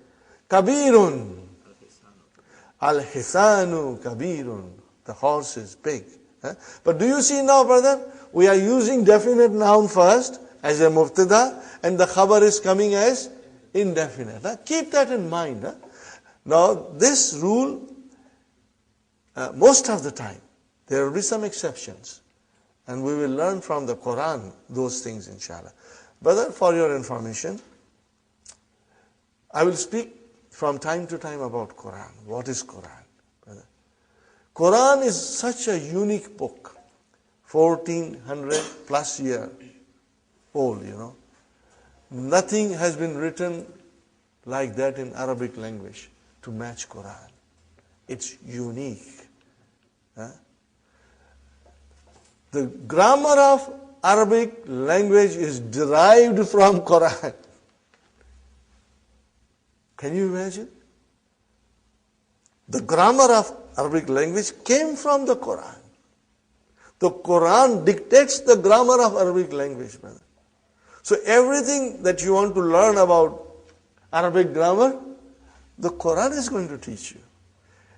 Kabirun. Al-hisanu kabirun. The horse is big. But do you see now, brother? We are using definite noun first as a mubtada, and the khabar is coming as indefinite. Keep that in mind. Now, this rule, most of the time, there will be some exceptions. And we will learn from the Quran those things, inshallah. Brother, for your information, I will speak from time to time about Quran. What is Quran? Brother? Quran is such a unique book. 1400 plus year old, Nothing has been written like that in Arabic language to match Quran. It's unique. The grammar of Arabic language is derived from Quran. Can you imagine? The grammar of Arabic language came from the Quran. The Quran dictates the grammar of Arabic language, brother. So everything that you want to learn about Arabic grammar, the Quran is going to teach you.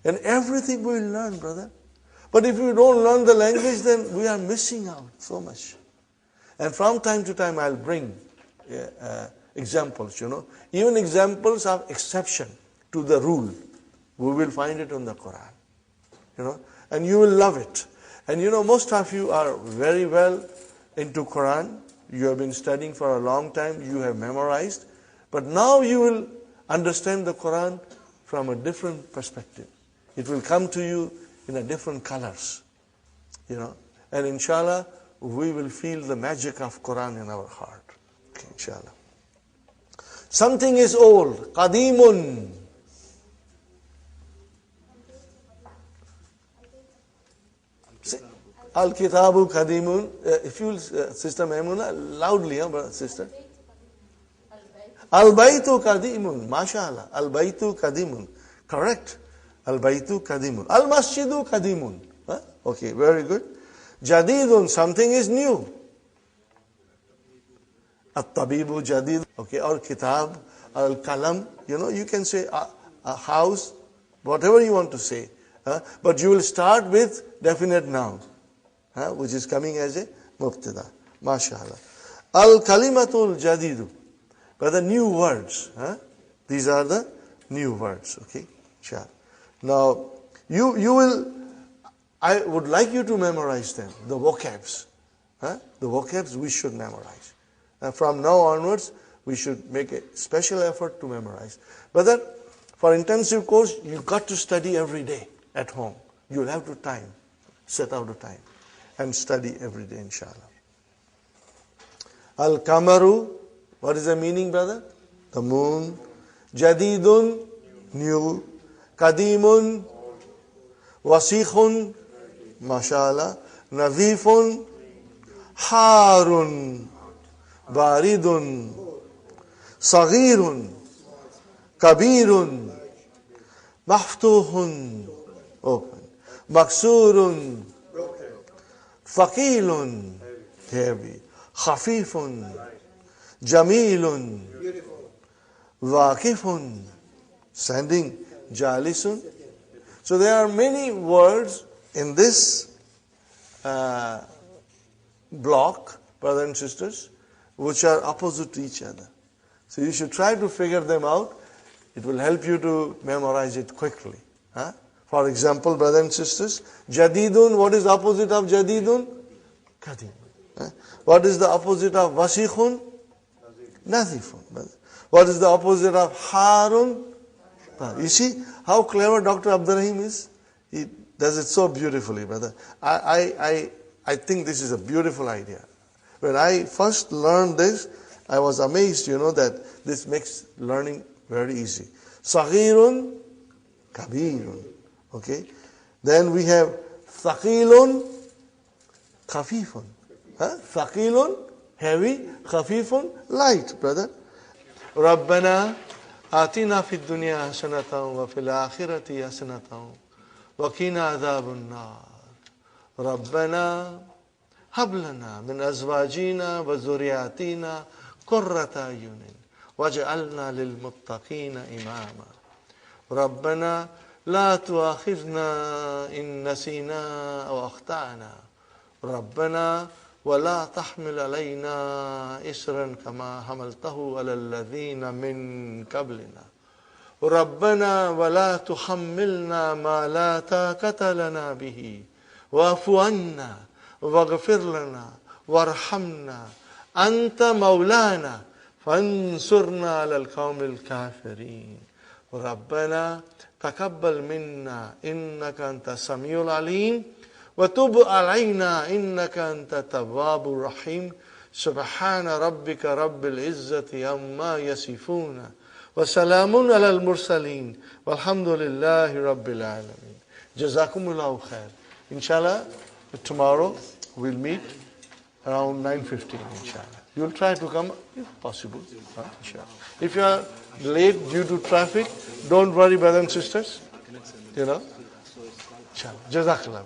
And everything we will learn, brother. But if you don't learn the language, then we are missing out so much. And from time to time, I'll bring examples, Even examples of exception to the rule. We will find it in the Quran. And you will love it. And most of you are very well into Quran. You have been studying for a long time. You have memorized. But now you will understand the Quran from a different perspective. It will come to you in a different colors. And inshallah, we will feel the magic of Quran in our heart. Okay, inshallah. Something is old. Qadimun. Al-Kitabu Qadimun. If you, Sister Maimuna, loudly, sister. Al-Baytu Qadimun. MashaAllah. Al-Baytu Qadimun. Correct. Al-Baytu Qadimun. Al-Masjidu Qadimun. Okay, very good. Jadidun, something is new. At-Tabibu Jadid. Okay, or Kitab, Al-Kalam. You can say a house, whatever you want to say. But you will start with definite noun. Which is coming as a mubtada. MashaAllah. Al-Kalimatul Jadidu. But the new words. These are the new words. Okay? Sure. Now, you will, I would like you to memorize them. The vocabs. The vocabs we should memorize. From now onwards, we should make a special effort to memorize. But then, For intensive course, you've got to study every day at home. You'll have to set out the time and study every day, inshallah. Al-Kamaru, what is the meaning, brother? The moon. Jadidun, new. Kadimun, Wasikhun, mashallah. Nadhifun, Harun, Baridun, Saghirun, Kabirun, Maftuhun, open. Maksurun, Thaqilun, heavy. Khafifun, Jamilun, Waqifun, standing. Jalisun. So there are many words in this block, brothers and sisters, which are opposite to each other. So you should try to figure them out. It will help you to memorize it quickly. For example, brothers and sisters, Jadidun, what is the opposite of Jadidun? Qadim. What is the opposite of Wasikhun? Nazifun. What is the opposite of Harun? You see how clever Dr. Abdurrahim is? He does it so beautifully, brother. I think this is a beautiful idea. When I first learned this, I was amazed, that this makes learning very easy. Saghirun, Kabirun. Okay? Then we have Thaqilun, Khafifun. Thaqilun, heavy, Khafifun, light, brother. Rabbana آتنا في الدنيا حسنة وفي الآخرة حسنة وقنا عذاب النار ربنا هب لنا من أزواجنا وذرياتنا قرة أعين واجعلنا للمتقين إماما ربنا لا تؤاخذنا إن نسينا أو أخطأنا ربنا ولا تحمل علينا إسرا كما حملته على الذين من قبلنا ربنا ولا تحملنا ما لا طاقة لنا به واعف عنا واغفر لنا وارحمنا أنت مولانا فانصرنا على القوم الكافرين ربنا تقبل منا إنك أنت السميع العليم وتب علينا إنك أنت التواب الرحيم سبحان ربك رب العزة عما يصفون وسلام على المرسلين والحمد لله رب العالمين جزاكم الله خير. Inshallah, tomorrow we'll meet around 9:15, inshallah. You'll try to come if possible, inshallah. If you are late due to traffic, don't worry, brothers and sisters. Inshallah. Jazakallah.